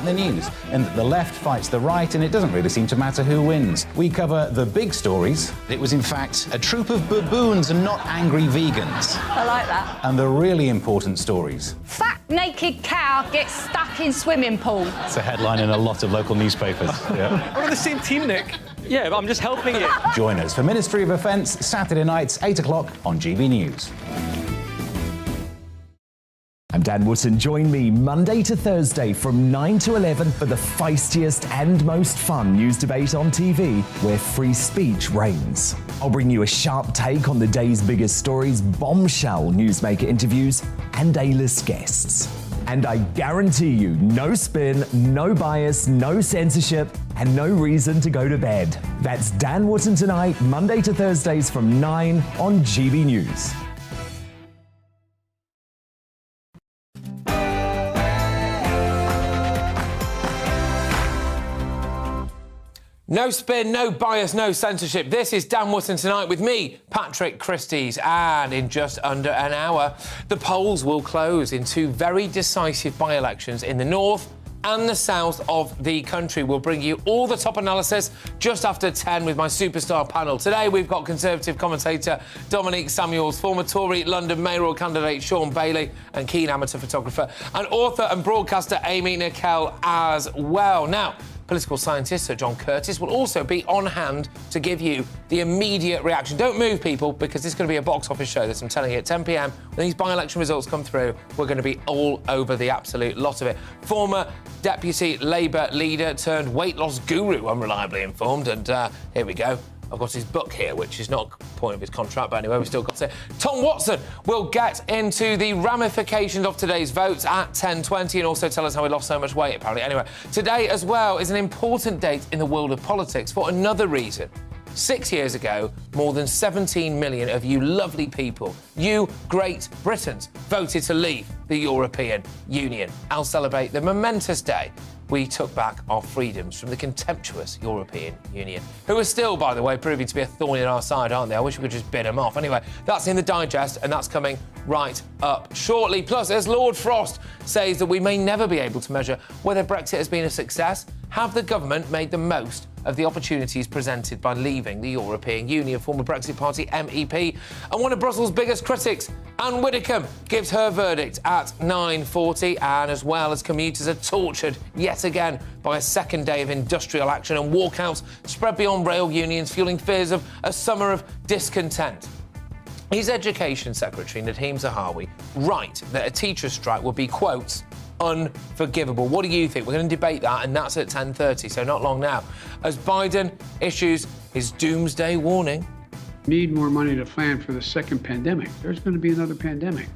The news, and that the left fights the right, and it doesn't really seem to matter who wins. We cover the big stories. It was in fact a troop of baboons and not angry vegans. I like that. And the really important stories. Fat naked cow gets stuck in swimming pool. It's a headline in a lot of local newspapers. Yeah. We're on the same team, Nick. Yeah, but I'm just helping you. Join us for Ministry of Offence, Saturday nights, 8 o'clock on GB News. I'm Dan Wootton. Join me Monday to Thursday from 9 to 11 for the feistiest and most fun news debate on TV, where free speech reigns. I'll bring you a sharp take on the day's biggest stories, bombshell newsmaker interviews, and A-list guests. And I guarantee you, no spin, no bias, no censorship, and no reason to go to bed. That's Dan Wootton tonight, Monday to Thursdays from 9 on GB News. No spin, no bias, no censorship. This is Dan Wootton tonight with me, Patrick Christys, and in just under an hour, the polls will close in two very decisive by-elections in the north and the south of the country. We'll bring you all the top analysis just after 10 with my superstar panel. Today we've got Conservative commentator Dominique Samuels, former Tory London mayoral candidate Sean Bailey, and keen amateur photographer and author and broadcaster Amy Nickel as well. Now, political scientist Sir John Curtis will also be on hand to give you the immediate reaction. Don't move, people, because this is going to be a box office show. This, I'm telling you, at 10 p.m, when these by-election results come through, we're going to be all over the absolute lot of it. Former Deputy Labour leader turned weight loss guru, unreliably informed, and here we go. I've got his book here, which is not the point of his contract, but anyway, we've still got it. Tom Watson will get into the ramifications of today's votes at 10:20 and also tell us how he lost so much weight, apparently. Anyway, today as well is an important date in the world of politics for another reason. 6 years ago, more than 17 million of you lovely people, you Great Britons, voted to leave the European Union. I'll celebrate the momentous day we took back our freedoms from the contemptuous European Union, who are still, by the way, proving to be a thorn in our side, aren't they? I wish we could just bid them off. Anyway, that's in the digest, and that's coming right up shortly. Plus, as Lord Frost says that we may never be able to measure whether Brexit has been a success, have the government made the most of the opportunities presented by leaving the European Union? Former Brexit Party MEP and one of Brussels' biggest critics, Anne Widdecombe, gives her verdict at 9:40, and as well as commuters are tortured yet again by a second day of industrial action and walkouts spread beyond rail unions, fueling fears of a summer of discontent. Is Education Secretary Nadhim Zahawi right that a teacher strike would be, quote, unforgivable? What do you think? We're going to debate that, and that's at 10:30, so not long now. As Biden issues his doomsday warning. Need more money to plan for the second pandemic. There's going to be another pandemic.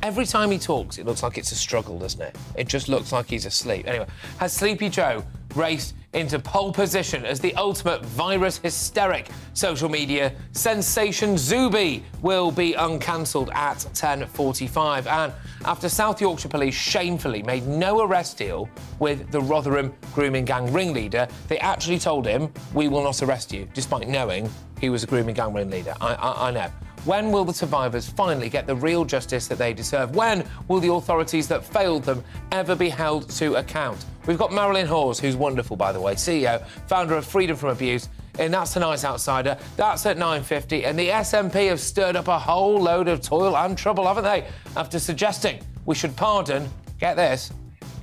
Every time he talks, it looks like it's a struggle, doesn't it? It just looks like he's asleep. Anyway, has Sleepy Joe raced into pole position as the ultimate virus hysteric? Social media sensation Zuby will be uncancelled at 10:45. And after South Yorkshire Police shamefully made no arrest deal with the Rotherham grooming gang ringleader, they actually told him, "We will not arrest you," despite knowing he was a grooming gang ringleader. I know. When will the survivors finally get the real justice that they deserve? When will the authorities that failed them ever be held to account? We've got Marilyn Hawes, who's wonderful, by the way, CEO, founder of Freedom from Abuse, and that's tonight's Outsider. That's at 9:50, and the SNP have stirred up a whole load of toil and trouble, haven't they? After suggesting we should pardon, get this,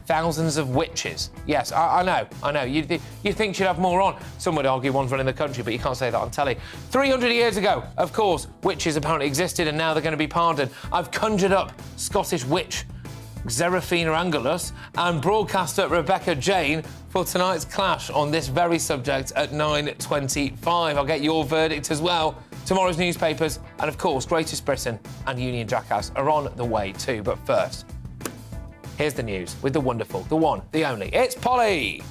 thousands of witches. Yes, I know. You think you'd have more on. Some would argue one's running the country, but you can't say that on telly. 300 years ago, of course, witches apparently existed, and now they're going to be pardoned. I've conjured up Scottish witch Xeraphina Angelus and broadcaster Rebecca Jane for tonight's clash on this very subject at 9:25. I'll get your verdict as well. Tomorrow's newspapers and, of course, Greatest Britain and Union Jackass are on the way too. But first, here's the news with the wonderful, the one, the only. It's Polly!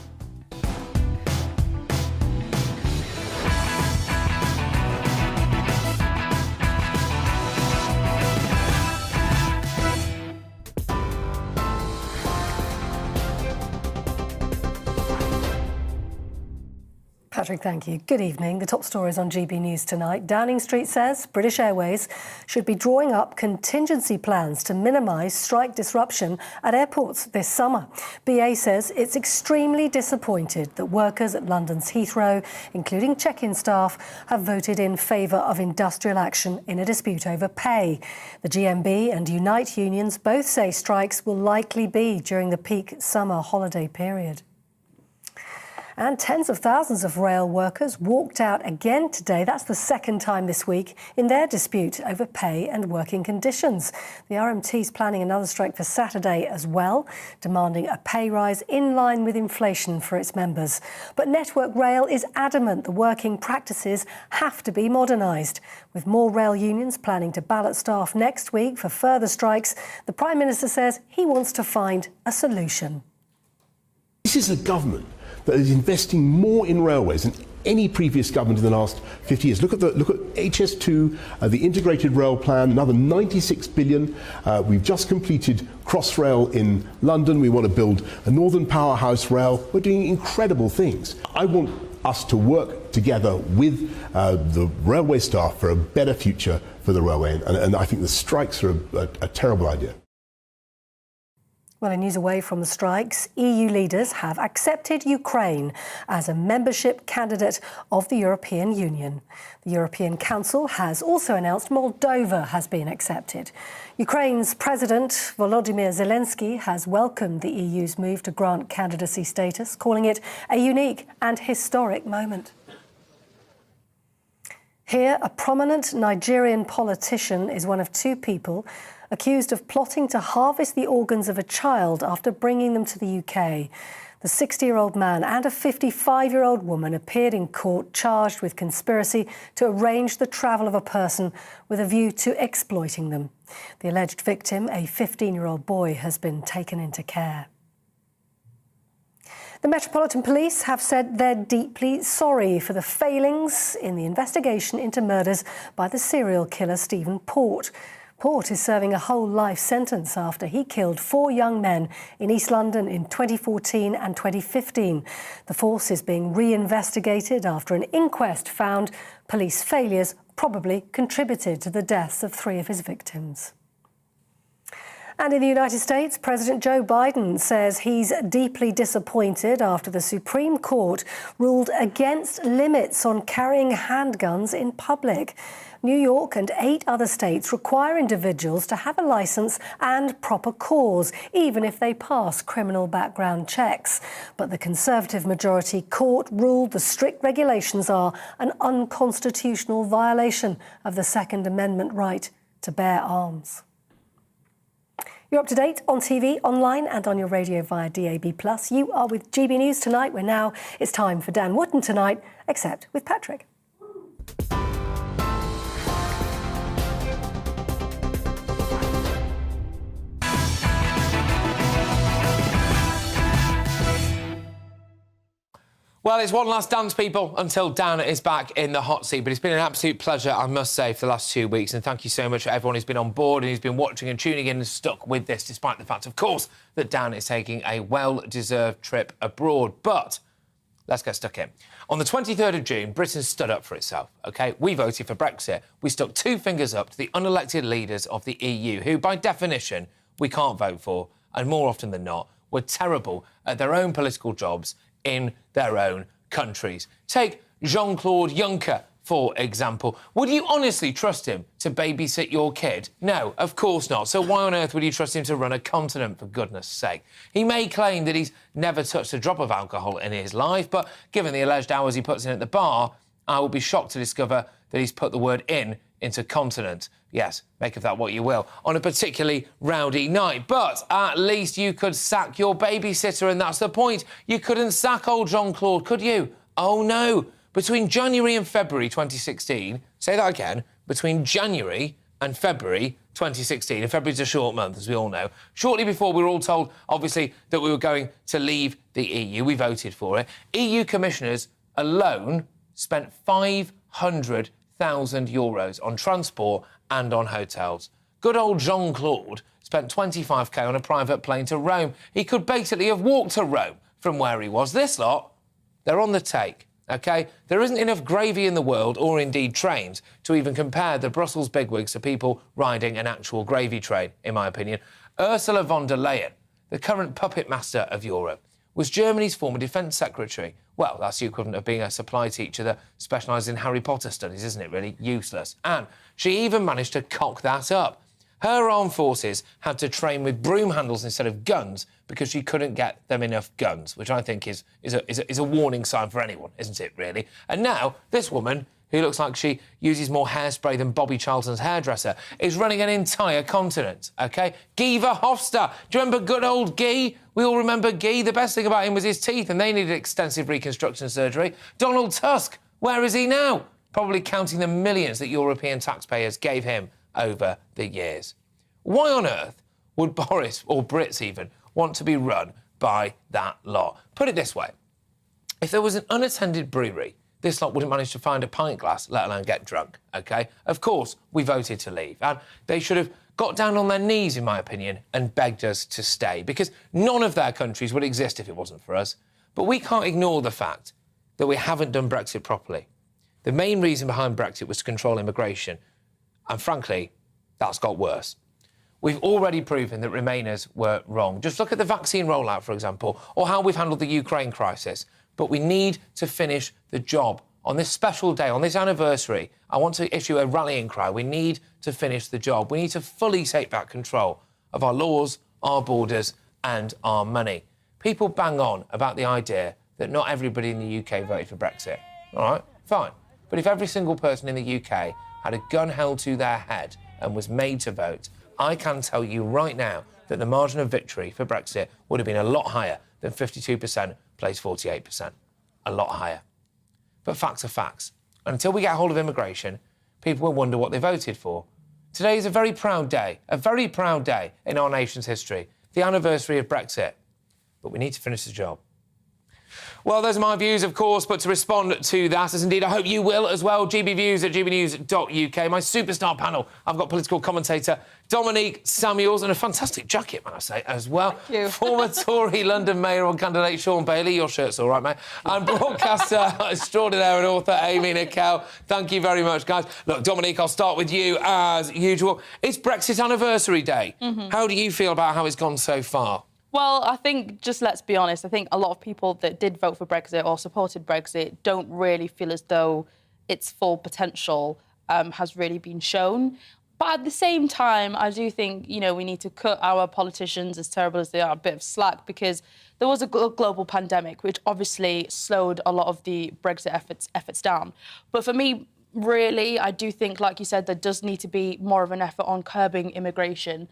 Patrick, thank you. Good evening. The top stories on GB News tonight. Downing Street says British Airways should be drawing up contingency plans to minimise strike disruption at airports this summer. BA says it's extremely disappointed that workers at London's Heathrow, including check-in staff, have voted in favour of industrial action in a dispute over pay. The GMB and Unite unions both say strikes will likely be during the peak summer holiday period. And tens of thousands of rail workers walked out again today. That's the second time this week in their dispute over pay and working conditions. The RMT is planning another strike for Saturday as well, demanding a pay rise in line with inflation for its members. But Network Rail is adamant the working practices have to be modernised. With more rail unions planning to ballot staff next week for further strikes, the Prime Minister says he wants to find a solution. This is a government that is investing more in railways than any previous government in the last 50 years. Look at HS2, the integrated rail plan, another 96 billion. We've just completed Crossrail in London. We want to build a Northern Powerhouse rail. We're doing incredible things. I want us to work together with the railway staff for a better future for the railway, and I think the strikes are a terrible idea. Well, in news away from the strikes, EU leaders have accepted Ukraine as a membership candidate of the European Union. The European Council has also announced Moldova has been accepted. Ukraine's President Volodymyr Zelensky has welcomed the EU's move to grant candidacy status, calling it a unique and historic moment. Here, a prominent Nigerian politician is one of two people accused of plotting to harvest the organs of a child after bringing them to the UK. The 60-year-old man and a 55-year-old woman appeared in court charged with conspiracy to arrange the travel of a person with a view to exploiting them. The alleged victim, a 15-year-old boy, has been taken into care. The Metropolitan Police have said they're deeply sorry for the failings in the investigation into murders by the serial killer Stephen Port. Port is serving a whole life sentence after he killed 4 young men in East London in 2014 and 2015. The force is being reinvestigated after an inquest found police failures probably contributed to the deaths of 3 of his victims. And in the United States, President Joe Biden says he's deeply disappointed after the Supreme Court ruled against limits on carrying handguns in public. New York and 8 other states require individuals to have a licence and proper cause, even if they pass criminal background checks. But the Conservative majority court ruled the strict regulations are an unconstitutional violation of the Second Amendment right to bear arms. You're up to date on TV, online and on your radio via DAB+. You are with GB News tonight, where now it's time for Dan Wootton Tonight, except with Patrick. Well, it's one last dance, people, until Dan is back in the hot seat. But it's been an absolute pleasure, I must say, for the last 2 weeks. And thank you so much for everyone who's been on board and who's been watching and tuning in and stuck with this, despite the fact, of course, that Dan is taking a well-deserved trip abroad. But let's get stuck in. On the 23rd of June, Britain stood up for itself, OK? We voted for Brexit. We stuck 2 fingers up to the unelected leaders of the EU, who, by definition, we can't vote for, and more often than not, were terrible at their own political jobs in their own countries. Take Jean-Claude Juncker, for example. Would you honestly trust him to babysit your kid? No, of course not. So why on earth would you trust him to run a continent, for goodness sake? He may claim that he's never touched a drop of alcohol in his life, but given the alleged hours he puts in at the bar, I will be shocked to discover that he's put the word in into continent. Yes, make of that what you will, on a particularly rowdy night. But at least you could sack your babysitter, and that's the point. You couldn't sack old Jean-Claude, could you? Oh, no. Between January and February 2016, say that again, between January and February 2016, and February's a short month, as we all know, shortly before we were all told, obviously, that we were going to leave the EU, we voted for it, EU commissioners alone spent €500,000 on transport and on hotels. Good old Jean-Claude spent 25k on a private plane to Rome. He could basically have walked to Rome from where he was. This lot, they're on the take. OK? There isn't enough gravy in the world, or indeed trains, to even compare the Brussels bigwigs to people riding an actual gravy train, in my opinion. Ursula von der Leyen, the current puppet master of Europe, was Germany's former defence secretary. Well, that's the equivalent of being a supply teacher that specialises in Harry Potter studies, isn't it, really? Useless. And she even managed to cock that up. Her armed forces had to train with broom handles instead of guns because she couldn't get them enough guns, which I think is a warning sign for anyone, isn't it, really? And now, this woman, who looks like she uses more hairspray than Bobby Charlton's hairdresser, is running an entire continent, OK? Guy Verhofstadt. Do you remember good old Guy? We all remember Guy. The best thing about him was his teeth, and they needed extensive reconstruction surgery. Donald Tusk, where is he now? Probably counting the millions that European taxpayers gave him over the years. Why on earth would Boris, or Brits even, want to be run by that lot? Put it this way. If there was an unattended brewery, this lot wouldn't manage to find a pint glass, let alone get drunk, OK? Of course, we voted to leave, and they should have got down on their knees, in my opinion, and begged us to stay, because none of their countries would exist if it wasn't for us. But we can't ignore the fact that we haven't done Brexit properly. The main reason behind Brexit was to control immigration, and frankly, that's got worse. We've already proven that Remainers were wrong. Just look at the vaccine rollout, for example, or how we've handled the Ukraine crisis. But we need to finish the job. On this special day, on this anniversary, I want to issue a rallying cry. We need to finish the job. We need to fully take back control of our laws, our borders, and our money. People bang on about the idea that not everybody in the UK voted for Brexit. All right, fine. But if every single person in the UK had a gun held to their head and was made to vote, I can tell you right now that the margin of victory for Brexit would have been a lot higher than 52% plays 48%. A lot higher. But facts are facts. And until we get hold of immigration, people will wonder what they voted for. Today is a very proud day in our nation's history, the anniversary of Brexit. But we need to finish the job. Well, those are my views, of course, but to respond to that, as indeed I hope you will as well, gbviews at gbnews.uk. My superstar panel, I've got political commentator Dominique Samuels, and a fantastic jacket, may I say, as well. Thank you. Former Tory London mayoral candidate Sean Bailey, your shirt's all right, mate. And broadcaster extraordinaire and author Amy Nicol. Thank you very much, guys. Look, Dominique, I'll start with you as usual. It's Brexit anniversary day. How do you feel about how it's gone so far? Well, I think, just let's be honest, I think a lot of people that did vote for Brexit or supported Brexit don't really feel as though its full potential has really been shown. But at the same time, I do think, you know, we need to cut our politicians, as terrible as they are, a bit of slack, because there was a global pandemic, which obviously slowed a lot of the Brexit efforts down. But for me, really, I do think, like you said, there does need to be more of an effort on curbing immigration,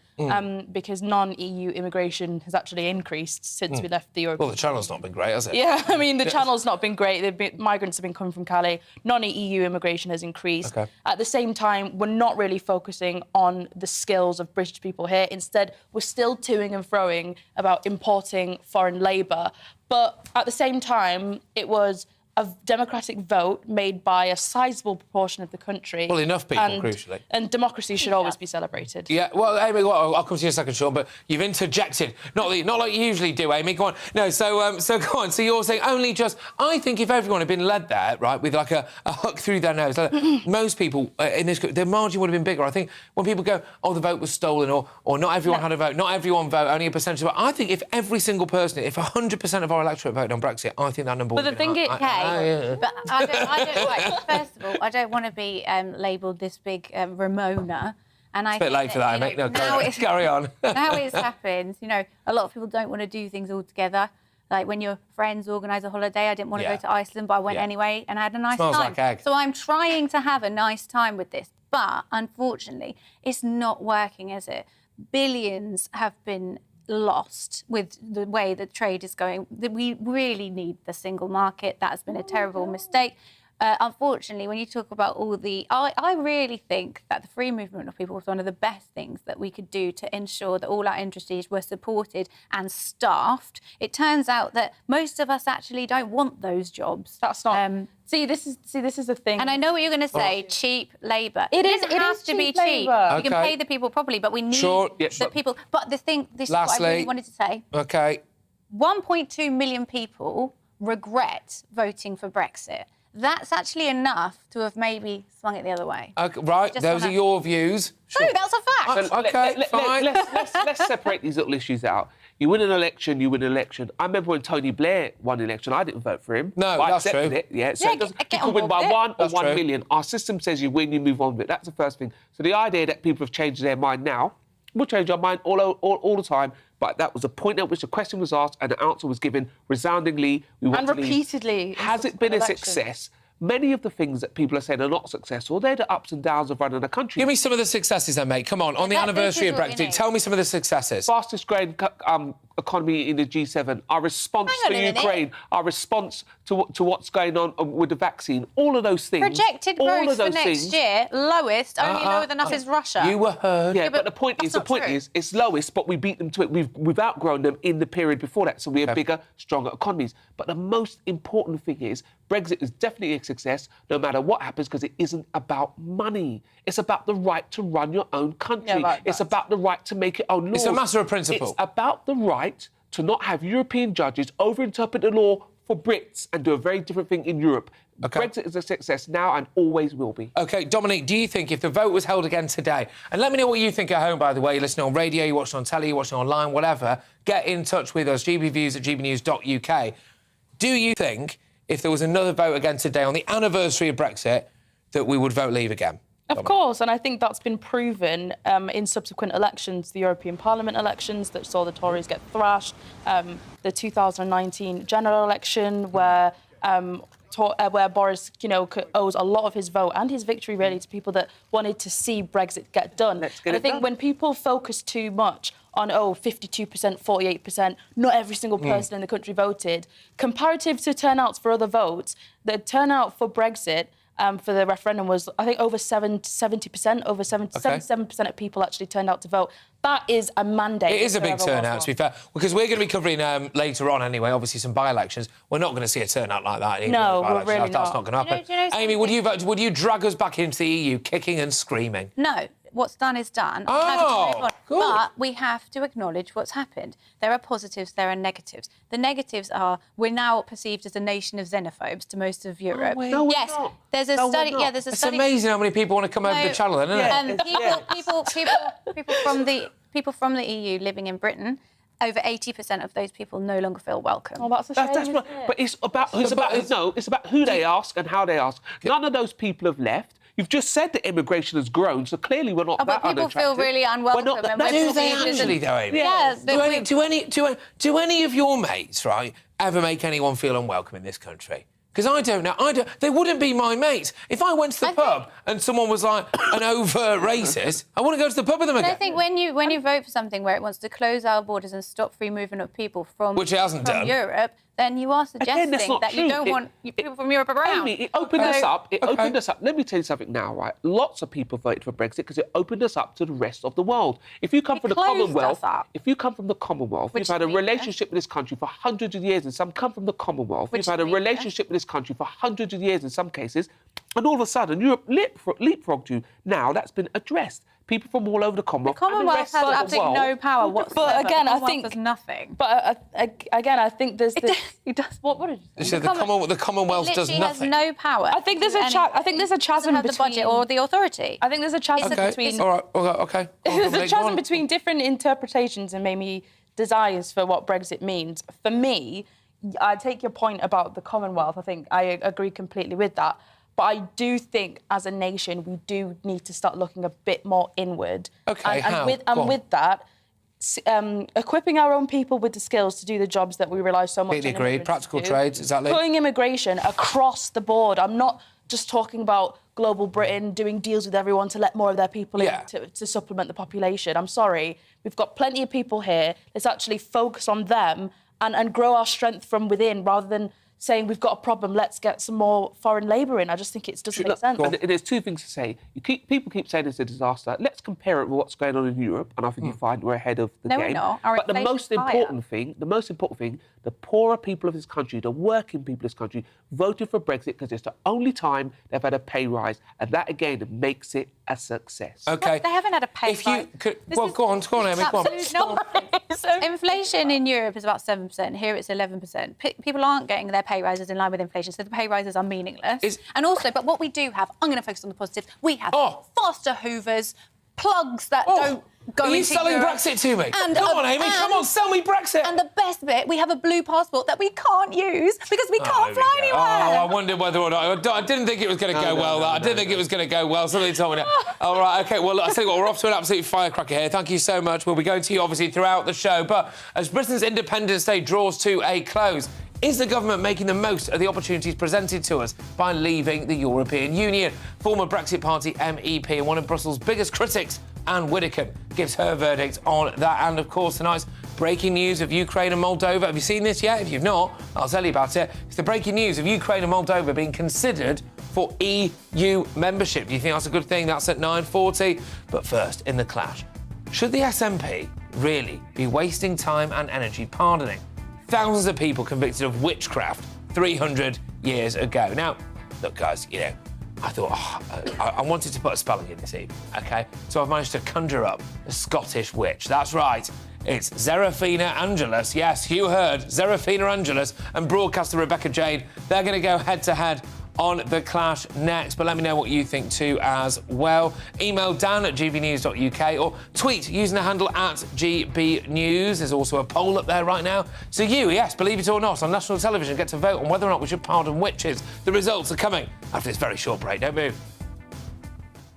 because non-EU immigration has actually increased since we left the European Well, the channel's not been great, has it? Yeah, I mean, the channel's not been great. Migrants have been coming from Calais. Non-EU immigration has increased. Okay. At the same time, we're not really focusing on the skills of British people here. Instead, we're still toing and froing about importing foreign labour. But at the same time, it was a democratic vote made by a sizable proportion of the country. Well, enough people, crucially. And democracy should always be celebrated. Yeah, well, Amy, I'll come to you in a second, Sean, but you've interjected. Not like you usually do, Amy. Go on. No, so go on. So you're saying only just... I think if everyone had been led there, right, with, like, a hook through their nose, like, most people in this... Their margin would have been bigger. I think when people go, oh, the vote was stolen, or not everyone had a vote, not everyone vote, only a percentage of... I think if every single person, if 100% of our electorate voted on Brexit, I think that number would have been... But I don't like, first of all, I don't want to be labelled this big Ramona. And it's a bit late for that, mate. No, carry on. Now it's happened, you know, a lot of people don't want to do things all together. Like when your friends organise a holiday, I didn't want to go to Iceland, but I went anyway and I had a nice time. Like egg. So I'm trying to have a nice time with this. But unfortunately, it's not working, is it? Billions have been lost with the way that trade is going. We really need the single market. That has been a terrible mistake. Unfortunately, when you talk about all the... I really think that the free movement of people was one of the best things that we could do to ensure that all our industries were supported and staffed. It turns out that most of us actually don't want those jobs. That's not... This is the thing. And I know what you're going to say, cheap labour. It has to be cheap. Okay. You can pay the people properly, but we need the people... But the thing... This is what I really wanted to say. OK. 1.2 million people regret voting for Brexit. That's actually enough to have maybe swung it the other way. Okay, right, those are your views. True, that's a fact. OK, fine. Let's separate these little issues out. You win an election, you win an election. I remember when Tony Blair won the election, I didn't vote for him. No, but I that's accepted true. it. Yeah, so Yeah, it doesn't, get you on could win board by with it. 1 or That's 1 true. million. Our system says you win, you move on with it. That's the first thing. So the idea that people have changed their mind now, we'll change our mind all the time, but that was the point at which the question was asked and the answer was given resoundingly. We want And to leave. repeatedly. Has it been a elections. success? Many of the things that people are saying are not successful. They're the ups and downs of running a country. Give me some of the successes then, mate. Come on the This anniversary is of what we Brexit, need. tell me some of the successes. Fastest growing economy in the G7, our response Hang on to a minute. Ukraine, our response to what's going on with the vaccine, all of those things. Projected all growth of for those next things, year, lowest, only lower than us is Russia. You were heard. Yeah, but the point that's is, not true. it's lowest, but we beat them to it. We've outgrown them in the period before that, so we have bigger, stronger economies. But the most important thing is Brexit is definitely a success, no matter what happens, because it isn't about money. It's about the right to run your own country. It's about the right to make your own laws. It's a matter of principle. It's about the right to not have European judges overinterpret the law for Brits and do a very different thing in Europe. OK. Brexit is a success now and always will be. OK, Dominic, do you think if the vote was held again today, and let me know what you think at home, by the way, you're listening on radio, you're watching on telly, you're watching online, whatever, get in touch with us, gbviews@gbnews.uk. Do you think if there was another vote again today on the anniversary of Brexit that we would vote leave again? Of course, and I think that's been proven in subsequent elections, the European Parliament elections that saw the Tories get thrashed, the 2019 general election where Boris, owes a lot of his vote and his victory really to people that wanted to see Brexit get done. I think when people focus too much on 52%, 48%, not every single person in the country voted, comparative to turnouts for other votes, the turnout for Brexit for the referendum was, I think, over 70%, over 77% of people actually turned out to vote. That is a mandate. It is a big turnout, to be fair, because we're going to be covering later on anyway, obviously, some by-elections. We're not going to see a turnout like that. In No, by-elections. we're really That's not. not going to happen. Do you know Amy, would you vote? Would you drag us back into the EU, kicking and screaming? No, what's done is done. Oh, I'm happy to move on. good. But we have to acknowledge what's happened. There are positives, there are negatives. The negatives are we're now perceived as a nation of xenophobes to most of Europe. No, we're yes, not. there's a No, we're study. not. Yeah, there's a It's study. amazing how many people want to come over the channel, then, isn't it? People from the EU living in Britain, over 80% of those people no longer feel welcome. Oh, that's a shame. That's right. But it's about who they ask and how they ask. None of those people have left. You've just said that immigration has grown, so clearly we're not that but people feel unattractive. really unwelcome. We're not and that- we're Do they perceived as actually, though, Amy? Yes. Do any of your mates, right, ever make anyone feel unwelcome in this country? Because I don't know. They wouldn't be my mates. If I went to the pub and someone was like an overt racist, I wouldn't go to the pub with them again. I think when you vote for something where it wants to close our borders and stop free movement of people from Which it hasn't done. Europe, then you are suggesting that's not that you true. don't want people from Europe around. Amy, it opened us up. It opened us up. Let me tell you something now, right? Lots of people voted for Brexit because it opened us up to the rest of the world. If you come from the closed Commonwealth, us up. if you come from the Commonwealth, Which we've had a is weaker. relationship with this country for hundreds of years, and some come from the Commonwealth. Which We've had a is weaker. relationship with this country for hundreds of years in some cases, and all of a sudden Europe leapfrogged you. Now that's been addressed. People from all over the Commonwealth. The Commonwealth has and the rest of the absolutely world. no power whatsoever. But again, the I Commonwealth think- does nothing. But again, I think there's this. It does. What did you They say? said the Commonwealth does literally nothing. has no power. I think there's a Doesn't chasm have the between budget or the authority. I think there's a chasm Okay, between. all right, OK. There's a chasm between different interpretations and maybe desires for what Brexit means. For me, I take your point about the Commonwealth. I think I agree completely with that. But I do think, as a nation, we do need to start looking a bit more inward. OK, how? With that, equipping our own people with the skills to do the jobs that we rely so much on. Completely agree. immigrants Practical to do. trades, exactly. Putting immigration across the board. I'm not just talking about global Britain doing deals with everyone to let more of their people in to supplement the population. I'm sorry. We've got plenty of people here. Let's actually focus on them and grow our strength from within rather than saying we've got a problem, let's get some more foreign labour in. I just think it doesn't make sense. And there's two things to say. People keep saying it's a disaster. Let's compare it with what's going on in Europe, and I think you find we're ahead of the No, game. we're not. Our But the most inflation's important thing, the poorer people of this country, the working people of this country, voted for Brexit because it's the only time they've had a pay rise, and that again makes it a success. OK. They haven't had a pay rise. Well, go on, Amy, go on. Absolute nonsense. Inflation in Europe is about 7%. Here it's 11%. People aren't getting their pay rises in line with inflation, so the pay rises are meaningless. And also, but what we do have, I'm going to focus on the positives, we have faster hoovers, plugs that don't go into Are you selling Europe. Brexit to me? And, come on, Amy, come on, sell me Brexit. And the best bit, we have a blue passport that we can't use because we can't fly anywhere. Oh, I wondered whether or not... I didn't think it was going to go well. I didn't think it was going to go well. Somebody told me that. All right, OK, well, I'll tell you what, we're off to an absolute firecracker here. Thank you so much. We'll be going to you, obviously, throughout the show. But as Britain's Independence Day draws to a close, is the government making the most of the opportunities presented to us by leaving the European Union? Former Brexit Party MEP and one of Brussels' biggest critics, Anne Widdecombe, gives her verdict on that. And, of course, tonight's breaking news of Ukraine and Moldova. Have you seen this yet? If you've not, I'll tell you about it. It's the breaking news of Ukraine and Moldova being considered for EU membership. Do you think that's a good thing? That's at 9:40. But first, in the clash, should the SNP really be wasting time and energy pardoning thousands of people convicted of witchcraft 300 years ago? Now, look, guys, you know, I thought, I wanted to put a spelling in this evening, OK? So I've managed to conjure up a Scottish witch. That's right. It's Zerafina Angelus. Yes, you heard, Zerafina Angelus and broadcaster Rebecca Jade. They're going to go head-to-head on The Clash next, but let me know what you think too as well. Email dan@gbnews.uk or tweet using the handle @GBNews. There's also a poll up there right now. So you, yes, believe it or not, on national television get to vote on whether or not we should pardon witches. The results are coming after this very short break. Don't move.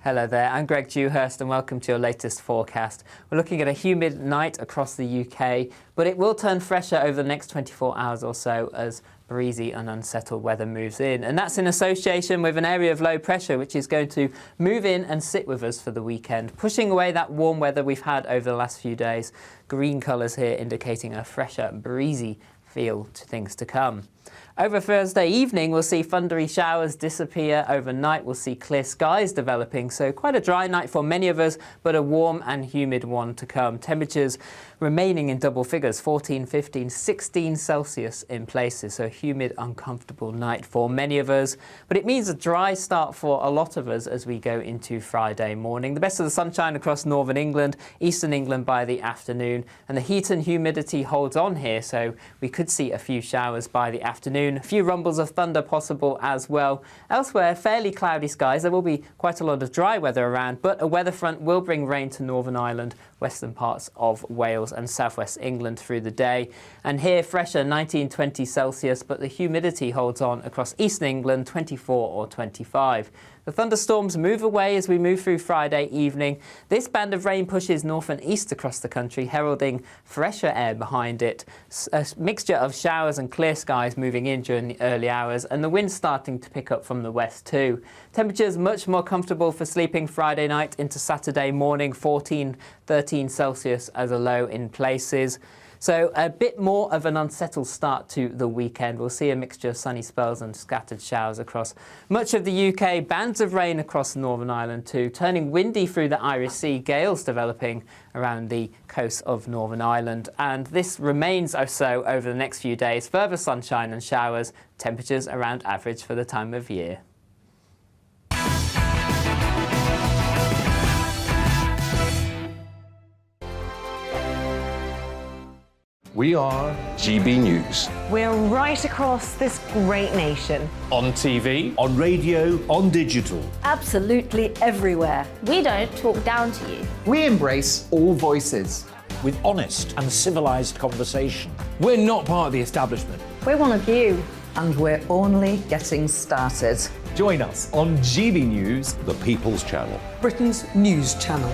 Hello there, I'm Greg Dewhurst and welcome to your latest forecast. We're looking at a humid night across the UK, but it will turn fresher over the next 24 hours or so as breezy and unsettled weather moves in. And that's in association with an area of low pressure which is going to move in and sit with us for the weekend, pushing away that warm weather we've had over the last few days. Green colours here indicating a fresher, breezy feel to things to come. Over Thursday evening, we'll see thundery showers disappear. Overnight, we'll see clear skies developing. So quite a dry night for many of us, but a warm and humid one to come. Temperatures remaining in double figures, 14, 15, 16 Celsius in places. So a humid, uncomfortable night for many of us. But it means a dry start for a lot of us as we go into Friday morning. The best of the sunshine across northern England, eastern England by the afternoon. And the heat and humidity holds on here, so we could see a few showers by the afternoon. A few rumbles of thunder possible as well. Elsewhere, fairly cloudy skies. There will be quite a lot of dry weather around, but a weather front will bring rain to Northern Ireland, western parts of Wales and southwest England through the day. And here, fresher 19, 20 Celsius, but the humidity holds on across eastern England, 24 or 25. The thunderstorms move away as we move through Friday evening. This band of rain pushes north and east across the country, heralding fresher air behind it. A mixture of showers and clear skies moving in during the early hours, and the wind starting to pick up from the west too. Temperatures much more comfortable for sleeping Friday night into Saturday morning, 14, 13 Celsius as a low in places. So a bit more of an unsettled start to the weekend. We'll see a mixture of sunny spells and scattered showers across much of the UK. Bands of rain across Northern Ireland too, turning windy through the Irish Sea. Gales developing around the coast of Northern Ireland. And this remains so over the next few days. Further sunshine and showers, temperatures around average for the time of year. We are GB News. We're right across this great nation. On TV, on radio, on digital. Absolutely everywhere. We don't talk down to you. We embrace all voices. With honest and civilised conversation. We're not part of the establishment. We're one of you. And we're only getting started. Join us on GB News, the People's Channel. Britain's news channel.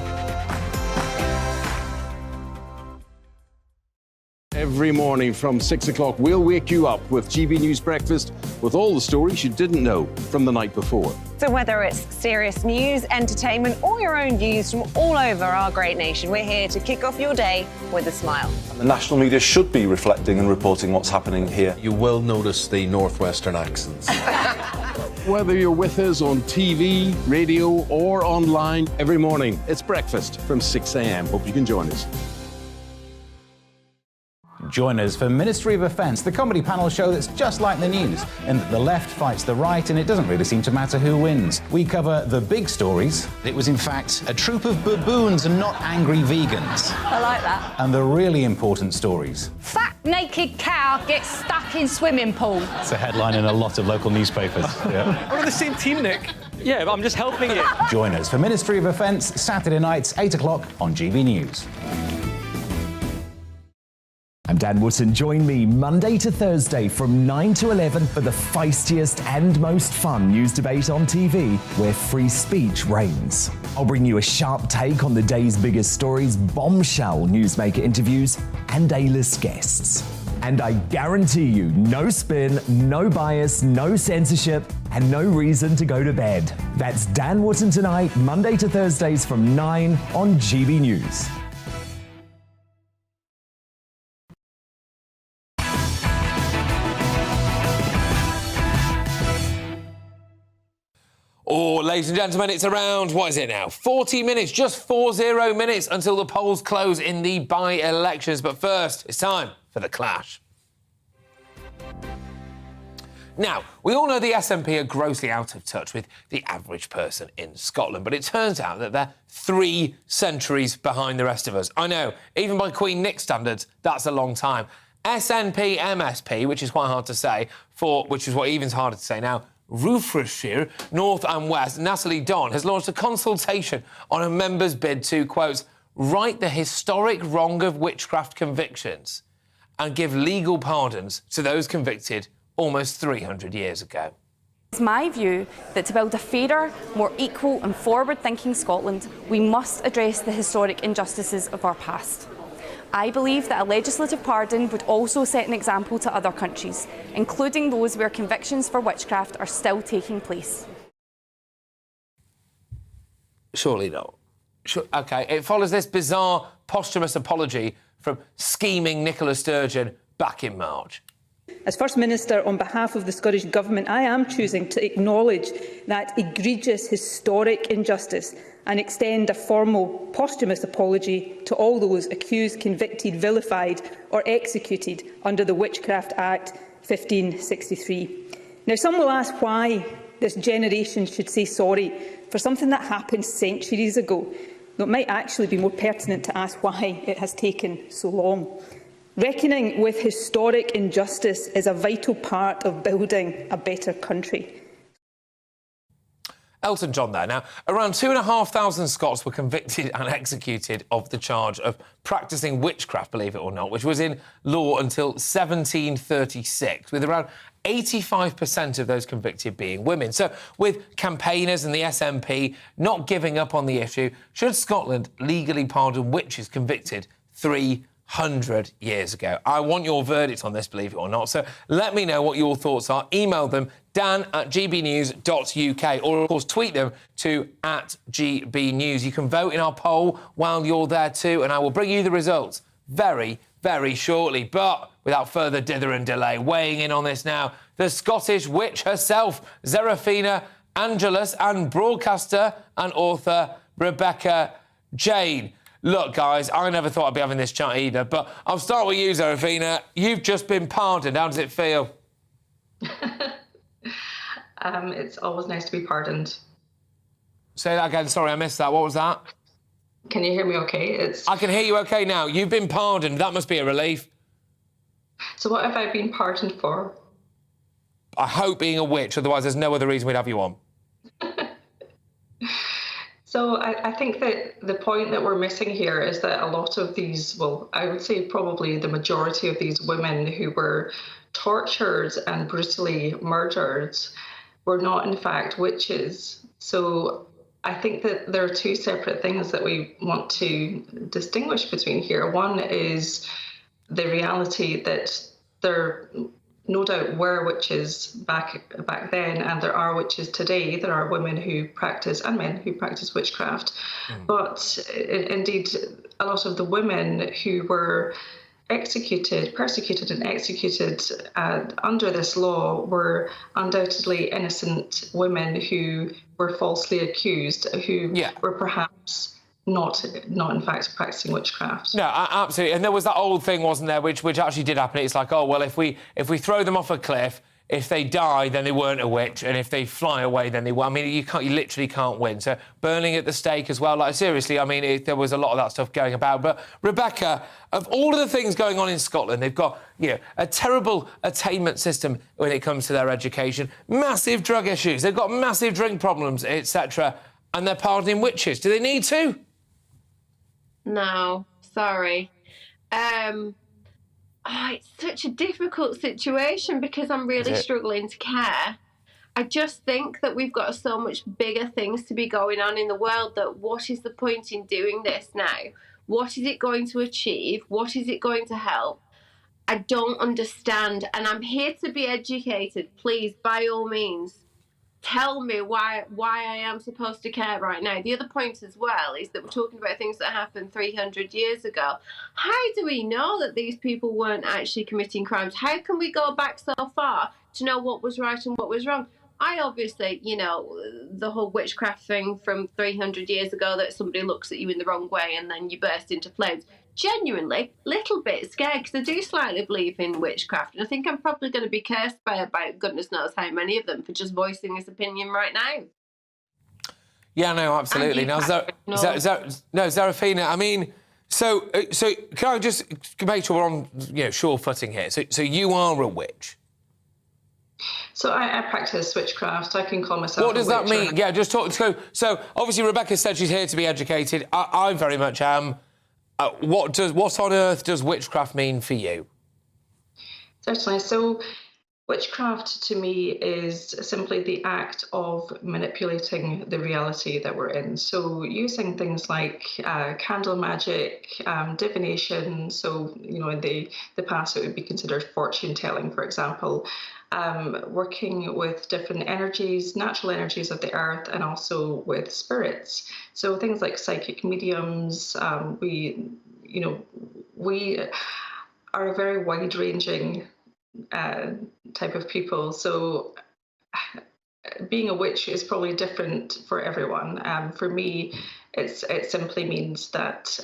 Every morning from 6 o'clock, we'll wake you up with GB News Breakfast with all the stories you didn't know from the night before. So whether it's serious news, entertainment, or your own views from all over our great nation, we're here to kick off your day with a smile. The national media should be reflecting and reporting what's happening here. You will notice the northwestern accents. Whether you're with us on TV, radio, or online, every morning, it's breakfast from 6 a.m. Hope you can join us. Join us for Ministry of Offence, the comedy panel show that's just like the news, in that the left fights the right and it doesn't really seem to matter who wins. We cover the big stories. It was in fact a troop of baboons and not angry vegans. I like that. And the really important stories. Fat naked cow gets stuck in swimming pool. It's a headline in a lot of local newspapers. Yeah. We're on the same team, Nick. Yeah, but I'm just helping you. Join us for Ministry of Offence, Saturday nights, 8 o'clock on GB News. I'm Dan Wootton. Join me Monday to Thursday from 9 to 11 for the feistiest and most fun news debate on TV, where free speech reigns. I'll bring you a sharp take on the day's biggest stories, bombshell newsmaker interviews, and A-list guests. And I guarantee you, no spin, no bias, no censorship, and no reason to go to bed. That's Dan Wootton tonight, Monday to Thursdays from 9 on GB News. Oh, ladies and gentlemen, it's around, what is it now? 40 minutes, just 40 minutes until the polls close in the by-elections. But first, it's time for the clash. Now, we all know the SNP are grossly out of touch with the average person in Scotland, but it turns out that they're 3 centuries behind the rest of us. I know, even by Queen Nick standards, that's a long time. SNP MSP, which is quite hard to say, which is what even's harder to say now, Rufreshire, North and West, Natalie Don has launched a consultation on a member's bid to, quote, right the historic wrong of witchcraft convictions and give legal pardons to those convicted almost 300 years ago. It's my view that to build a fairer, more equal and forward-thinking Scotland, we must address the historic injustices of our past. I believe that a legislative pardon would also set an example to other countries, including those where convictions for witchcraft are still taking place. Surely not. OK, it follows this bizarre posthumous apology from scheming Nicola Sturgeon back in March. As First Minister, on behalf of the Scottish Government, I am choosing to acknowledge that egregious historic injustice and extend a formal posthumous apology to all those accused, convicted, vilified or executed under the Witchcraft Act 1563. Now, some will ask why this generation should say sorry for something that happened centuries ago, though it might actually be more pertinent to ask why it has taken so long. Reckoning with historic injustice is a vital part of building a better country. Elton John there. Now, around 2,500 Scots were convicted and executed of the charge of practising witchcraft, believe it or not, which was in law until 1736, with around 85% of those convicted being women. So, with campaigners and the SNP not giving up on the issue, should Scotland legally pardon witches convicted 300 years ago? I want your verdict on this, believe it or not. So let me know what your thoughts are. Email them dan@gbnews.uk or, of course, tweet them to @GBnews. You can vote in our poll while you're there too, and I will bring you the results very, very shortly. But without further dither and delay, weighing in on this now, the Scottish witch herself, Seraphina Angelus, and broadcaster and author Rebecca Jane. Look, guys, I never thought I'd be having this chat either, but I'll start with you, Seraphina. You've just been pardoned. How does it feel? It's always nice to be pardoned. Say that again. Sorry, I missed that. What was that? Can you hear me okay? I can hear you okay now. You've been pardoned. That must be a relief. So what have I been pardoned for? I hope being a witch, otherwise there's no other reason we'd have you on. So I think that the point that we're missing here is that a lot of these, well, I would say probably the majority of these women who were tortured and brutally murdered were not, in fact, witches. So I think that there are 2 separate things that we want to distinguish between here. One is the reality that there no doubt were witches back then, and there are witches today. There are women who practice, and men who practice witchcraft. But indeed, a lot of the women who were persecuted and executed under this law were undoubtedly innocent women who were falsely accused, who were perhaps not in fact practicing witchcraft. No, absolutely. And there was that old thing, wasn't there, which actually did happen. It's like, oh, well, if we throw them off a cliff, if they die, then they weren't a witch, and if they fly away, then they were. I mean, you literally can't win. So burning at the stake as well. Like, seriously, I mean, there was a lot of that stuff going about. But Rebecca, of all of the things going on in Scotland, they've got, you know, a terrible attainment system when it comes to their education, massive drug issues, they've got massive drink problems, etc., and they're pardoning witches. Do they need to? No, sorry. It's such a difficult situation because I'm really struggling to care. I just think that we've got so much bigger things to be going on in the world that what is the point in doing this now? What is it going to achieve? What is it going to help? I don't understand, and I'm here to be educated. Please, by all means, tell me why I am supposed to care right now. The other point as well is that we're talking about things that happened 300 years ago. How do we know that these people weren't actually committing crimes? How can we go back so far to know what was right and what was wrong? I obviously, you know, the whole witchcraft thing from 300 years ago, that somebody looks at you in the wrong way and then you burst into flames. Genuinely, little bit scared because I do slightly believe in witchcraft, and I think I'm probably going to be cursed by about goodness knows how many of them for just voicing this opinion right now. Yeah, no, absolutely. Now, Zarafina, I mean, so can I just make sure we're on, you know, sure footing here? So you are a witch. So I practice witchcraft. I can call myself. What does that mean? Yeah, just talk. So obviously Rebecca said she's here to be educated. I very much am. What on earth does witchcraft mean for you? Certainly. So witchcraft to me is simply the act of manipulating the reality that we're in. So using things like candle magic, divination. So, you know, in the past it would be considered fortune telling, for example. Working with different energies, natural energies of the earth, and also with spirits. So things like psychic mediums. We are a very wide-ranging type of people. So being a witch is probably different for everyone. For me, it simply means that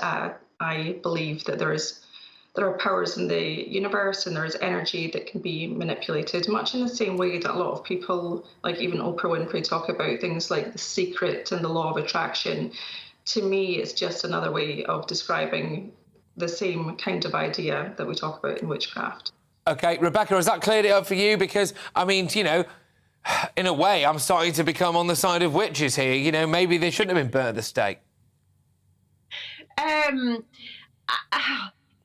I believe that there are powers in the universe and there's energy that can be manipulated, much in the same way that a lot of people, like even Oprah Winfrey, talk about things like the secret and the law of attraction. To me, it's just another way of describing the same kind of idea that we talk about in witchcraft. OK, Rebecca, has that cleared it up for you? Because, I mean, you know, in a way, I'm starting to become on the side of witches here. You know, maybe they shouldn't have been burnt at the stake.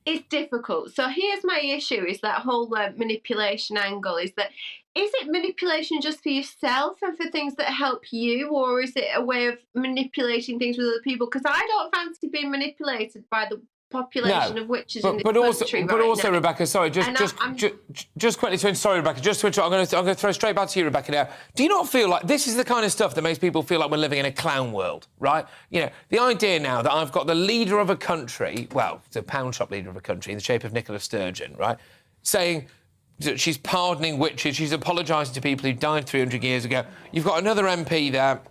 It's difficult. So here's my issue, is that whole manipulation angle, is it manipulation just for yourself and for things that help you, or is it a way of manipulating things with other people? Because I don't fancy being manipulated by the population of witches in this country but also, Rebecca, sorry, just quickly to sorry, Rebecca, just to I'm going to throw straight back to you, Rebecca. Now, do you not feel like this is the kind of stuff that makes people feel like we're living in a clown world, right? You know, the idea now that I've got the leader of a country, well, the pound shop leader of a country in the shape of Nicola Sturgeon, right, saying that she's pardoning witches, she's apologising to people who died 300 years ago. You've got another MP there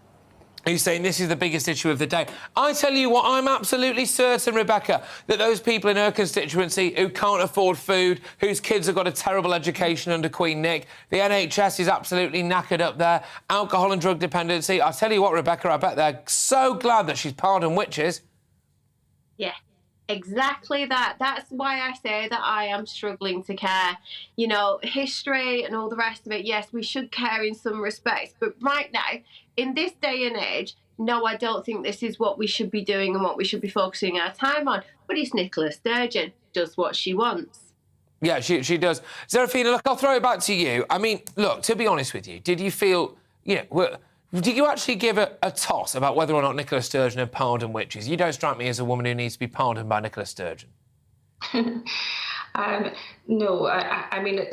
who's saying this is the biggest issue of the day. I tell you what, I'm absolutely certain, Rebecca, that those people in her constituency who can't afford food, whose kids have got a terrible education under Queen Nick, the NHS is absolutely knackered up there, alcohol and drug dependency. I tell you what, Rebecca, I bet they're so glad that she's pardoned witches. Yeah. Exactly that. That's why I say that I am struggling to care. You know, history and all the rest of it, yes, we should care in some respects. But right now, in this day and age, no, I don't think this is what we should be doing and what we should be focusing our time on. But it's Nicola Sturgeon, does what she wants. Yeah, she does. Zarafina, look, I'll throw it back to you. I mean, look, to be honest with you, did you feel, you know, did you actually give a toss about whether or not Nicola Sturgeon had pardoned witches? You don't strike me as a woman who needs to be pardoned by Nicola Sturgeon. No, I mean,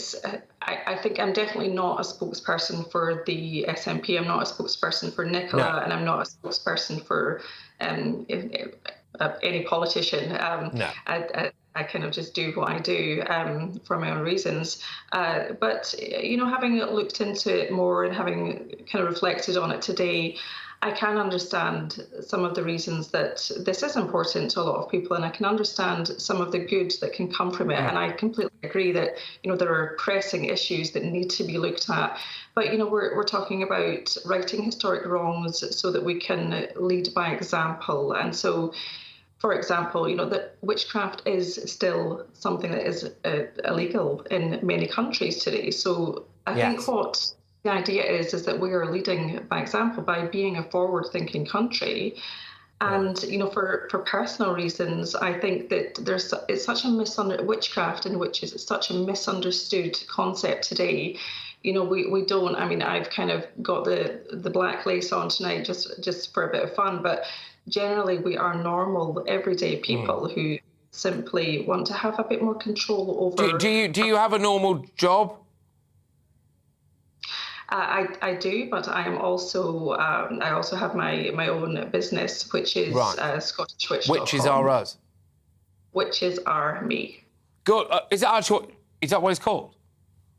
I think I'm definitely not a spokesperson for the SNP. I'm not a spokesperson for Nicola, and I'm not a spokesperson for any politician. I kind of just do what I do for my own reasons. But, you know, having looked into it more and having kind of reflected on it today, I can understand some of the reasons that this is important to a lot of people, and I can understand some of the good that can come from it. And I completely agree that, you know, there are pressing issues that need to be looked at. But, you know, we're talking about righting historic wrongs so that we can lead by example. And so, for example, you know, that witchcraft is still something that is illegal in many countries today. So I think what the idea is that we are leading by example by being a forward-thinking country. And, you know, for personal reasons, I think that it's such a witchcraft and witches, it's such a misunderstood concept today. You know, we don't, I mean, I've kind of got the black lace on tonight just for a bit of fun, but generally we are normal, everyday people who simply want to have a bit more control over... Do you have a normal job? I do, but I am also I also have my own business, which is Scottish Witch. Witches are us. Witches are me. Good. Is that what it's called?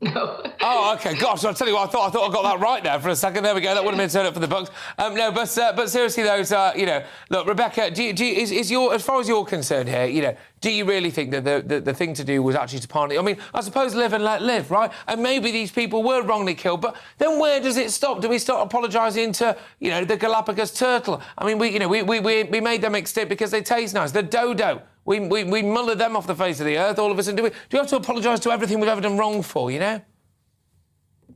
No. Oh, OK. Gosh, I'll tell you what, I thought I got that right there for a second. There we go. That would have been turned up for the books. No, but seriously, those, you know, look, Rebecca, is your, as far as you're concerned here, you know, do you really think that the thing to do was actually to partly... I mean, I suppose live and let live, right? And maybe these people were wrongly killed, but then where does it stop? Do we start apologising to, you know, the Galapagos turtle? I mean, we made them extinct because they taste nice. The dodo. We mullered them off the face of the earth, all of us, and do you have to apologise to everything we've ever done wrong for, you know?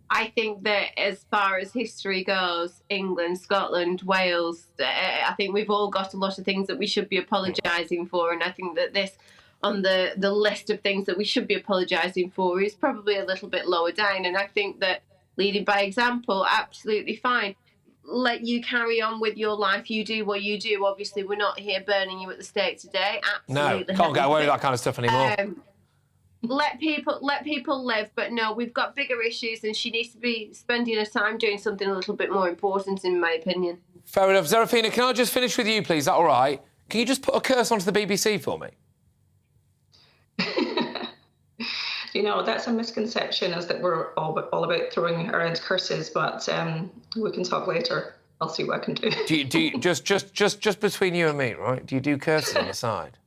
I think that as far as history goes, England, Scotland, Wales, I think we've all got a lot of things that we should be apologising for, and I think that this, on the list of things that we should be apologising for, is probably a little bit lower down, and I think that leading by example, absolutely fine. Let you carry on with your life. You do what you do. Obviously, we're not here burning you at the stake today. Absolutely. No, can't get away with that kind of stuff anymore. Let people live, but no, we've got bigger issues, and she needs to be spending her time doing something a little bit more important, in my opinion. Fair enough. Serafina, can I just finish with you, please? Is that all right? Can you just put a curse onto the BBC for me? You know, that's a misconception, is that we're all about throwing around curses, but we can talk later. I'll see what I can do. Do you just between you and me, right? Do you do curses on the side?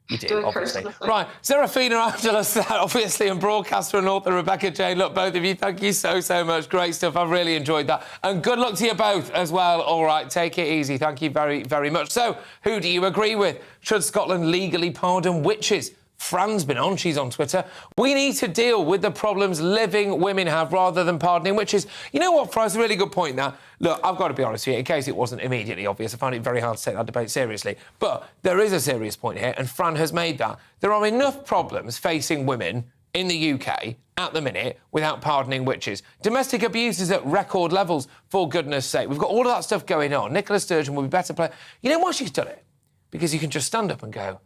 You do, obviously. Right, Serafina Angelos, obviously, and broadcaster and author Rebecca Jane. Look, both of you, thank you so much. Great stuff. I've really enjoyed that. And good luck to you both as well. All right, take it easy. Thank you very, very much. So, who do you agree with? Should Scotland legally pardon witches? Fran's been on, she's on Twitter. We need to deal with the problems living women have rather than pardoning witches. You know what, Fran, it's a really good point now. Look, I've got to be honest with you, in case it wasn't immediately obvious, I find it very hard to take that debate seriously. But there is a serious point here, and Fran has made that. There are enough problems facing women in the UK at the minute without pardoning witches. Domestic abuse is at record levels, for goodness sake. We've got all of that stuff going on. Nicola Sturgeon will be better play. You know why she's done it? Because you can just stand up and go,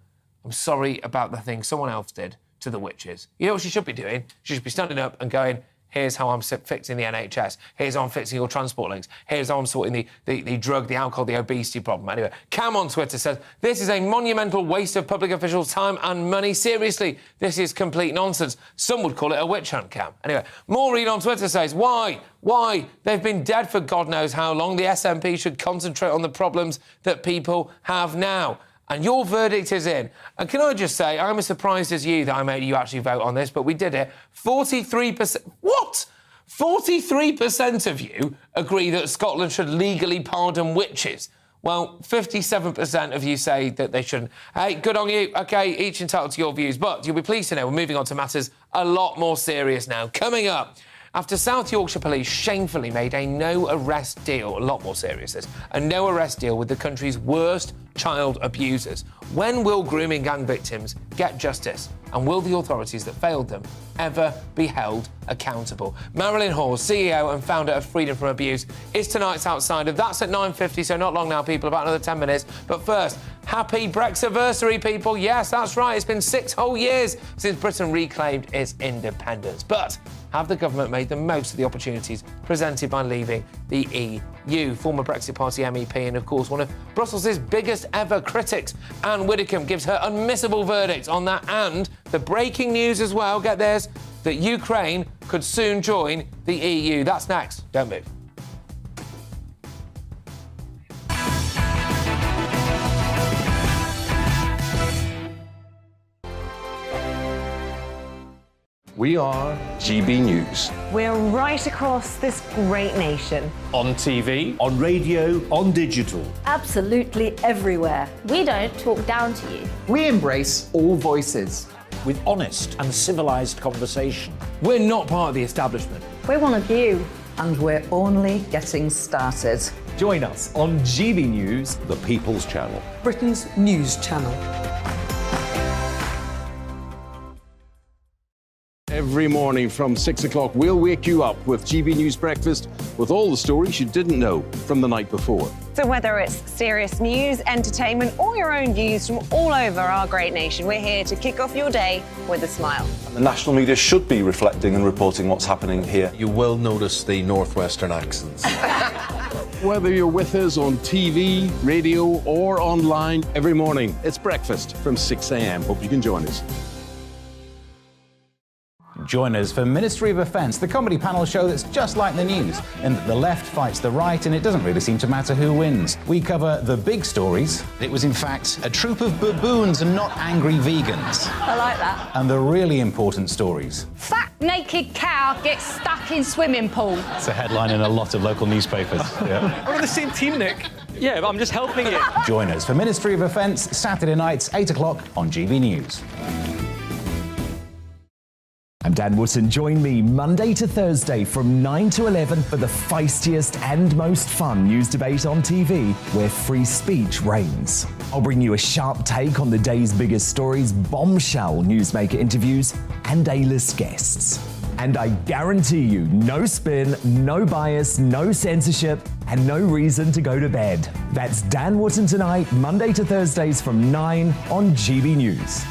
I'm sorry about the thing someone else did to the witches. You know what she should be doing? She should be standing up and going, here's how I'm fixing the NHS. Here's how I'm fixing your transport links. Here's how I'm sorting the drug, the alcohol, the obesity problem. Anyway, Cam on Twitter says, this is a monumental waste of public officials' time and money. Seriously, this is complete nonsense. Some would call it a witch hunt, Cam. Anyway, Maureen on Twitter says, why? They've been dead for God knows how long. The SNP should concentrate on the problems that people have now. And your verdict is in. And can I just say, I'm as surprised as you that I made you actually vote on this, but we did it. 43%... What? 43% of you agree that Scotland should legally pardon witches. Well, 57% of you say that they shouldn't. Hey, good on you. OK, each entitled to your views. But you'll be pleased to know we're moving on to matters a lot more serious now. Coming up, after South Yorkshire Police shamefully made a no-arrest deal, a lot more serious this, a no-arrest deal with the country's worst child abusers. When will grooming gang victims get justice? And will the authorities that failed them ever be held accountable? Marilyn Hawes, CEO and founder of Freedom from Abuse, is tonight's Outsider. That's at 9:50, so not long now, people, about another 10 minutes. But first, happy Brexit-versary, people. Yes, that's right. It's been 6 whole years since Britain reclaimed its independence. But have the government made the most of the opportunities presented by leaving the EU? Former Brexit Party MEP and, of course, one of Brussels' biggest ever critics, Anne Widdecombe, gives her unmissable verdict on that, and the breaking news as well, get this, that Ukraine could soon join the EU. That's next. Don't move. We are GB News. We're right across this great nation. On TV, on radio, on digital. Absolutely everywhere. We don't talk down to you. We embrace all voices. with honest and civilised conversation. We're not part of the establishment. We're one of you. And we're only getting started. Join us on GB News, the People's Channel, Britain's news channel. Every morning from 6 o'clock, we'll wake you up with GB News Breakfast with all the stories you didn't know from the night before. So whether it's serious news, entertainment, or your own views from all over our great nation, we're here to kick off your day with a smile. The national media should be reflecting and reporting what's happening here. You will notice the northwestern accents. Whether you're with us on TV, radio, or online, every morning, it's breakfast from 6 a.m. Hope you can join us. Join us for Ministry of Offence, the comedy panel show that's just like the news, in that the left fights the right and it doesn't really seem to matter who wins. We cover the big stories. It was in fact a troop of baboons and not angry vegans. I like that. And the really important stories. Fat naked cow gets stuck in swimming pool. It's a headline in a lot of local newspapers. Yeah. We're on the same team, Nick. Yeah, but I'm just helping you. Join us for Ministry of Offence, Saturday nights, 8 o'clock on GB News. I'm Dan Wootton. Join me Monday to Thursday from 9 to 11 for the feistiest and most fun news debate on TV, where free speech reigns. I'll bring you a sharp take on the day's biggest stories, bombshell newsmaker interviews, and A-list guests. And I guarantee you, no spin, no bias, no censorship, and no reason to go to bed. That's Dan Wootton tonight, Monday to Thursdays from 9 on GB News.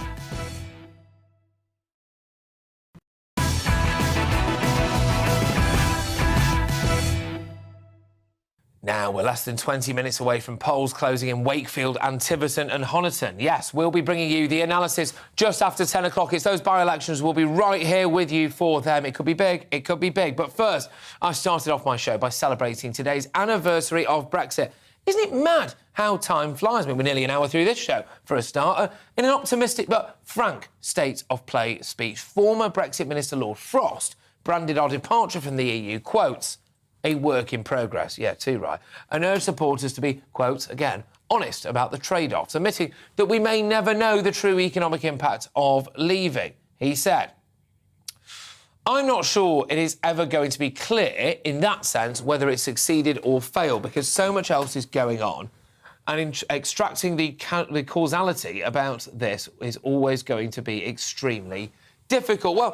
Now, we're less than 20 minutes away from polls closing in Wakefield, Tiverton and Honiton. Yes, we'll be bringing you the analysis just after 10 o'clock. It's those by-elections. We'll be right here with you for them. It could be big, it could be big. But first, I started off my show by celebrating today's anniversary of Brexit. Isn't it mad how time flies? I mean, we're nearly an hour through this show, for a starter. In an optimistic but frank state of play speech, former Brexit Minister Lord Frost branded our departure from the EU, quotes, a work in progress, yeah, too right, and urged supporters to be, quote, again, honest about the trade-offs, admitting that we may never know the true economic impact of leaving. He said, I'm not sure it is ever going to be clear in that sense whether it succeeded or failed, because so much else is going on, and in extracting the causality about this is always going to be extremely difficult. Well,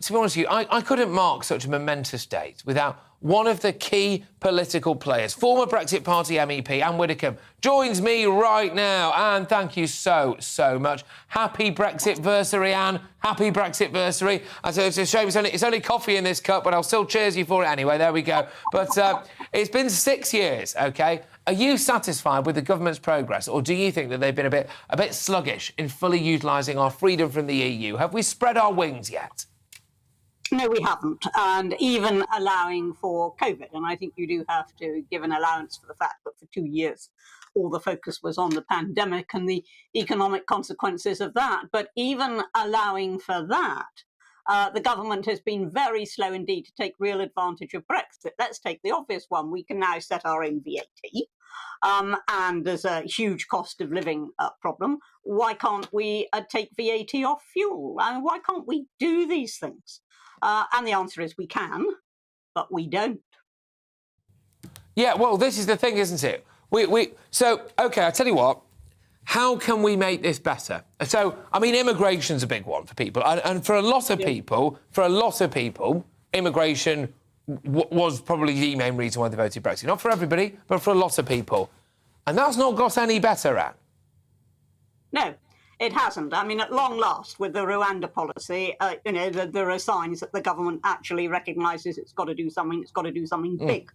to be honest with you, I couldn't mark such a momentous date without one of the key political players, former Brexit Party MEP Anne Widdecombe, joins me right now. Anne, thank you so much. Happy Brexit-versary, Anne. Happy Brexit-versary. It's a shame it's only coffee in this cup, but I'll still cheers you for it anyway. There we go. But it's been 6 years, OK? Are you satisfied with the government's progress, or do you think that they've been a bit sluggish in fully utilising our freedom from the EU? Have we spread our wings yet? No, we haven't, and even allowing for COVID. And I think you do have to give an allowance for the fact that for 2 years, all the focus was on the pandemic and the economic consequences of that. But even allowing for that, the government has been very slow indeed to take real advantage of Brexit. Let's take the obvious one. We can now set our own VAT, and there's a huge cost of living problem. Why can't we take VAT off fuel? Why can't we do these things? And the answer is we can, but we don't. Yeah, well, this is the thing, isn't it? So, OK, I tell you what, how can we make this better? So, I mean, immigration's a big one for people. And for a lot of people, immigration was probably the main reason why they voted Brexit. Not for everybody, but for a lot of people. And that's not got any better, Anne. No. It hasn't. I mean, at long last, with the Rwanda policy, there are signs that the government actually recognises it's got to do something. It's got to do something big.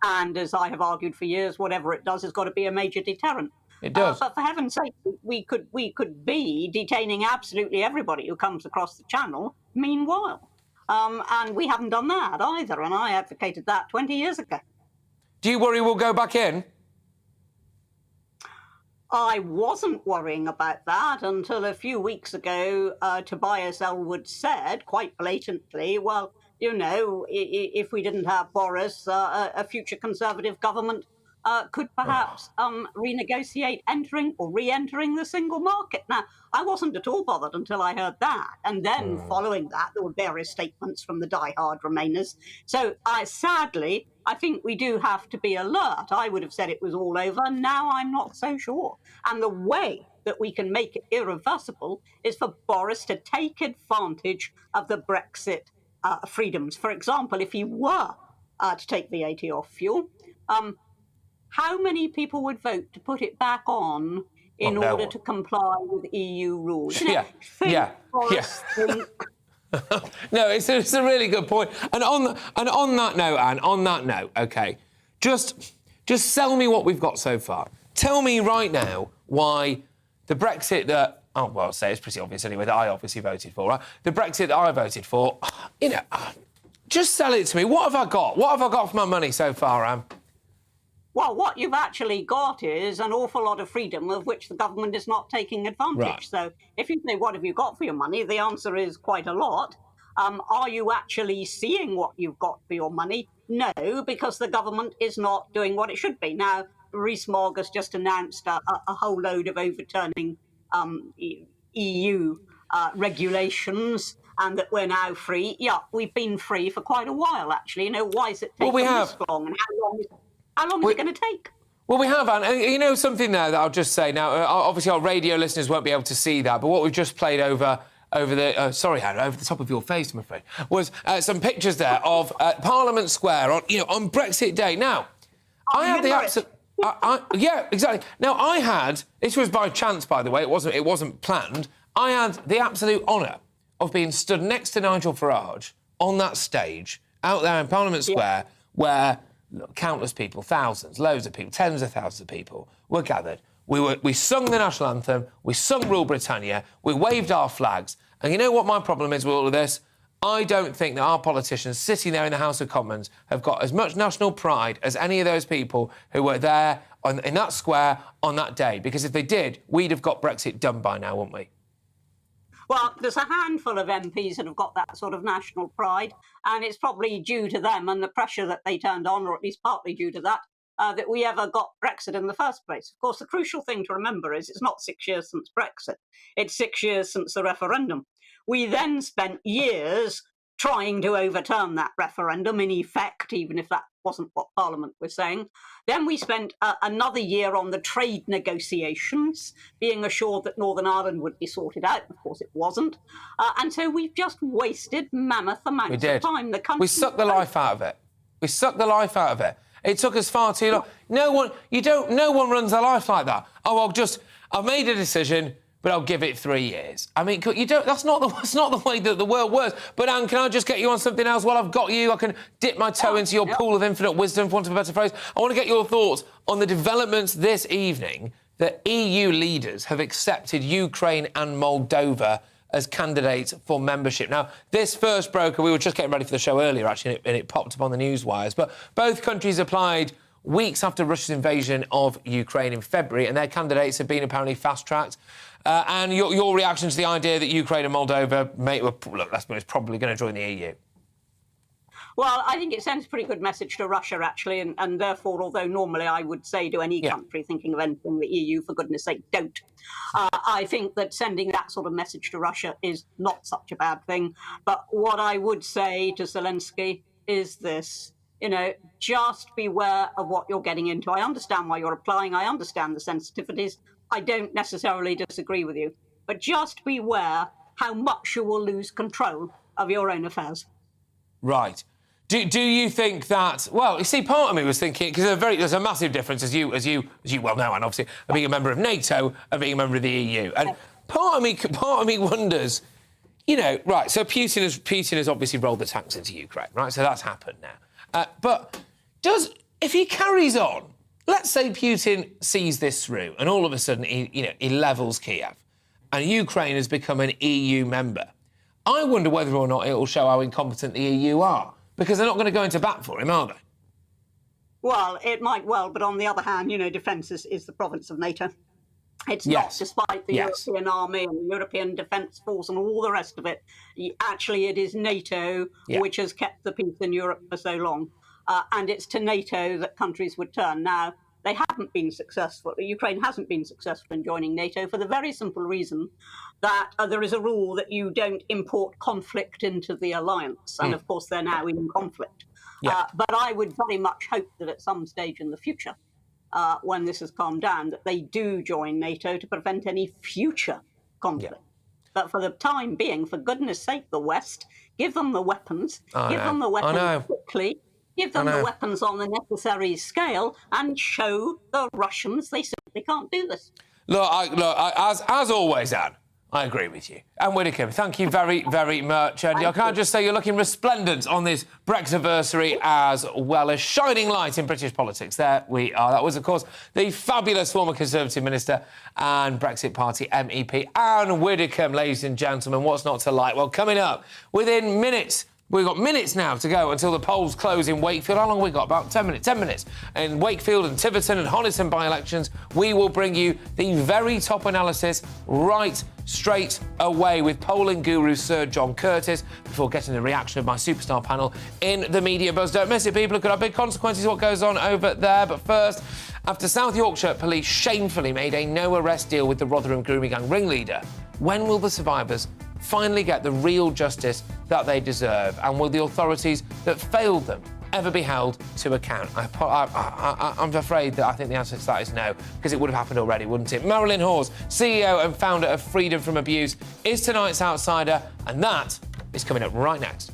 And as I have argued for years, whatever it does has got to be a major deterrent. It does. But for heaven's sake, we could be detaining absolutely everybody who comes across the channel meanwhile. And we haven't done that either. And I advocated that 20 years ago. Do you worry we'll go back in? I wasn't worrying about that until a few weeks ago, Tobias Ellwood said quite blatantly, well, if we didn't have Boris, a future Conservative government could perhaps renegotiate entering or re-entering the single market. Now, I wasn't at all bothered until I heard that. And then following that, there were various statements from the die-hard Remainers. So sadly, I think we do have to be alert. I would have said it was all over. Now I'm not so sure. And the way that we can make it irreversible is for Boris to take advantage of the Brexit freedoms. For example, if he were to take VAT off fuel, how many people would vote to put it back on in order to comply with EU rules? Yeah. Think. No, it's a really good point. And on that note, Anne, on that note, okay, just sell me what we've got so far. Tell me right now why the Brexit that, I'll say it's pretty obvious anyway, that I obviously voted for, right? The Brexit that I voted for, just sell it to me. What have I got? What have I got for my money so far, Anne? Well, what you've actually got is an awful lot of freedom of which the government is not taking advantage. Right. So if you say, what have you got for your money? The answer is quite a lot. Are you actually seeing what you've got for your money? No, because the government is not doing what it should be. Now, Rees-Mogg has just announced a whole load of overturning EU regulations and that we're now free. Yeah, we've been free for quite a while, actually. Why is it taking this long? And how long is it going to take? Well, we have, Anne. Something there that I'll just say. Now, obviously, our radio listeners won't be able to see that, but what we've just played over the... sorry, Hannah, over the top of your face, I'm afraid, was some pictures there of Parliament Square on Brexit Day. Now, I had the absolute... yeah, exactly. Now, I had... This was by chance, by the way. It wasn't planned. I had the absolute honour of being stood next to Nigel Farage on that stage out there in Parliament Square where... countless people, thousands, loads of people, tens of thousands of people were gathered. We sung the national anthem, we sung Rule Britannia, we waved our flags. And you know what my problem is with all of this? I don't think that our politicians sitting there in the House of Commons have got as much national pride as any of those people who were there in that square on that day. Because if they did, we'd have got Brexit done by now, wouldn't we? Well, there's a handful of MPs that have got that sort of national pride, and it's probably due to them and the pressure that they turned on, or at least partly due to that, that we ever got Brexit in the first place. Of course, the crucial thing to remember is it's not 6 years since Brexit. It's 6 years since the referendum. We then spent years trying to overturn that referendum, in effect, even if that wasn't what Parliament was saying. Then we spent another year on the trade negotiations, being assured that Northern Ireland would be sorted out. Of course, it wasn't. And so we've just wasted mammoth amounts of time. We sucked the life out of it. We sucked the life out of it. It took us far too long. No one runs their life like that. Oh, I've made a decision, but I'll give it 3 years. I mean, that's not the way that the world works. But, Anne, can I just get you on something else? While I've got you, I can dip my toe into your pool of infinite wisdom, for want of a better phrase. I want to get your thoughts on the developments this evening that EU leaders have accepted Ukraine and Moldova as candidates for membership. Now, this first broke, we were just getting ready for the show earlier, actually, and it popped up on the news wires, but both countries applied weeks after Russia's invasion of Ukraine in February, and their candidates have been apparently fast-tracked. And your reaction to the idea that Ukraine and Moldova is probably going to join the EU? Well, I think it sends a pretty good message to Russia, actually, and therefore, although normally I would say to any country thinking of entering the EU, for goodness sake, don't. I think that sending that sort of message to Russia is not such a bad thing. But what I would say to Zelensky is this, just beware of what you're getting into. I understand why you're applying. I understand the sensitivities. I don't necessarily disagree with you. But just beware how much you will lose control of your own affairs. Right. Do you think that... Well, you see, part of me was thinking... Because there's a massive difference, as you well know, and obviously, being a member of NATO and being a member of the EU. And part of me wonders, you know, right, so Putin has obviously rolled the tanks into Ukraine, right? So that's happened now. But if he carries on, let's say Putin sees this through and all of a sudden he levels Kiev and Ukraine has become an EU member, I wonder whether or not it will show how incompetent the EU are, because they're not going to go into bat for him, are they? Well, it might well, but on the other hand, you know, defence is the province of NATO. It's not, despite the European army and the European defence force and all the rest of it. Actually, it is NATO which has kept the peace in Europe for so long. And it's to NATO that countries would turn. Now, they haven't been successful. Ukraine hasn't been successful in joining NATO for the very simple reason that there is a rule that you don't import conflict into the alliance. And, of course, they're now in conflict. But I would very much hope that at some stage in the future, when this has calmed down, that they do join NATO to prevent any future conflict. But for the time being, for goodness sake, the West, give them the weapons, give them the weapons quickly, give them the weapons on the necessary scale, and show the Russians they simply can't do this. Look, as always, Anne, I agree with you. And Whittaker, thank you very, very much. And I can't just say you're looking resplendent on this Brexitiversary as well, as shining light in British politics. There we are. That was, of course, the fabulous former Conservative Minister and Brexit Party MEP, Anne Widdecombe, ladies and gentlemen. What's not to like? Well, coming up within minutes, we've got minutes now to go until the polls close in Wakefield. How long have we got? About 10 minutes. 10 minutes. In Wakefield and Tiverton and Honiton by-elections, we will bring you the very top analysis right straight away with polling guru Sir John Curtis before getting the reaction of my superstar panel in the Media Buzz. Don't miss it, people. It could have big consequences what goes on over there. But first, after South Yorkshire police shamefully made a no-arrest deal with the Rotherham grooming gang ringleader, when will the survivors finally get the real justice that they deserve? And will the authorities that failed them ever be held to account? I'm afraid that I think the answer to that is no, because it would have happened already, wouldn't it? Marilyn Hawes, CEO and founder of Freedom from Abuse, is tonight's outsider, and that is coming up right next.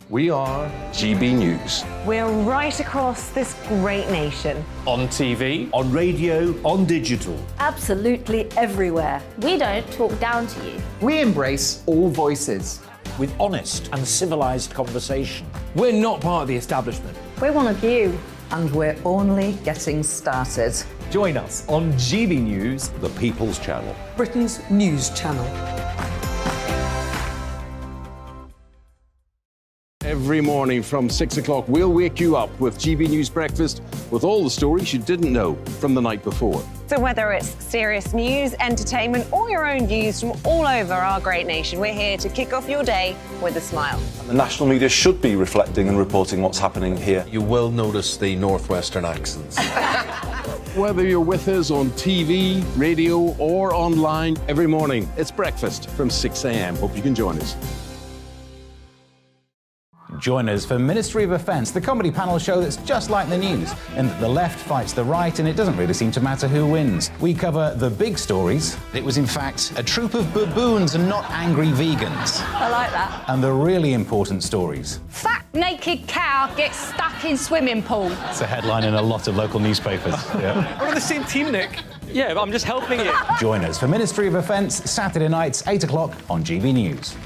We are GB News. We're right across this great nation. On TV, on radio, on digital. Absolutely everywhere. We don't talk down to you. We embrace all voices. with honest and civilised conversation. We're not part of the establishment. We're one of you. And we're only getting started. Join us on GB News, the People's Channel, Britain's news channel. Every morning from 6 o'clock, we'll wake you up with GB News Breakfast with all the stories you didn't know from the night before. So whether it's serious news, entertainment, or your own views from all over our great nation, we're here to kick off your day with a smile. The national media should be reflecting and reporting what's happening here. You will notice the northwestern accents. Whether you're with us on TV, radio, or online, every morning, it's breakfast from 6 a.m. Hope you can join us. Join us for Ministry of Offence, the comedy panel show that's just like the news, in that the left fights the right and it doesn't really seem to matter who wins. We cover the big stories. It was, in fact, a troop of baboons and not angry vegans. I like that. And the really important stories. Fat naked cow gets stuck in swimming pool. It's a headline in a lot of local newspapers. Yeah. We're on the same team, Nick. Yeah, but I'm just helping you. Join us for Ministry of Offence, Saturday nights, 8 o'clock on GB News.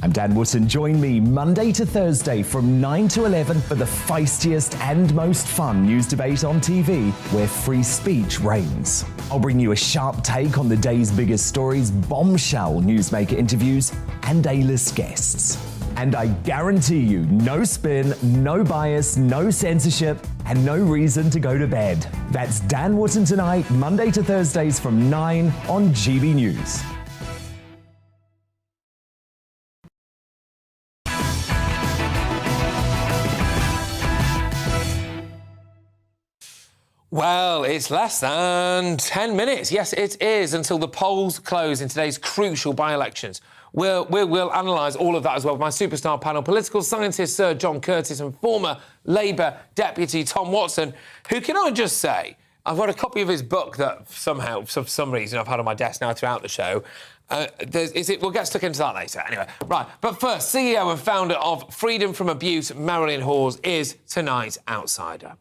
I'm Dan Wootton. Join me Monday to Thursday from 9 to 11 for the feistiest and most fun news debate on TV, where free speech reigns. I'll bring you a sharp take on the day's biggest stories, bombshell newsmaker interviews, and A-list guests. And I guarantee you, no spin, no bias, no censorship, and no reason to go to bed. That's Dan Wootton tonight, Monday to Thursdays from 9 on GB News. Well, it's less than 10 minutes. Yes, it is, until the polls close in today's crucial by-elections. We'll analyse all of that as well with my superstar panel, political scientist Sir John Curtis and former Labour deputy Tom Watson, who, can I just say, I've got a copy of his book that somehow, for some reason, I've had on my desk now throughout the show. We'll get stuck into that later. Anyway, right. But first, CEO and founder of Freedom from Abuse, Marilyn Hawes, is tonight's outsider.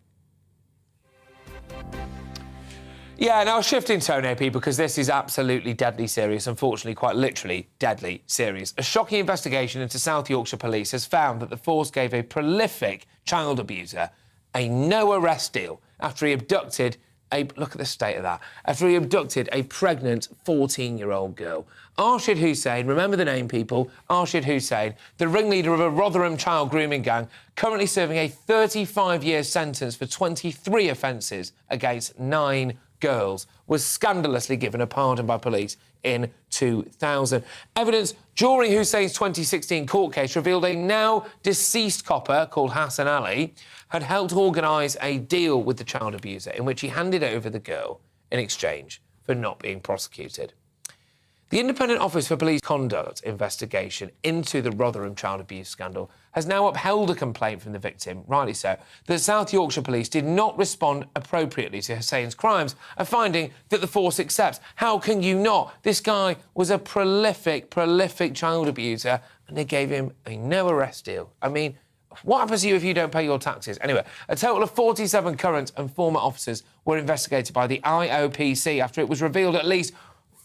Yeah, now shifting tone here, people, because this is absolutely deadly serious, unfortunately, quite literally deadly serious. A shocking investigation into South Yorkshire Police has found that the force gave a prolific child abuser a no-arrest deal after he abducted look at the state of that. After he abducted a pregnant 14-year-old girl. Arshid Hussain, remember the name, people, Arshid Hussain, the ringleader of a Rotherham child grooming gang, currently serving a 35-year sentence for 23 offences against 9 girls, was scandalously given a pardon by police in 2000. Evidence during Hussein's 2016 court case revealed a now deceased copper called Hassan Ali had helped organise a deal with the child abuser in which he handed over the girl in exchange for not being prosecuted. The Independent Office for Police Conduct investigation into the Rotherham child abuse scandal has now upheld a complaint from the victim, rightly so, that South Yorkshire Police did not respond appropriately to Hussein's crimes, a finding that the force accepts. How can you not? This guy was a prolific child abuser, and they gave him a no-arrest deal. I mean, what happens to you if you don't pay your taxes? Anyway, a total of 47 current and former officers were investigated by the IOPC after it was revealed at least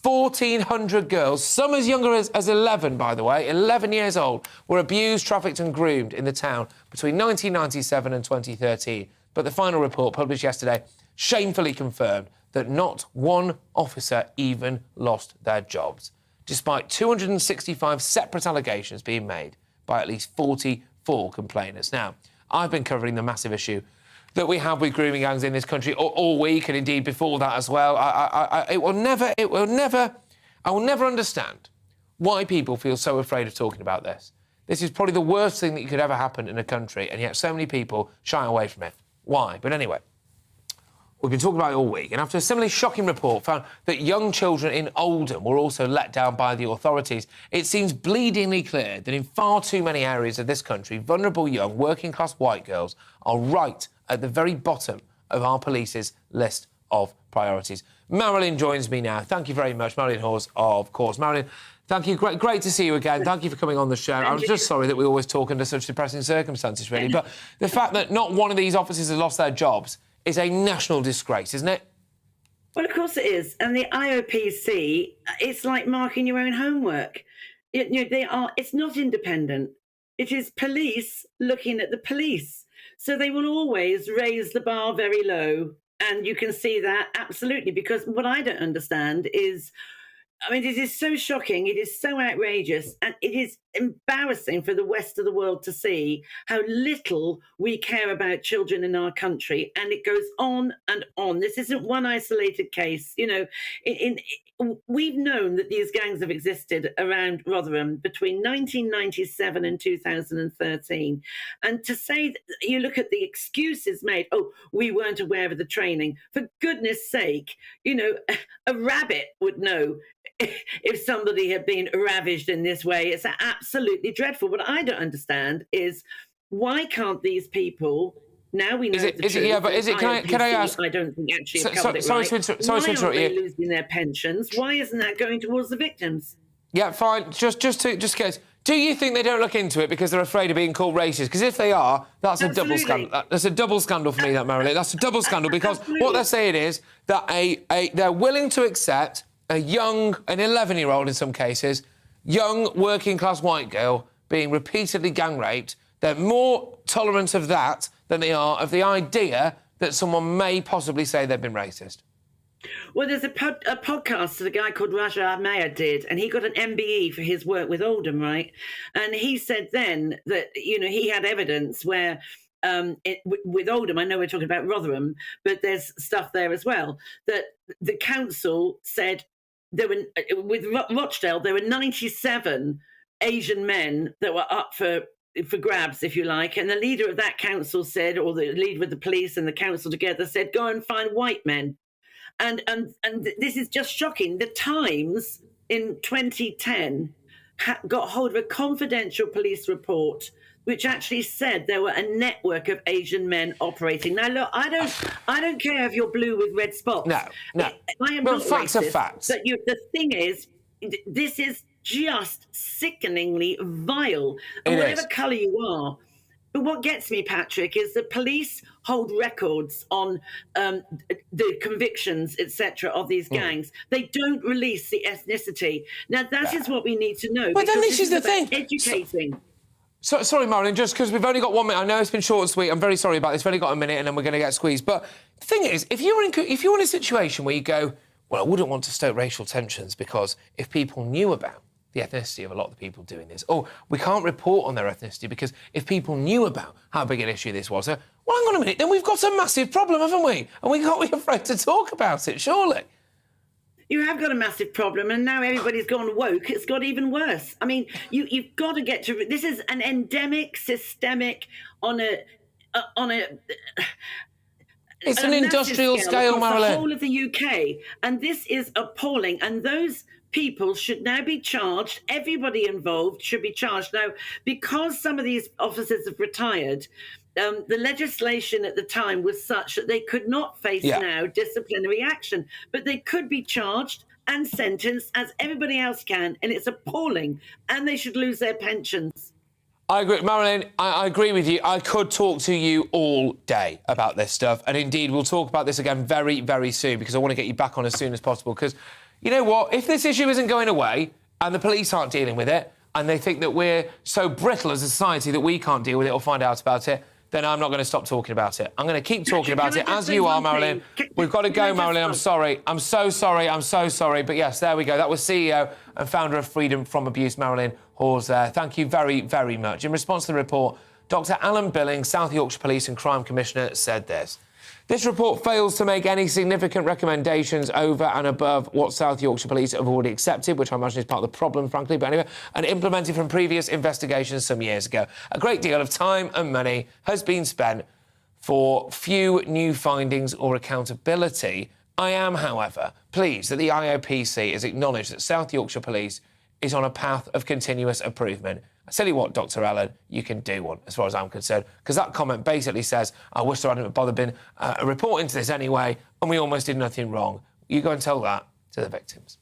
1,400 girls, some as younger as 11, by the way, 11 years old, were abused, trafficked and groomed in the town between 1997 and 2013. But the final report, published yesterday, shamefully confirmed that not one officer even lost their jobs, despite 265 separate allegations being made by at least 44 complainants. Now, I've been covering the massive issue that we have with grooming gangs in this country all week, and indeed before that as well. I will never understand why people feel so afraid of talking about this. This is probably the worst thing that could ever happen in a country, and yet so many people shy away from it. Why? But anyway, we've been talking about it all week, and after a similarly shocking report found that young children in Oldham were also let down by the authorities, it seems bleedingly clear that in far too many areas of this country, vulnerable young working-class white girls are right at the very bottom of our police's list of priorities. Marilyn joins me now. Thank you very much, Marilyn Hawes, of course. Marilyn, thank you. Great to see you again. Thank you for coming on the show. I'm just sorry that we always talk under such depressing circumstances, really. But the fact that not one of these officers has lost their jobs is a national disgrace, isn't it? Well, of course it is. And the IOPC, it's like marking your own homework. It's not independent. It is police looking at the police. So they will always raise the bar very low. And you can see that absolutely, because what I don't understand is, I mean, it is so shocking, it is so outrageous, and it is embarrassing for the rest of the world to see how little we care about children in our country, and it goes on and on. This isn't one isolated case. You know, we've known that these gangs have existed around Rotherham between 1997 and 2013. And to say that, you look at the excuses made, oh, we weren't aware of the training. For goodness sake, you know, a rabbit would know if somebody had been ravaged in this way. It's absolutely dreadful. What I don't understand is why can't these people... Now we know the truth. Yeah, but is it? Can I ask? I don't think actually have covered it right. Why aren't they losing their pensions? Why isn't that going towards the victims? Yeah, fine. Just guess. Do you think they don't look into it because they're afraid of being called racist? Because if they are, that's a double scandal. That's a double scandal for me, that, Marilyn. That's a double scandal because what they're saying is that they're willing to accept an 11-year-old in some cases, young working-class white girl being repeatedly gang raped. They're more tolerant of that than they are of the idea that someone may possibly say they've been racist. Well, there's a podcast that a guy called Raja Mayer did, and he got an MBE for his work with Oldham, right? And he said then that, you know, he had evidence where with Oldham, I know we're talking about Rotherham, but there's stuff there as well, that the council said there were, with Rochdale, there were 97 Asian men that were up for grabs, if you like, and the leader of that council said, or the leader of the police and the council together said, go and find white men. And this is just shocking. The Times in 2010 got hold of a confidential police report which actually said there were a network of Asian men operating. Now, look, I don't care if you're blue with red spots. No. I am well, not facts racist, are facts. But the thing is, this is just sickeningly vile. And It whatever is. colour you are. But what gets me, Patrick, is that police hold records on the convictions, etc., of these gangs. They don't release the ethnicity. Now, that is what we need to know. But then because this is the about thing. Educating. Sorry, Marilyn, just because we've only got 1 minute. I know it's been short and sweet. I'm very sorry about this. We've only got a minute and then we're going to get squeezed. But the thing is, if you're in a situation where you go, well, I wouldn't want to stoke racial tensions because if people knew about the ethnicity of a lot of the people doing this, or we can't report on their ethnicity because if people knew about how big an issue this was, well, hang on a minute, then we've got a massive problem, haven't we? And we can't be afraid to talk about it, surely. You have got a massive problem, and now everybody's gone woke. It's got even worse. I mean, you've got to get to... This is an endemic, systemic, on a it's an industrial scale, Marilyn. The whole of the UK, and this is appalling. And those people should now be charged. Everybody involved should be charged. Now, because some of these officers have retired, the legislation at the time was such that they could not face now disciplinary action, but they could be charged and sentenced as everybody else can, and it's appalling, and they should lose their pensions. I agree. Marilyn, I agree with you. I could talk to you all day about this stuff, and indeed we'll talk about this again very, very soon because I want to get you back on as soon as possible because, you know what, if this issue isn't going away and the police aren't dealing with it and they think that we're so brittle as a society that we can't deal with it or find out about it, then I'm not going to stop talking about it. I'm going to keep talking about it as you are, Marilyn. We've got to go, Marilyn. I'm sorry. I'm so sorry. I'm so sorry. But yes, there we go. That was CEO and founder of Freedom from Abuse, Marilyn Hawes there. Thank you very, very much. In response to the report, Dr. Alan Billings, South Yorkshire Police and Crime Commissioner, said this. This report fails to make any significant recommendations over and above what South Yorkshire Police have already accepted, which I imagine is part of the problem, frankly, but anyway, and implemented from previous investigations some years ago. A great deal of time and money has been spent for few new findings or accountability. I am, however, pleased that the IOPC has acknowledged that South Yorkshire Police is on a path of continuous improvement. I tell you what, Dr. Allen, you can do one, as far as I'm concerned, because that comment basically says, I wish there hadn't bothered been a report into this anyway, and we almost did nothing wrong. You go and tell that to the victims.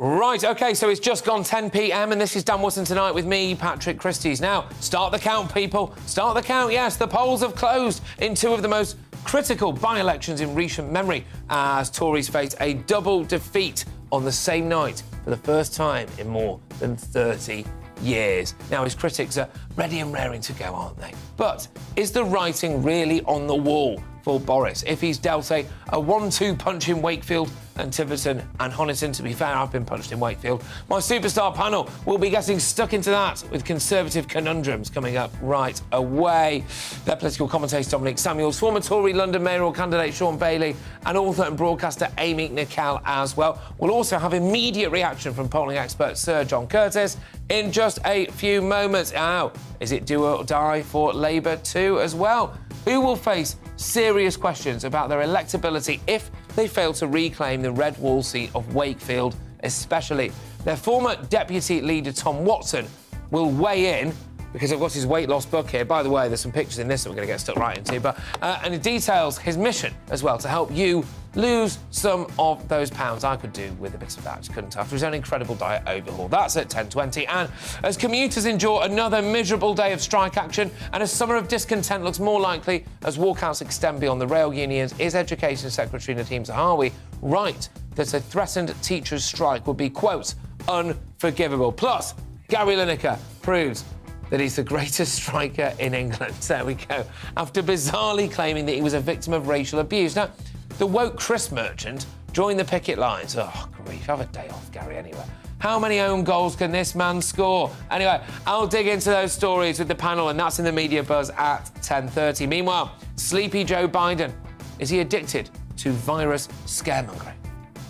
Right, OK, so it's just gone 10 p.m. and this is Dan Wootton Tonight with me, Patrick Christys. Now, start the count, people. Start the count, yes. The polls have closed in two of the most critical by-elections in recent memory as Tories face a double defeat on the same night for the first time in more than 30 years. Now, his critics are ready and raring to go, aren't they? But is the writing really on the wall for Boris if he's dealt a 1-2 punch in Wakefield and Tiverton and Honiton? To be fair, I've been punched in Wakefield. My superstar panel will be getting stuck into that with Conservative conundrums coming up right away. Their political commentator Dominic Samuels, former Tory London mayoral candidate Sean Bailey and author and broadcaster Amy Nicol as well. We'll also have immediate reaction from polling expert Sir John Curtis in just a few moments. Now, is it do or die for Labour too as well? Who will face serious questions about their electability if they fail to reclaim the red wall seat of Wakefield, especially? Their former deputy leader, Tom Watson, will weigh in, because I've got his weight loss book here. By the way, there's some pictures in this that we're going to get stuck right into, but and it details his mission as well to help you lose some of those pounds. I could do with a bit of that, couldn't I? After his own incredible diet overhaul. That's at 10:20. And as commuters endure another miserable day of strike action and a summer of discontent looks more likely as walkouts extend beyond the rail unions, is Education Secretary Nadeem Zahawi right that a threatened teachers' strike would be, quote, unforgivable? Plus, Gary Lineker proves that he's the greatest striker in England. There we go. After bizarrely claiming that he was a victim of racial abuse. Now, the woke crisp merchant joined the picket lines. Oh, grief. Have a day off, Gary, anyway. How many own goals can this man score? Anyway, I'll dig into those stories with the panel, and that's in the media buzz at 10:30. Meanwhile, sleepy Joe Biden. Is he addicted to virus scaremongering?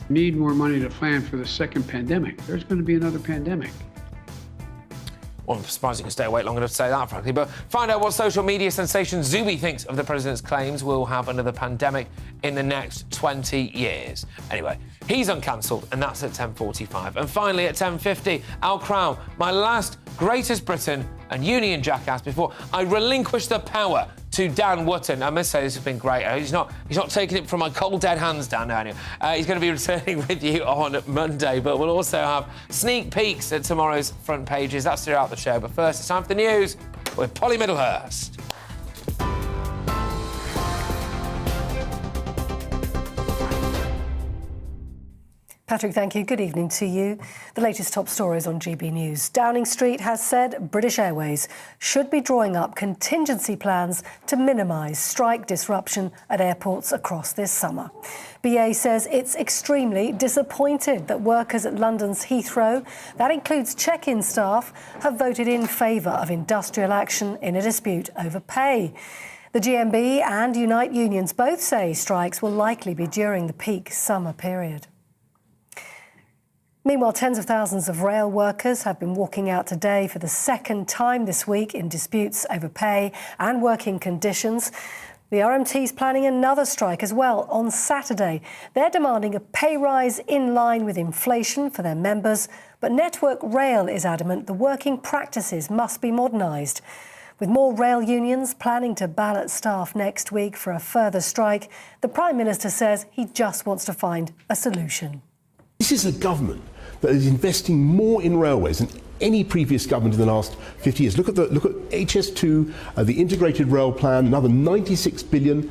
Need more money to plan for the second pandemic. There's going to be another pandemic. Well, I'm surprised you can stay awake long enough to say that, frankly. But find out what social media sensation Zuby thinks of the president's claims we'll have another pandemic in the next 20 years. Anyway, he's uncancelled, and that's at 10:45. And finally, at 10:50, I'll crown my last Greatest Britain and union jackass before I relinquish the power to Dan Wootton. I must say, this has been great. He's not taking it from my cold, dead hands, Dan, anyway. He's going to be returning with you on Monday, but we'll also have sneak peeks at tomorrow's front pages. That's throughout the show. But first, it's time for the news with Polly Middlehurst. Patrick, thank you. Good evening to you. The latest top stories on GB News. Downing Street has said British Airways should be drawing up contingency plans to minimise strike disruption at airports across this summer. BA says it's extremely disappointed that workers at London's Heathrow, that includes check-in staff, have voted in favour of industrial action in a dispute over pay. The GMB and Unite unions both say strikes will likely be during the peak summer period. Meanwhile, tens of thousands of rail workers have been walking out today for the second time this week in disputes over pay and working conditions. The RMT is planning another strike as well on Saturday. They're demanding a pay rise in line with inflation for their members, but Network Rail is adamant the working practices must be modernised. With more rail unions planning to ballot staff next week for a further strike, the Prime Minister says he just wants to find a solution. This is a government that is investing more in railways than any previous government in the last 50 years. Look at HS2, the integrated rail plan, another 96 billion.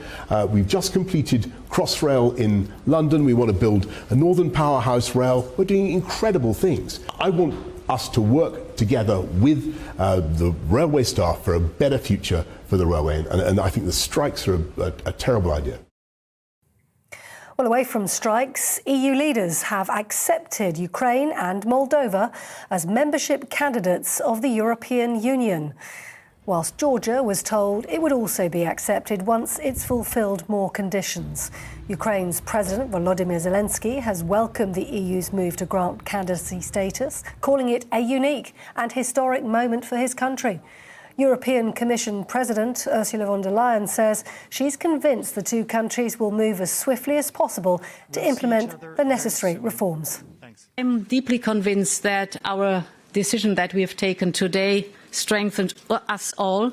We've just completed Crossrail in London. We want to build a Northern Powerhouse rail. We're doing incredible things. I want us to work together with the railway staff for a better future for the railway, and I think the strikes are a terrible idea. Well, away from strikes, EU leaders have accepted Ukraine and Moldova as membership candidates of the European Union, whilst Georgia was told it would also be accepted once it's fulfilled more conditions. Ukraine's President Volodymyr Zelensky has welcomed the EU's move to grant candidacy status, calling it a unique and historic moment for his country. European Commission President Ursula von der Leyen says she's convinced the two countries will move as swiftly as possible to implement the necessary reforms. I'm deeply convinced that our decision that we have taken today strengthens us all.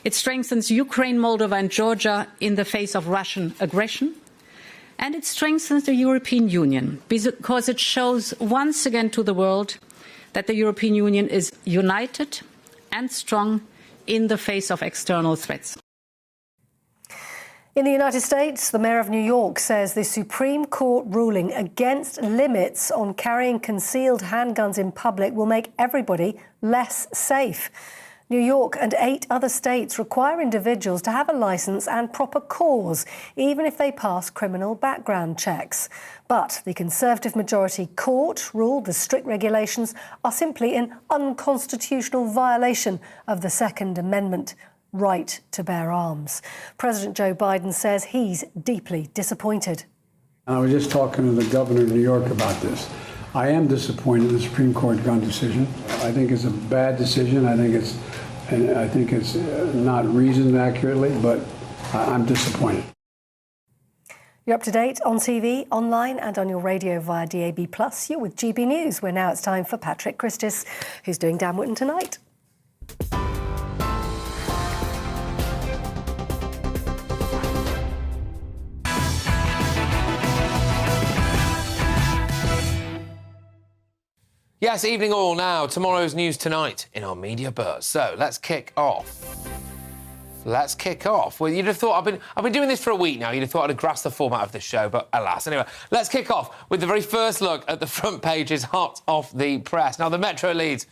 It strengthens Ukraine, Moldova and Georgia in the face of Russian aggression. And it strengthens the European Union because it shows once again to the world that the European Union is united and strong in the face of external threats. In the United States, the mayor of New York says the Supreme Court ruling against limits on carrying concealed handguns in public will make everybody less safe. New York and 8 other states require individuals to have a licence and proper cause, even if they pass criminal background checks. But the Conservative majority court ruled the strict regulations are simply an unconstitutional violation of the Second Amendment right to bear arms. President Joe Biden says he's deeply disappointed. I was just talking to the governor of New York about this. I am disappointed in the Supreme Court gun decision. I think it's a bad decision. I think it's not reasoned accurately, but I'm disappointed. You're up to date on TV, online and on your radio via DAB+. You're with GB News, where now it's time for Patrick Christis, who's doing Dan Wootton tonight. Yes, evening all now. Tomorrow's news tonight in our media buzz. So let's kick off. Well, you'd have thought I've been doing this for a week now. You'd have thought I'd have grasped the format of this show, but alas. Anyway, let's kick off with the very first look at the front pages hot off the press. Now, the Metro leads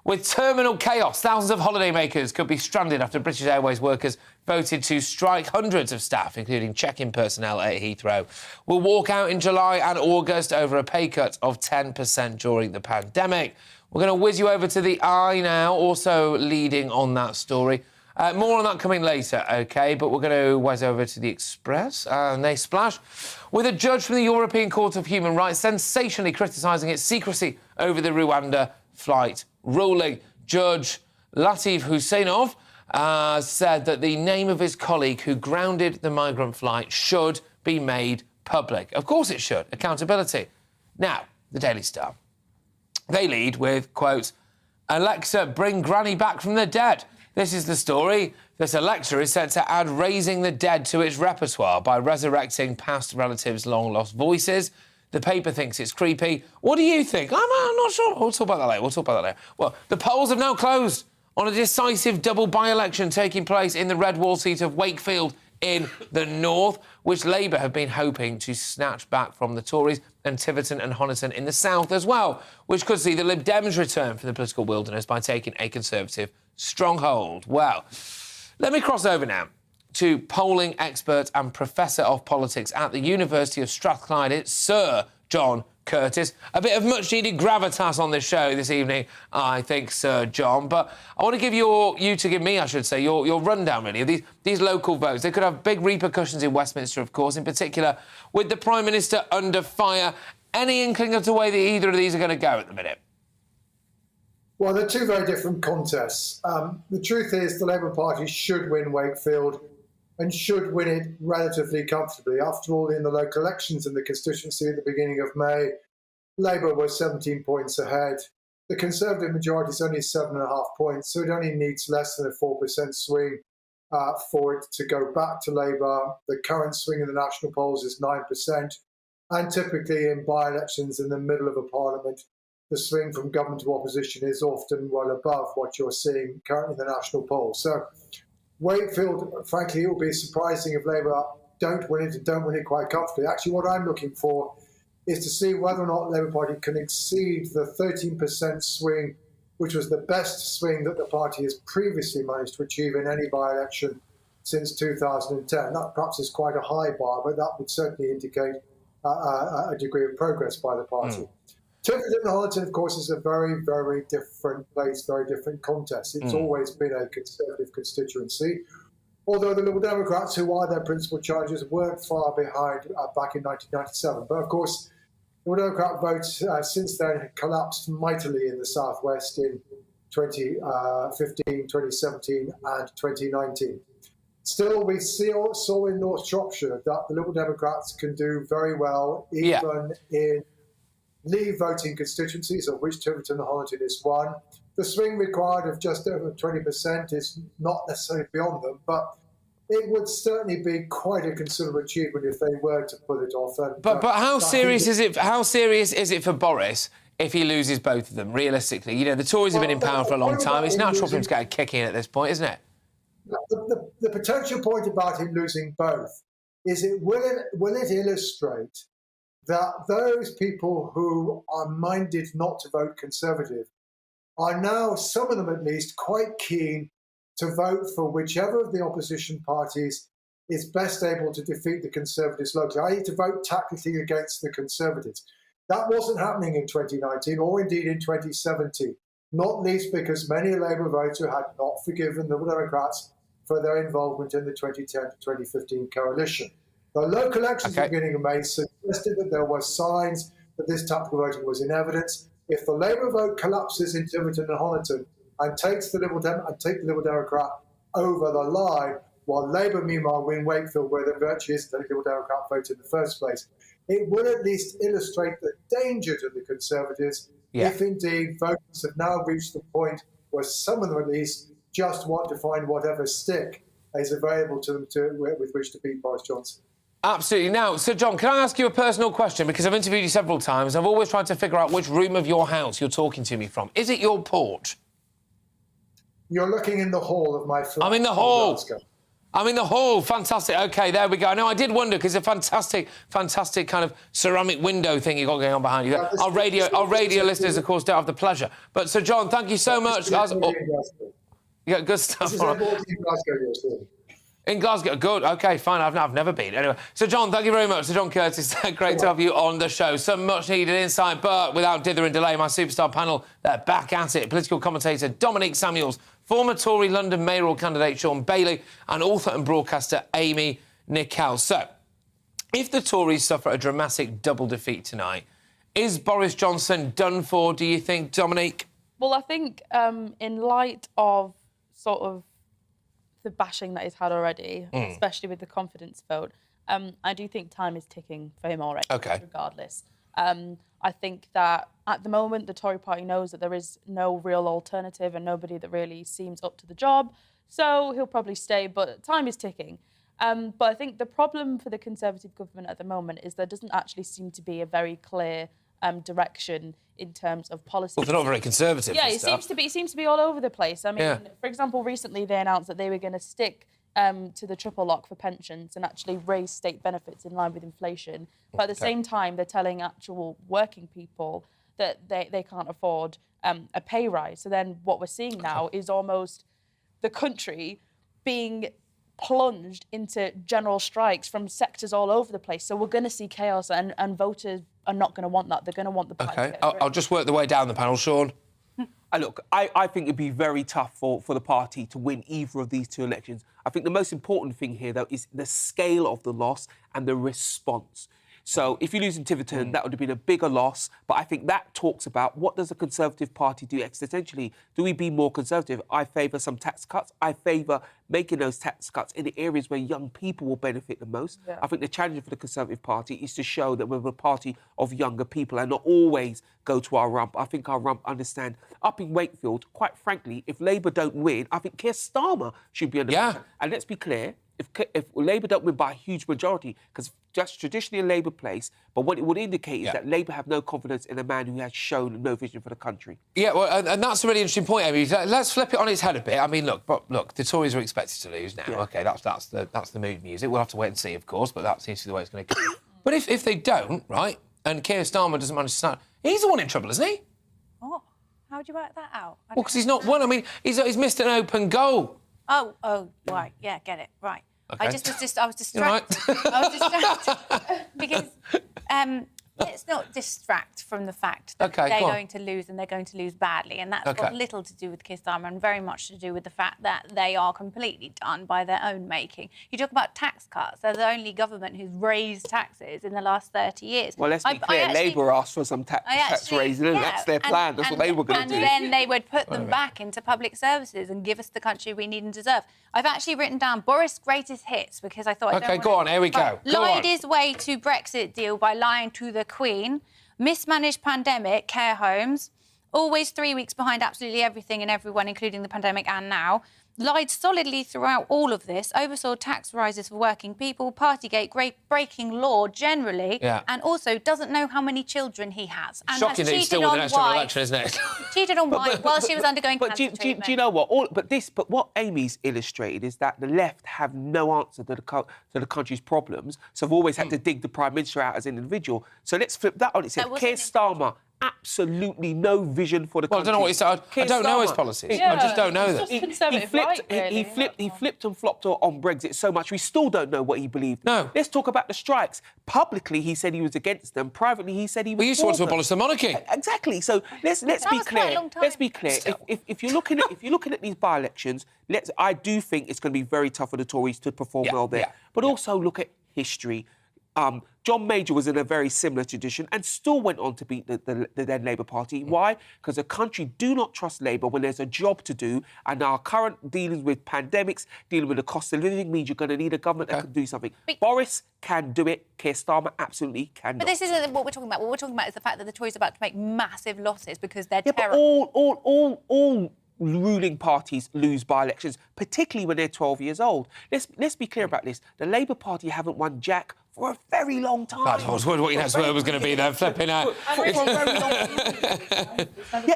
with terminal chaos. Thousands of holidaymakers could be stranded after British Airways workers voted to strike. Hundreds of staff, including check-in personnel at Heathrow, will walk out in July and August over a pay cut of 10% during the pandemic. We're going to whiz you over to the Eye now, also leading on that story. More on that coming later, OK? But we're going to whiz over to the Express, and they splash with a judge from the European Court of Human Rights sensationally criticising its secrecy over the Rwanda flight ruling. Judge Latif Husseinov said that the name of his colleague who grounded the migrant flight should be made public. Of course it should. Accountability. Now, the Daily Star. They lead with, quote, Alexa, bring Granny back from the dead. This is the story. This Alexa is set to add raising the dead to its repertoire by resurrecting past relatives' long-lost voices. The paper thinks it's creepy. What do you think? I'm not sure. We'll talk about that later. Well, the polls have now closed on a decisive double by-election taking place in the red wall seat of Wakefield in the north, which Labour have been hoping to snatch back from the Tories, and Tiverton and Honiton in the south as well, which could see the Lib Dems return from the political wilderness by taking a Conservative stronghold. Well, let me cross over now to polling expert and Professor of Politics at the University of Strathclyde. It's Sir John Curtis. A bit of much-needed gravitas on this show this evening, I think, Sir John. But I want to give your rundown, really, of these local votes. They could have big repercussions in Westminster, of course, in particular with the Prime Minister under fire. Any inkling of the way that either of these are going to go at the minute? Well, they're two very different contests. The truth is the Labour Party should win Wakefield and should win it relatively comfortably. After all, in the local elections in the constituency at the beginning of May, Labour was 17 points ahead. The Conservative majority is only 7.5 points, so it only needs less than a 4% swing for it to go back to Labour. The current swing in the national polls is 9%, and typically in by-elections in the middle of a parliament, the swing from government to opposition is often well above what you're seeing currently in the national polls. So Wakefield, frankly, it will be surprising if Labour don't win it and don't win it quite comfortably. Actually, what I'm looking for is to see whether or not the Labour Party can exceed the 13% swing, which was the best swing that the party has previously managed to achieve in any by-election since 2010. That perhaps is quite a high bar, but that would certainly indicate a degree of progress by the party. Tiverton and Honiton, of course, is a very, very different place, very different contest. It's always been a Conservative constituency, although the Liberal Democrats, who are their principal challengers, weren't far behind back in 1997. But, of course, the Liberal Democrat vote since then had collapsed mightily in the southwest in 2015, 2017 and 2019. Still, we saw in North Shropshire that the Liberal Democrats can do very well, even in leave voting constituencies, of which Tiverton and Honiton is one. The swing required of just over 20% is not necessarily beyond them, but it would certainly be quite a considerable achievement if they were to pull it off. And, but how serious is it? How serious is it for Boris if he loses both of them? Realistically, you know, the Tories have been in power for a long time. It's natural for him to get a kick in at this point, isn't it? The potential point about him losing both is will it illustrate that those people who are minded not to vote Conservative are now, some of them at least, quite keen to vote for whichever of the opposition parties is best able to defeat the Conservatives locally, i.e. to vote tactically against the Conservatives. That wasn't happening in 2019 or indeed in 2017, not least because many Labour voters had not forgiven the Liberal Democrats for their involvement in the 2010 to 2015 coalition. The local elections at the beginning of May suggested that there were signs that this tactical voting was in evidence. If the Labour vote collapses in Tiverton and Honiton and takes the Liberal Democrat over the line, while Labour meanwhile win Wakefield, where there virtually isn't any Liberal Democrat vote in the first place, it will at least illustrate the danger to the Conservatives if indeed voters have now reached the point where some of them at least just want to find whatever stick is available to them with which to beat Boris Johnson. Absolutely. Now, Sir John, can I ask you a personal question? Because I've interviewed you several times. I've always tried to figure out which room of your house you're talking to me from. Is it your porch? You're looking in the hall of my flat. I'm in the hall. I'm in the hall. Fantastic. OK, there we go. Now, I did wonder, because a fantastic kind of ceramic window thing you got going on behind you. Our radio listeners, of course, don't have the pleasure. But, Sir John, thank you so much. Yeah, good stuff. In Glasgow, good. OK, fine. I've never been. Anyway, Sir John, thank you very much. Sir John Curtis, great to have you on the show. Some much-needed insight, but without dither and delay, my superstar panel, they're back at it. Political commentator Dominic Samuels, former Tory London mayoral candidate Sean Bailey, and author and broadcaster Amy Nicol. So, if the Tories suffer a dramatic double defeat tonight, is Boris Johnson done for, do you think, Dominic? Well, I think in light of sort of the bashing that he's had already, especially with the confidence vote, I do think time is ticking for him already, regardless. I think that At the moment, the Tory party knows that there is no real alternative and nobody that really seems up to the job. So he'll probably stay, but time is ticking. But I think the problem for the Conservative government at the moment is there doesn't actually seem to be a very clear direction in terms of policy. Well, they're not very conservative. Yeah, it seems to be all over the place. I mean, for example, recently they announced that they were going to stick to the triple lock for pensions and actually raise state benefits in line with inflation. But at the same time, they're telling actual working people that they can't afford a pay rise. So then what we're seeing now is almost the country being plunged into general strikes from sectors all over the place. So we're going to see chaos, and voters are not going to want that. They're going to want the party to get I'll just work the way down the panel. Sean? Look, I think it'd be very tough for the party to win either of these two elections. I think the most important thing here, though, is the scale of the loss and the response. So if you lose in Tiverton, that would have been a bigger loss. But I think that talks about what does the Conservative Party do existentially? Do we be more conservative? I favour some tax cuts. I favour making those tax cuts in the areas where young people will benefit the most. I think the challenge for the Conservative Party is to show that we're a party of younger people and not always go to our rump. I think our rump understand. Up in Wakefield, quite frankly, if Labour don't win, I think Keir Starmer should be under pressure. And let's be clear, if Labour don't win by a huge majority, because that's traditionally a Labour place, but what it would indicate is that Labour have no confidence in a man who has shown no vision for the country. Yeah, well, and that's a really interesting point, Amy. Let's flip it on its head a bit. I mean, look, the Tories are expected to lose now. OK, that's the mood music. We'll have to wait and see, of course, but that seems to be the way it's going to go. But if they don't, right, and Keir Starmer doesn't manage to start, he's the one in trouble, isn't he? What? How would you work that out? Well, because he's not won. I mean, he's missed an open goal. Oh, right. Yeah, get it. Right. Okay. I was distracted. I was distracted because let's not distract from the fact that they're going to lose and they're going to lose badly, and that's got little to do with Keir Starmer and very much to do with the fact that they are completely done by their own making. You talk about tax cuts; they're the only government who's raised taxes in the last 30 years. Well, let's be clear. Labour asked for some tax raising, and that's their plan. That's what they were going to do. And then they would put them back into public services and give us the country we need and deserve. I've actually written down Boris' greatest hits because I thought... Go on, here we go. Lied his way to Brexit deal by lying to the Queen. Mismanaged pandemic, care homes. Always 3 weeks behind absolutely everything and everyone, including the pandemic and now. Lied solidly throughout all of this. Oversaw tax rises for working people. Partygate, breaking law generally. And also doesn't know how many children he has. And shocking that he's still with the next general election, isn't it? Cheated on wife while she was undergoing cancer treatment. Do you know what? But what Amy's illustrated is that the left have no answer to the country's problems, so they've always had to dig the Prime Minister out as an individual. So let's flip that on its head. Keir Starmer, absolutely no vision for the country. I don't know what he said. I don't know his policies. I just don't know them. He flipped and flopped on Brexit so much, we still don't know what he believed. No. Let's talk about the strikes. Publicly, he said he was against them. Privately, he said he was. We used to want to abolish the monarchy. Exactly. So let's be clear. Let's be clear. If you're looking at these by-elections, I do think it's going to be very tough for the Tories to perform well there. But also look at history. John Major was in a very similar tradition and still went on to beat the then Labour Party. Why? Because the country do not trust Labour when there's a job to do, and our current dealings with pandemics, dealing with the cost of living means you're going to need a government that can do something. Boris can do it. Keir Starmer absolutely cannot. But this isn't what we're talking about. What we're talking about is the fact that the Tories are about to make massive losses because they're terrible. But all ruling parties lose by-elections, particularly when they're 12 years old. Let's be clear about this. The Labour Party haven't won jack for a very long time. I was wondering what your next word was going to be there, flipping out. For a very long time.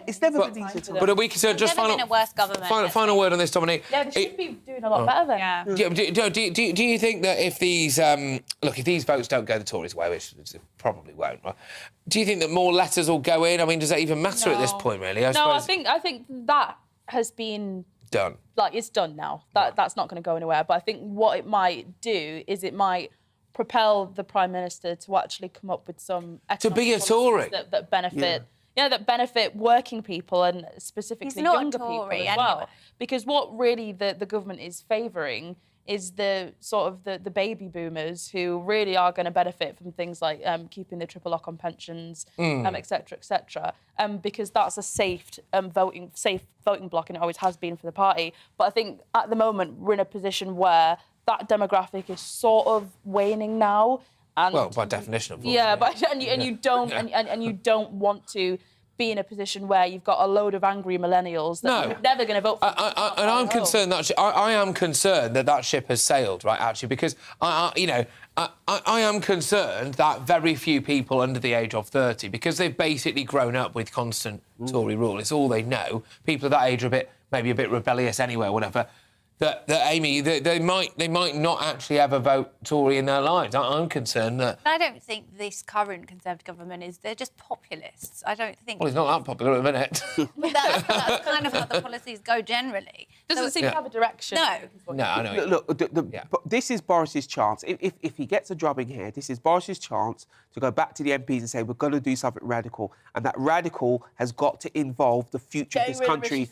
It's never been easy to... But a week or so, just final... been a worse government. Final word on this, Dominique. Yeah, they should be doing a lot better then. Yeah. Do you think that if these... if these votes don't go the Tories' way, which they probably won't, right? Do you think that more letters will go in? I mean, does that even matter at this point, really? I think that has been... done. It's done now. That's not going to go anywhere. But I think what it might do is it might propel the Prime Minister to actually come up with some to be a Tory that benefit that benefit working people and specifically younger people as well. Because what really the government is favouring is the sort of the baby boomers who really are going to benefit from things like keeping the triple lock on pensions, etc., etc. Because that's a safe voting block, and it always has been for the party. But I think at the moment we're in a position where that demographic is sort of waning now. And well, by definition, of course. Yeah, but and you don't want to be in a position where you've got a load of angry millennials that are never going to vote for and I'm concerned that I am concerned that ship has sailed, right, actually, because I am concerned that very few people under the age of 30, because they've basically grown up with constant Tory rule, it's all they know. People of that age are maybe a bit rebellious anyway, or whatever. That Amy, they might not actually ever vote Tory in their lives. I'm concerned that. I don't think this current Conservative government they're just populists. I don't think. Well, it's not that popular at the minute. That's kind of how the policies go generally. Doesn't seem to have a direction. No, I know. Look, this is Boris's chance. If he gets a drubbing here, this is Boris's chance to go back to the MPs and say, we're going to do something radical. And that radical has got to involve the future of this country.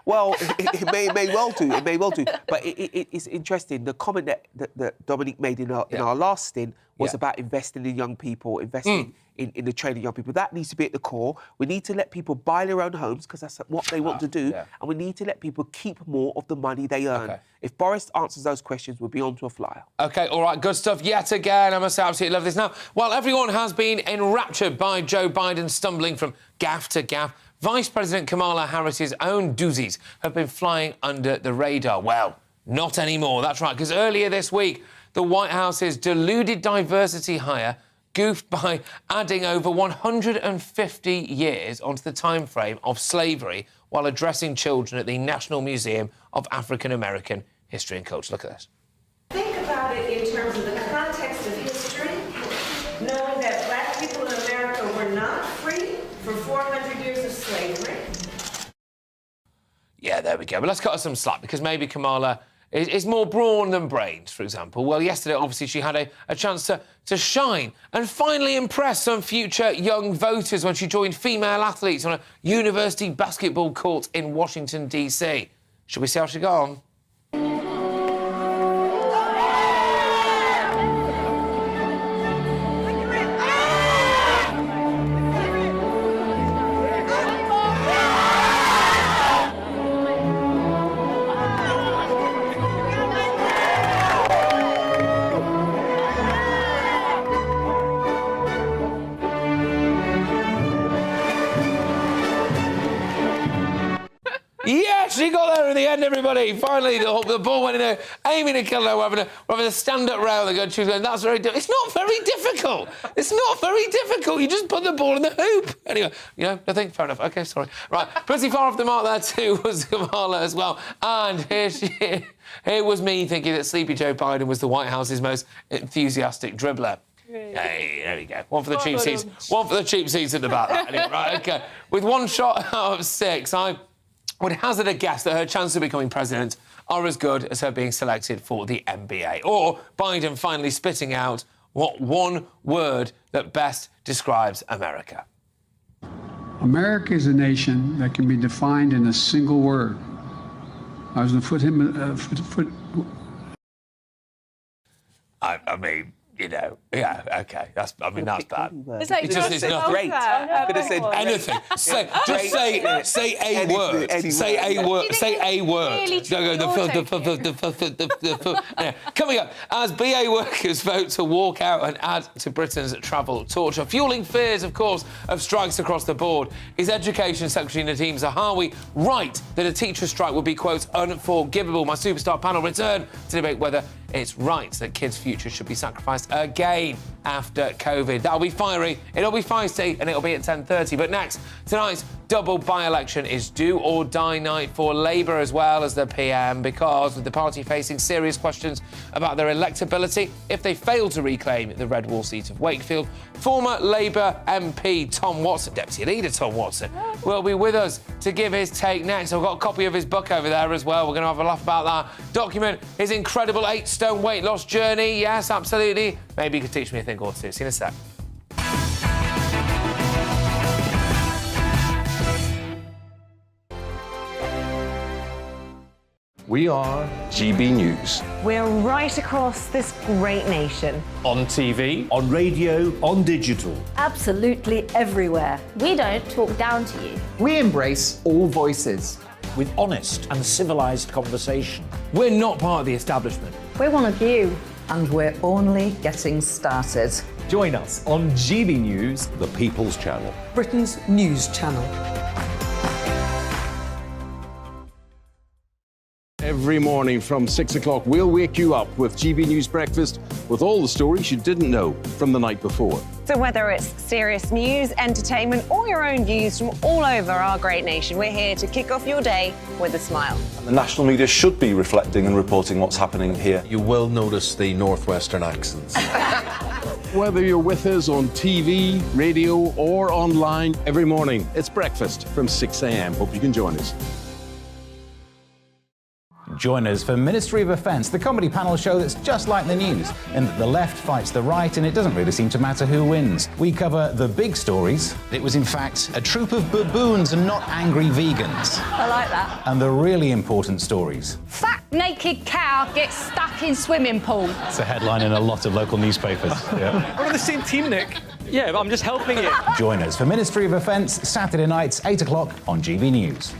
Well, it may well do. It may well do. But it's interesting. The comment that Dominique made in our last stint was about investing in young people, investing in the training young people. That needs to be at the core. We need to let people buy their own homes because that's what they want to do. And we need to let people keep more of the money they earn. Okay. If Boris answers those questions, we'll be on to a flyer. OK, all right, good stuff yet again. I must absolutely love this. Now, while everyone has been enraptured by Joe Biden stumbling from gaffe to gaffe, Vice President Kamala Harris's own doozies have been flying under the radar. Well, not anymore. That's right, because earlier this week, the White House's deluded diversity hire goofed by adding over 150 years onto the time frame of slavery while addressing children at the National Museum of African American History and Culture. Look at this. Think about it in terms of the context of history, knowing that black people in America were not free for 400 years of slavery. Yeah, there we go. But let's cut her some slack, because maybe Kamala is more brawn than brains, for example. Well, yesterday, obviously, she had a chance to shine and finally impress some future young voters when she joined female athletes on a university basketball court in Washington, D.C. Shall we see how she got on? Yeah, she got there in the end, everybody. Finally, the ball went in there. Amy Nicola, we're having a stand-up row. She was going, that's very difficult. It's not very difficult. It's not very difficult. You just put the ball in the hoop. Anyway, nothing? Fair enough. OK, sorry. Right, pretty far off the mark there, too, was Kamala as well. And here was me thinking that Sleepy Joe Biden was the White House's most enthusiastic dribbler. Hey, there we go. One for the cheap seats. One for the cheap seats at the back. Anyway, right, OK. With one shot out of 6, I would hazard a guess that her chances of becoming president are as good as her being selected for the NBA. Or Biden finally spitting out what one word that best describes America. America is a nation that can be defined in a single word. I was going to put him... I mean... yeah, OK. That's bad. It's like it's not great. Could have said anything. Say a word. Say a word. Say a word. Coming up, as BA workers vote to walk out and add to Britain's travel torture, fueling fears, of course, of strikes across the board. Is Education Secretary Nadeem Zahawi right that a teacher strike would be, quote, unforgivable? My superstar panel return to debate whether it's right that kids' futures should be sacrificed again after COVID. That'll be fiery, it'll be feisty, and it'll be at 10:30. But next, tonight's double by-election is do or die night for Labour as well as the PM, because with the party facing serious questions about their electability if they fail to reclaim the Red Wall seat of Wakefield, former Labour MP Tom Watson, Deputy Leader Tom Watson, will be with us to give his take next. I've got a copy of his book over there as well. We're going to have a laugh about that. Document his incredible 8-stone weight loss journey. Yes, absolutely. Maybe you could teach me a thing or two. See you in a sec. We are GB News. We're right across this great nation. On TV. On radio. On digital. Absolutely everywhere. We don't talk down to you. We embrace all voices. With honest and civilised conversation. We're not part of the establishment. We're one of you. And we're only getting started. Join us on GB News, The People's Channel. Britain's news channel. Every morning from 6 o'clock, we'll wake you up with GB News Breakfast with all the stories you didn't know from the night before. So whether it's serious news, entertainment, or your own views from all over our great nation, we're here to kick off your day with a smile. The national media should be reflecting and reporting what's happening here. You will notice the northwestern accents. Whether you're with us on TV, radio, or online, every morning, it's breakfast from 6 a.m. Hope you can join us. Join us for Ministry of Offence, the comedy panel show that's just like the news, in that the left fights the right and it doesn't really seem to matter who wins. We cover the big stories. It was in fact a troop of baboons and not angry vegans. I like that. And the really important stories. Fat naked cow gets stuck in swimming pool. It's a headline in a lot of local newspapers. Yeah. We're on the same team, Nick. Yeah, but I'm just helping you. Join us for Ministry of Offence, Saturday nights, 8 o'clock on GB News.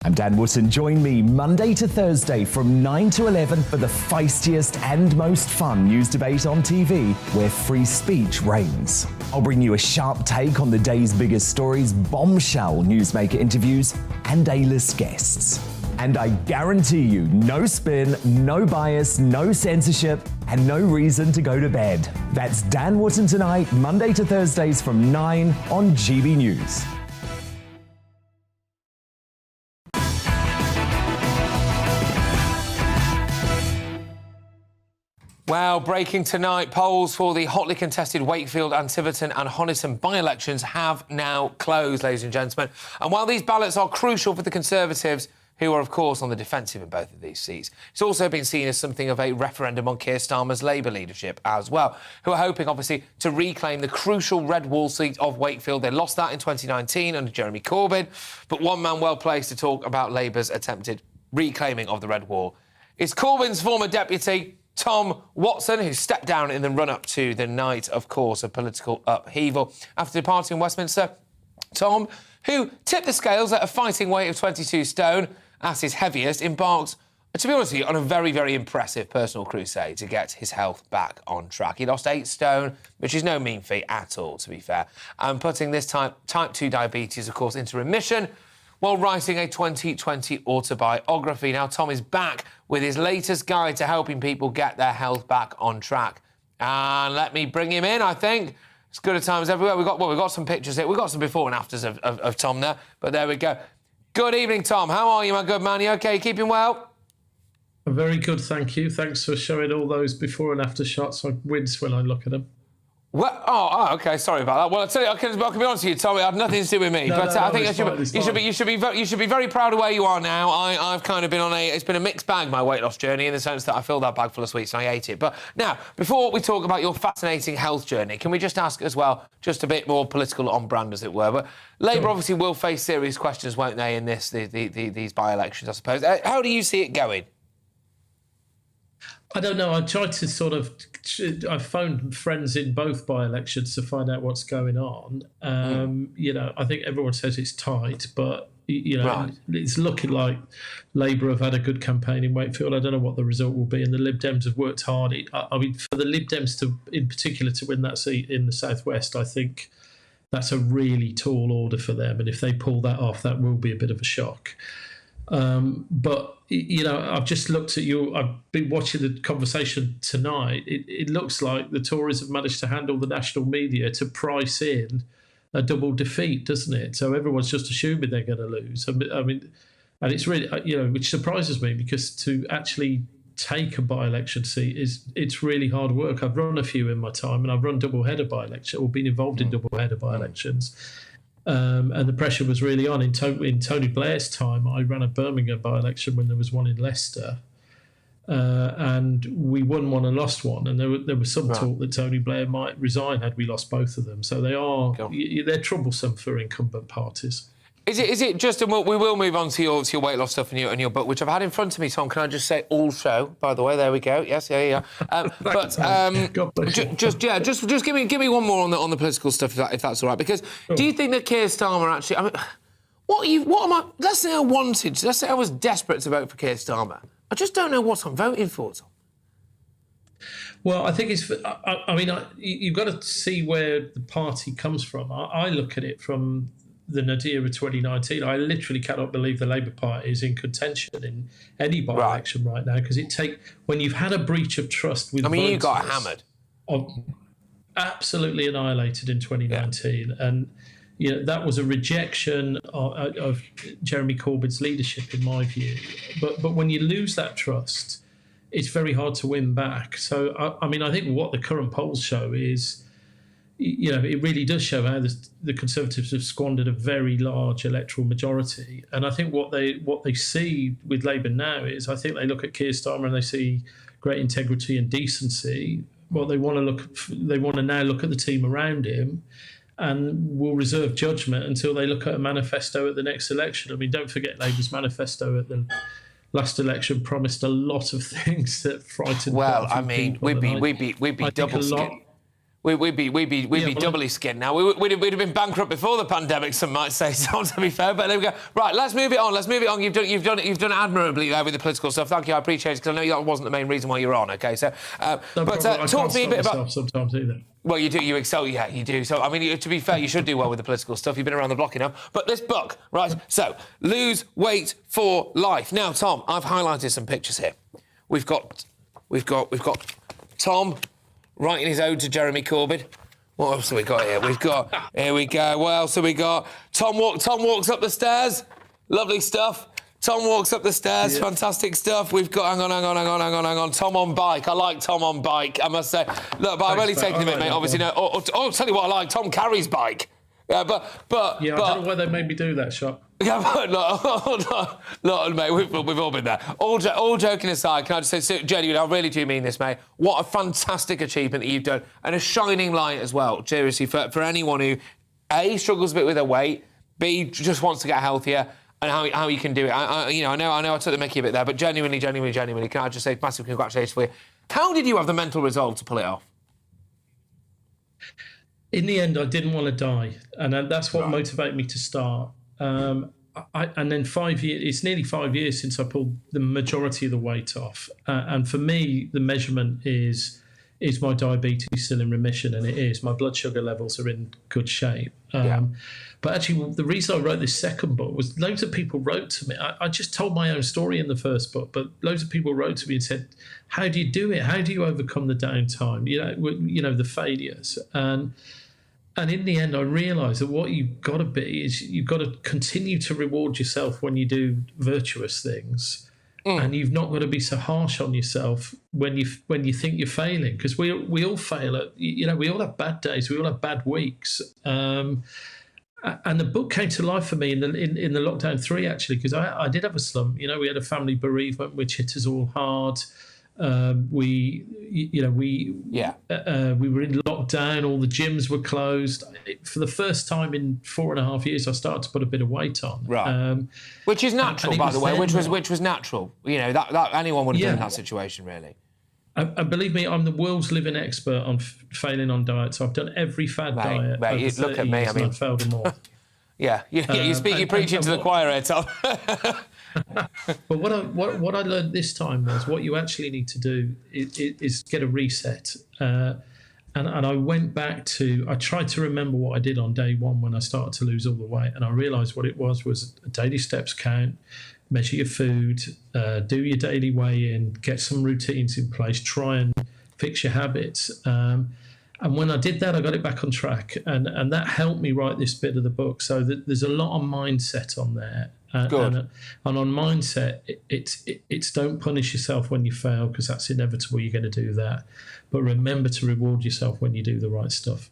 I'm Dan Wootton. Join me Monday to Thursday from 9 to 11 for the feistiest and most fun news debate on TV, where free speech reigns. I'll bring you a sharp take on the day's biggest stories, bombshell newsmaker interviews, and A-list guests. And I guarantee you, no spin, no bias, no censorship, and no reason to go to bed. That's Dan Wootton tonight, Monday to Thursdays from 9 on GB News. Well, breaking tonight, polls for the hotly contested Wakefield, Tiverton and Honiton by-elections have now closed, ladies and gentlemen. And while these ballots are crucial for the Conservatives, who are, of course, on the defensive in both of these seats, it's also been seen as something of a referendum on Keir Starmer's Labour leadership as well, who are hoping, obviously, to reclaim the crucial Red Wall seat of Wakefield. They lost that in 2019 under Jeremy Corbyn, but one man well placed to talk about Labour's attempted reclaiming of the Red Wall is Corbyn's former deputy, Tom Watson, who stepped down in the run-up to the night, of course, of political upheaval after departing Westminster. Tom, who tipped the scales at a fighting weight of 22 stone at his heaviest, embarked, to be honest with you, on a very, very impressive personal crusade to get his health back on track. He lost 8 stone, which is no mean feat at all, to be fair, and putting this type 2 diabetes, of course, into remission while writing a 2020 autobiography. Now, Tom is back with his latest guide to helping people get their health back on track. And let me bring him in, I think. It's good at times everywhere. We've got some pictures here. We've got some before and afters of Tom there, but there we go. Good evening, Tom. How are you, my good man? You OK? Keeping well? Very good, thank you. Thanks for showing all those before and after shots. I wince when I look at them. Well, OK. Sorry about that. Well, I tell you, I can be honest with you, Tom. It had nothing to do with me. I think you should be very proud of where you are now. I've kind of been on it's been a mixed bag, my weight loss journey, in the sense that I filled that bag full of sweets and I ate it. But now, before we talk about your fascinating health journey, can we just ask as well, just a bit more political on brand, as it were? But Labour obviously will face serious questions, won't they, in these by-elections, I suppose. How do you see it going? I don't know. I tried to I phoned friends in both by-elections to find out what's going on. I think everyone says it's tight, but, It's looking like Labour have had a good campaign in Wakefield. I don't know what the result will be, and the Lib Dems have worked hard. I mean, for the Lib Dems in particular to win that seat in the southwest, I think that's a really tall order for them, and if they pull that off, that will be a bit of a shock. But I've just looked at I've been watching the conversation tonight. It looks like the Tories have managed to handle the national media to price in a double defeat, doesn't it? So everyone's just assuming they're going to lose. I mean, and it's really, which surprises me, because to actually take a by-election seat it's really hard work. I've run a few in my time, and I've run double-header by-election, or been involved in double-header by-elections. And the pressure was really on. In Tony Blair's time, I ran a Birmingham by-election when there was one in Leicester, and we won one and lost one. And there was some talk that Tony Blair might resign had we lost both of them. So they're troublesome for incumbent parties. Is it just, and we will move on to your weight loss stuff and your book, which I've had in front of me, Tom. Can I just say also, by the way, there we go. Yes, yeah. Just give me one more on the political stuff, if that's all right. Because do you think that Keir Starmer actually? I mean, what am I? Let's say I was desperate to vote for Keir Starmer. I just don't know what I'm voting for, Tom. Well, I think it's. I mean, you've got to see where the party comes from. I look at it from the nadir of 2019. I literally cannot believe the Labour Party is in contention in any by-election right now, because when you've had a breach of trust with. I mean, you voters, got hammered. Absolutely annihilated in 2019, and that was a rejection of Jeremy Corbyn's leadership, in my view. But when you lose that trust, it's very hard to win back. So, I mean, I think what the current polls show is, it really does show how the Conservatives have squandered a very large electoral majority. And I think what they see with Labour now is, I think they look at Keir Starmer and they see great integrity and decency. Well, they want to now look at the team around him, and will reserve judgment until they look at a manifesto at the next election. I mean, don't forget Labour's manifesto at the last election promised a lot of things that frightened. Well, I mean, we'd be double skinned. We'd be doubly skinned now. We'd have been bankrupt before the pandemic, some might say, so to be fair. But there we go. Right, let's move it on. You've done it admirably there with the political stuff. Thank you, I appreciate it, because I know that wasn't the main reason why you're on. Okay, so talk to me a bit about. Sometimes either. Well, you do. You excel. Yeah, you do. So, I mean, to be fair, you should do well with the political stuff. You've been around the block enough. But this book, right? So, Lose Weight for Life. Now, Tom, I've highlighted some pictures here. We've got Tom writing his ode to Jeremy Corbyn. What else have we got here? Here we go. What else have we got? Tom walks up the stairs. Lovely stuff. Tom walks up the stairs. Yeah. Fantastic stuff. We've got, hang on. Tom on bike. I like Tom on bike, I must say. Look, but I'm really taking a bit, mate. Obviously, no. I'll tell you what I like. Tom carries bike. Yeah, I don't know why they made me do that shot. Yeah, but look, mate, we've all been there. All joking aside, can I just say, genuinely, I really do mean this, mate. What a fantastic achievement that you've done, and a shining light as well, seriously, for anyone who, A, struggles a bit with their weight, B, just wants to get healthier, and how you can do it. I know I took the mickey a bit there, but genuinely, can I just say massive congratulations for you. How did you have the mental resolve to pull it off? In the end, I didn't want to die, and that's what motivated me to start. And then 5 years, it's nearly 5 years since I pulled the majority of the weight off. And for me, the measurement is my diabetes still in remission? And it is. My blood sugar levels are in good shape. But actually, the reason I wrote this second book was loads of people wrote to me. I just told my own story in the first book, but loads of people wrote to me and said, how do you do it? How do you overcome the downtime? The failures. And in the end, I realised that what you've got to be is you've got to continue to reward yourself when you do virtuous things, and you've not got to be so harsh on yourself when you think you're failing, because we all fail we all have bad days, we all have bad weeks. And the book came to life for me in the lockdown 3, actually, because I did have a slump. We had a family bereavement which hit us all hard. We were in lockdown. All the gyms were closed. For the first time in 4.5 years, I started to put a bit of weight on. Right, which is natural, by the way. Which was natural. That anyone would have been in that situation, really. And believe me, I'm the world's living expert on failing on diets. I've done every fad diet. Mate, look at me. I mean, I've failed them all. Yeah, you're preaching to the choir here, Tom. But what I learned this time was what you actually need to do is get a reset. And I went back I tried to remember what I did on day one when I started to lose all the weight, and I realised what it was a daily steps count, measure your food, do your daily weigh-in, get some routines in place, try and fix your habits. And when I did that, I got it back on track, and that helped me write this bit of the book. So there's a lot of mindset on there. Good. And on mindset, it's don't punish yourself when you fail, because that's inevitable. You're going to do that. But remember to reward yourself when you do the right stuff.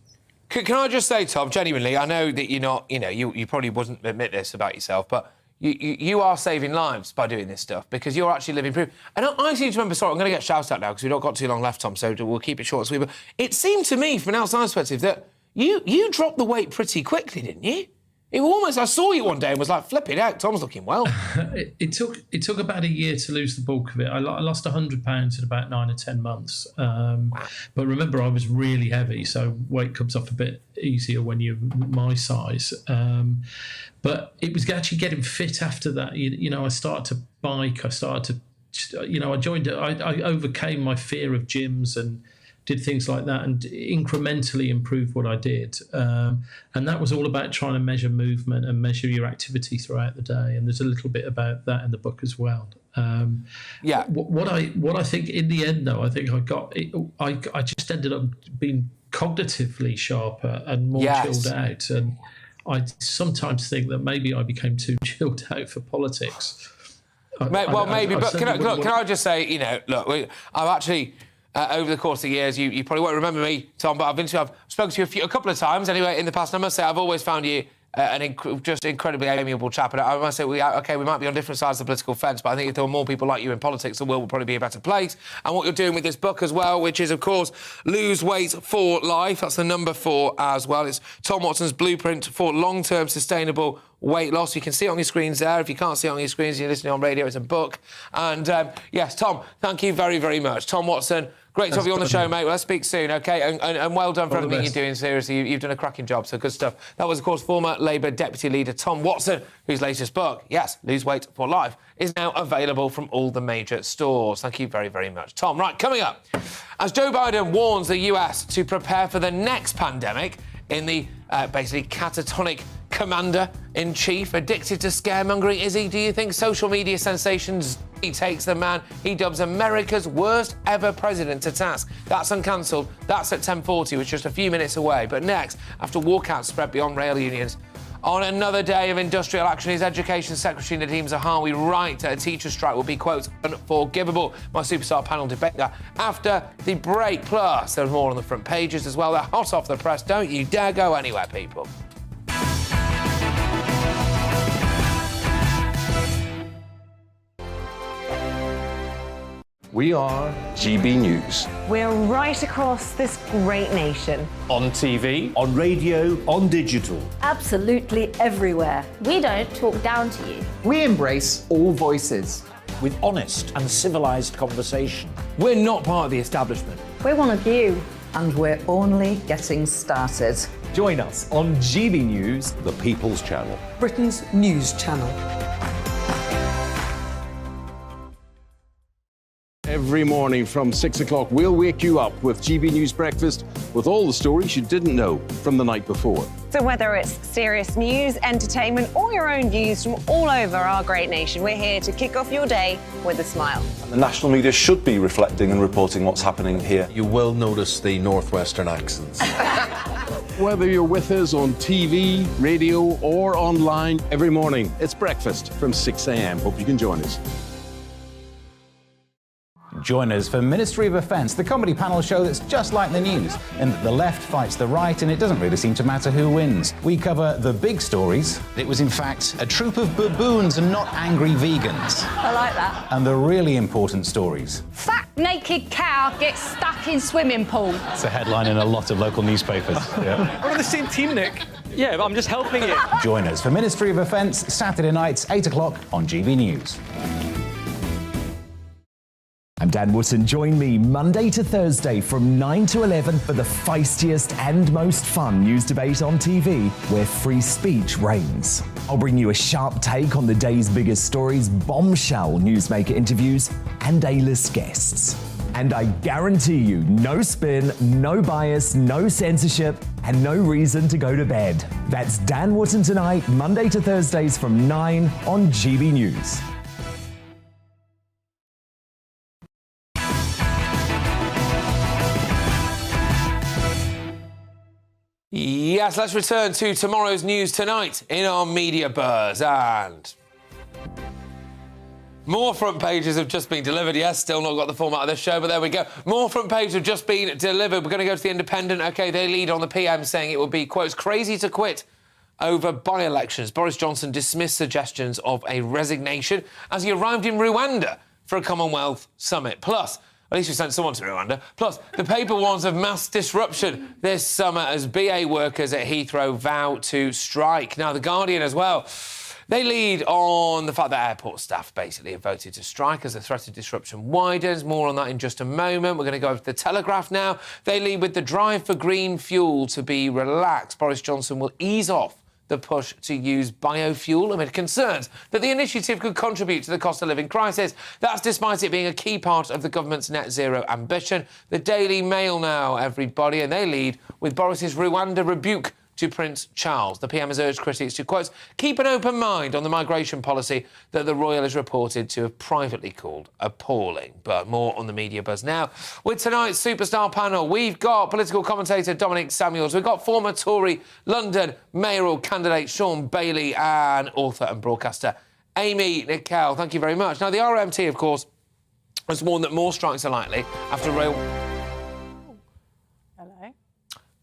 Can I just say, Tom, genuinely, I know that you're not, you probably wouldn't admit this about yourself, but you are saving lives by doing this stuff, because you're actually living proof. And I seem to remember, sorry, I'm going to get shouted out now because we've not got too long left, Tom, so we'll keep it short and sweet. But it seemed to me, from an outside perspective, that you dropped the weight pretty quickly, didn't you? I saw you one day and was like, flipping out, Tom's looking well. It took about a year to lose the bulk of it. I lost 100 pounds in about 9 or 10 months. But remember, I was really heavy, so weight comes off a bit easier when you're my size. But it was actually getting fit after that. I started to bike. I started to, I overcame my fear of gyms, and did things like that and incrementally improved what I did. And that was all about trying to measure movement and measure your activity throughout the day. And there's a little bit about that in the book as well. What I think in the end, though, I think I just ended up being cognitively sharper and more chilled out. And I sometimes think that maybe I became too chilled out for politics. Maybe. But can I just say, you know, look, I've actually, over the course of the years, you probably won't remember me, Tom, but I've spoken to you a couple of times anyway in the past. And I must say, I've always found you just incredibly amiable chap. And I must say, we might be on different sides of the political fence, but I think if there were more people like you in politics, the world would probably be a better place. And what you're doing with this book as well, which is, of course, Lose Weight for Life. That's the number 4 as well. It's Tom Watson's blueprint for long-term sustainable weight loss. You can see it on your screens there. If you can't see it on your screens, you're listening on radio, it's a book. And, yes, Tom, thank you very, very much. Tom Watson, great to have you on the show, mate. Well, let's speak soon, OK? And well done for everything you're doing, seriously. You've done a cracking job, so good stuff. That was, of course, former Labour Deputy Leader Tom Watson, whose latest book, yes, Lose Weight for Life, is now available from all the major stores. Thank you very, very much. Tom, right, coming up. As Joe Biden warns the US to prepare for the next pandemic in the basically catatonic commander-in-chief, addicted to scaremongering, is he? Do you think social media sensations he takes the man he dubs America's worst ever president to task? That's uncancelled. That's at 10:40, which is just a few minutes away. But next, after walkouts spread beyond rail unions, on another day of industrial action, his Education Secretary Nadeem Zahawi right that a teacher strike will be, quote, unforgivable. My superstar panel debate that after the break. Plus, there's more on the front pages as well. They're hot off the press. Don't you dare go anywhere, people. We are GB News. We're right across this great nation. On TV. On radio, on digital. Absolutely everywhere. We don't talk down to you. We embrace all voices. With honest and civilised conversation. We're not part of the establishment. We're one of you. And we're only getting started. Join us on GB News, The People's Channel. Britain's news channel. Every morning from 6 o'clock, we'll wake you up with GB News Breakfast with all the stories you didn't know from the night before. So whether it's serious news, entertainment, or your own views from all over our great nation, we're here to kick off your day with a smile. The national media should be reflecting and reporting what's happening here. You will notice the northwestern accents. Whether you're with us on TV, radio, or online, every morning, it's breakfast from 6 a.m. Hope you can join us. Join us for Ministry of Offence, the comedy panel show that's just like the news, in that the left fights the right and it doesn't really seem to matter who wins. We cover the big stories. It was, in fact, a troop of baboons and not angry vegans. I like that. And the really important stories. Fat naked cow gets stuck in swimming pool. It's a headline in a lot of local newspapers. We're on the same team, Nick. Yeah, but I'm just helping you. Join us for Ministry of Offence, Saturday nights, 8 o'clock on GB News. I'm Dan Wootton. Join me Monday to Thursday from 9 to 11 for the feistiest and most fun news debate on TV, where free speech reigns. I'll bring you a sharp take on the day's biggest stories, bombshell newsmaker interviews, and A-list guests. And I guarantee you, no spin, no bias, no censorship, and no reason to go to bed. That's Dan Wootton tonight, Monday to Thursdays from 9 on GB News. Yes, let's return to tomorrow's news tonight in our media buzz. And more front pages have just been delivered. Yes, still not got the format of this show, but there we go. More front pages have just been delivered. We're going to go to The Independent. OK, they lead on the PM saying it would be, quote, crazy to quit over by-elections. Boris Johnson dismissed suggestions of a resignation as he arrived in Rwanda for a Commonwealth summit. Plus, at least we sent someone to Rwanda. Plus, the paper warns of mass disruption this summer as BA workers at Heathrow vow to strike. Now, The Guardian as well, they lead on the fact that airport staff basically have voted to strike as the threat of disruption widens. More on that in just a moment. We're going to go over to The Telegraph now. They lead with the drive for green fuel to be relaxed. Boris Johnson will ease off the push to use biofuel amid concerns that the initiative could contribute to the cost of living crisis. That's despite it being a key part of the government's net zero ambition. The Daily Mail now, everybody, and they lead with Boris's Rwanda rebuke to Prince Charles. The PM has urged critics to, quote, keep an open mind on the migration policy that the royal is reported to have privately called appalling. But more on the media buzz now. With tonight's superstar panel, we've got political commentator Dominic Samuels, we've got former Tory London mayoral candidate Sean Bailey, and author and broadcaster Amy Nicol. Thank you very much. Now, the RMT, of course, has warned that more strikes are likely after rail...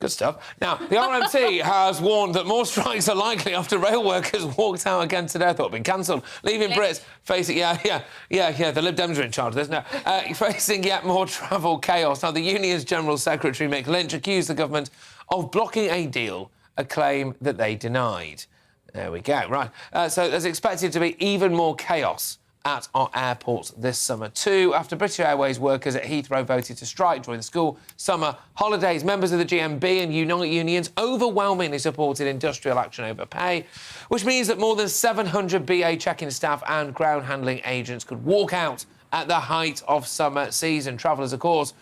Good stuff. Now, the RMT has warned that more strikes are likely after rail workers walked out again today. I thought it had been cancelled. Leaving Brits facing... Yeah, the Lib Dems are in charge of this now. Facing yet more travel chaos. Now, the union's General Secretary, Mick Lynch, accused the government of blocking a deal, a claim that they denied. There we go. Right. So there's expected to be even more chaos at our airports this summer too, after British Airways workers at Heathrow voted to strike during the school summer holidays. Members of the GMB and Unite unions overwhelmingly supported industrial action over pay, which means that more than 700 BA check-in staff and ground handling agents could walk out at the height of summer season. Travellers, of course,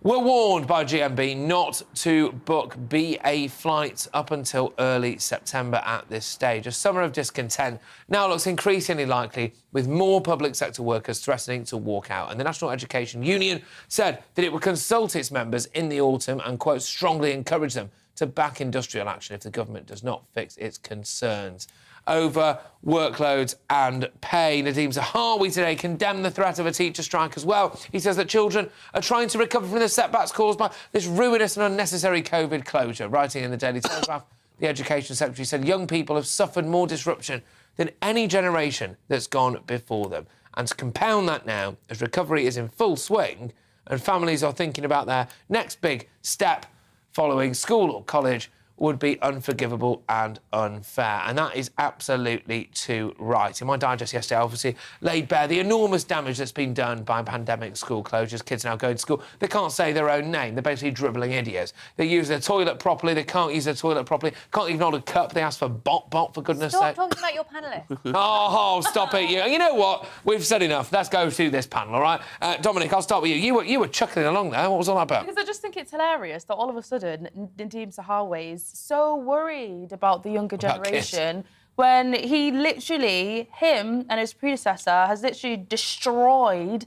were warned by GMB not to book BA flights up until early September at this stage. A summer of discontent now looks increasingly likely, with more public sector workers threatening to walk out. And the National Education Union said that it would consult its members in the autumn and, quote, strongly encourage them to back industrial action if the government does not fix its concerns over workloads and pay. Nadeem Zahawi today condemned the threat of a teacher strike as well. He says that children are trying to recover from the setbacks caused by this ruinous and unnecessary COVID closure. Writing in the Daily Telegraph, the Education Secretary said young people have suffered more disruption than any generation that's gone before them. And to compound that now, as recovery is in full swing and families are thinking about their next big step following school or college, would be unforgivable and unfair. And that is absolutely too right. In my digest yesterday, I obviously laid bare the enormous damage that's been done by pandemic school closures. Kids now going to school, they can't say their own name. They're basically dribbling idiots. They use their toilet properly, they can't use their toilet properly, can't even hold a cup, they ask for bot, for goodness sake. Stop talking about your panellists. Oh, stop it. You know what? We've said enough. Let's go to this panel, all right? Dominic, I'll start with you. You were chuckling along there. What was all that about? Because I just think it's hilarious that all of a sudden Nadeem Zahawi is so worried about the younger generation when he literally, him and his predecessor, has literally destroyed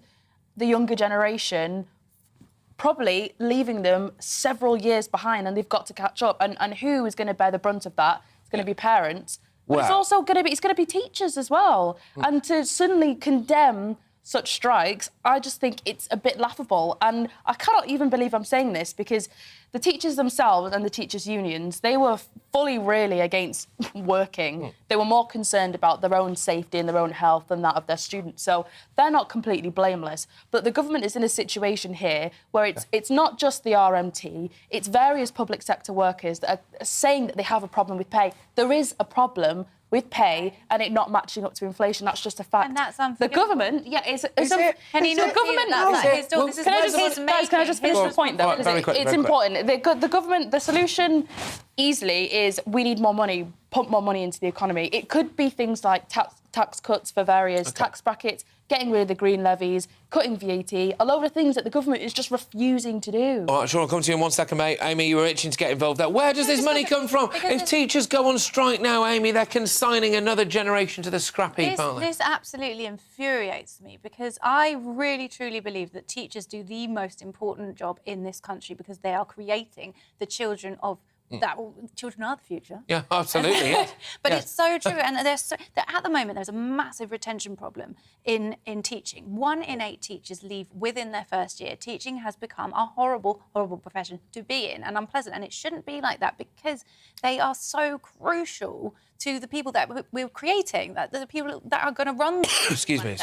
the younger generation, probably leaving them several years behind, and they've got to catch up. And who is going to bear the brunt of that? It's going to be parents. But it's also going to be teachers as well. And to suddenly condemn such strikes, I just think it's a bit laughable. And I cannot even believe I'm saying this, because the teachers themselves and the teachers' unions, they were fully really against working. They were more concerned about their own safety and their own health than that of their students. So they're not completely blameless. But the government is in a situation here where it's not just the RMT, it's various public sector workers that are saying that they have a problem with pay. There is a problem with pay and it not matching up to inflation. That's just a fact. And that's the government, Can I just finish the point, though? Because it's important. The government, the solution easily is we need more money, pump more money into the economy. It could be things like tax cuts for various tax brackets, getting rid of the green levies, cutting VAT, a load of things that the government is just refusing to do. All right, Sean, I'll come to you in 1 second, mate. Amy, you were itching to get involved there. Where does this money come from? If teachers go on strike now, Amy, they're consigning another generation to the scrap heap, aren't they? This absolutely infuriates me, because I really, truly believe that teachers do the most important job in this country, because they are creating the children of children are the future. Yeah, absolutely. Yes. But it's so true, and at the moment there's a massive retention problem in teaching. 1 in 8 teachers leave within their first year. Teaching has become a horrible, horrible profession to be in, and unpleasant, and it shouldn't be like that, because they are so crucial to the people that we're creating, that the people that are going to run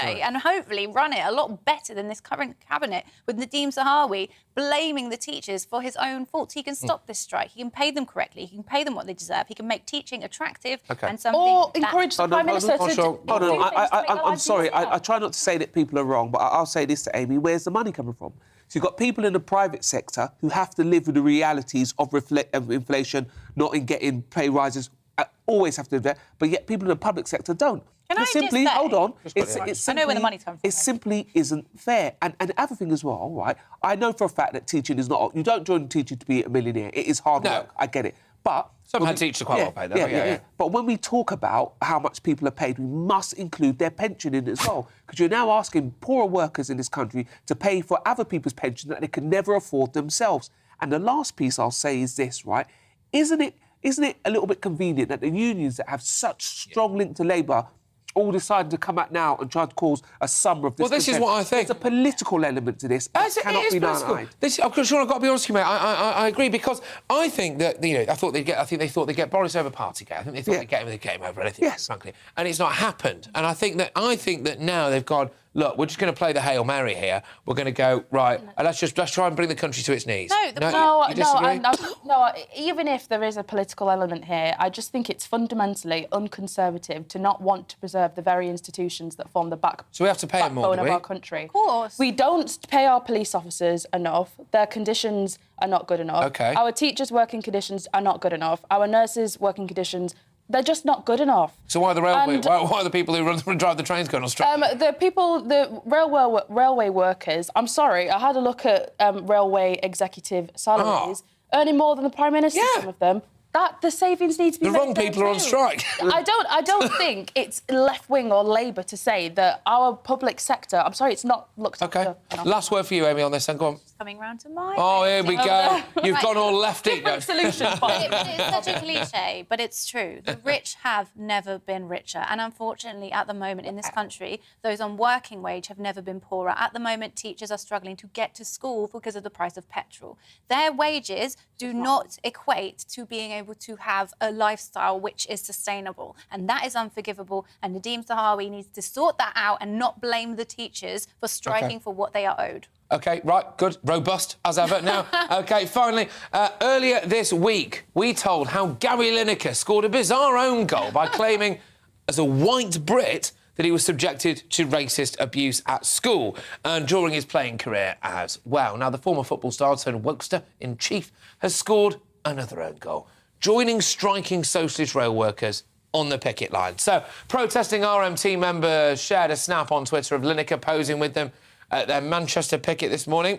and hopefully run it a lot better than this current cabinet, with Nadeem Zahawi blaming the teachers for his own faults. He can stop this strike. He can pay them correctly. He can pay them what they deserve. He can make teaching attractive and something... Or encourage the Prime Minister to... Hold on, I'm sorry. I try not to say that people are wrong, but I'll say this to Amy. Where's the money coming from? So you've got people in the private sector who have to live with the realities of inflation, not in getting pay rises always have to do that, but yet people in the public sector don't. Can I simply, just say, hold on, I know where the money's coming from. It simply isn't fair. And the other thing as well, right, I know for a fact that teaching is not... You don't join teaching to be a millionaire. It is hard work. I get it. But... Some teachers are quite well paid, though. Yeah. But when we talk about how much people are paid, we must include their pension in it as well. Because you're now asking poorer workers in this country to pay for other people's pensions that they can never afford themselves. And the last piece I'll say is this, right? Isn't it a little bit convenient that the unions that have such strong link to Labour all decided to come out now and try to cause a summer of this. Well, this is what I think. There's a political element to this. It cannot be denied. I'm sure I've got to be honest with you, mate. I agree, because I think that, I think they thought they'd get Boris over Partygate. I think they thought they'd get him over anything, frankly. And it's not happened. And I think that now they've gone, look, we're just going to play the Hail Mary here. We're going to go, right, let's try and bring the country to its knees. No, even if there is a political element here, I just think it's fundamentally unconservative to not want to preserve the very institutions that form the backbone So we have to pay them more, do of we? our country. Of course. We don't pay our police officers enough. Their conditions are not good enough. Okay. Our teachers' working conditions are not good enough. Our nurses' working conditions, they're just not good enough. So why are the people who drive the trains going on strike? The railway workers, I'm sorry, I had a look at railway executive salaries, earning more than the Prime Minister, some of them. The savings need to be The made wrong there people are on too. strike. I don't think it's left-wing or Labour to say that our public sector... I'm sorry, it's not looked after enough. Last word for you, Amy, on this, then. Go on. Coming round to mine. Oh, here we go. You've gone all lefty. Different solution. But it's such a cliche, but it's true. The rich have never been richer. And unfortunately, at the moment in this country, those on working wage have never been poorer. At the moment, teachers are struggling to get to school because of the price of petrol. Their wages do not equate to being able to have a lifestyle which is sustainable. And that is unforgivable. And Nadeem Sahawi needs to sort that out and not blame the teachers for striking for what they are owed. OK, right, good, robust, as ever. Now, OK, finally, earlier this week, we told how Gary Lineker scored a bizarre own goal by claiming, as a white Brit, that he was subjected to racist abuse at school and during his playing career as well. Now, the former football star turned Wokester-in-chief has scored another own goal, joining striking socialist rail workers on the picket line. So, protesting RMT members shared a snap on Twitter of Lineker posing with them at their Manchester picket this morning.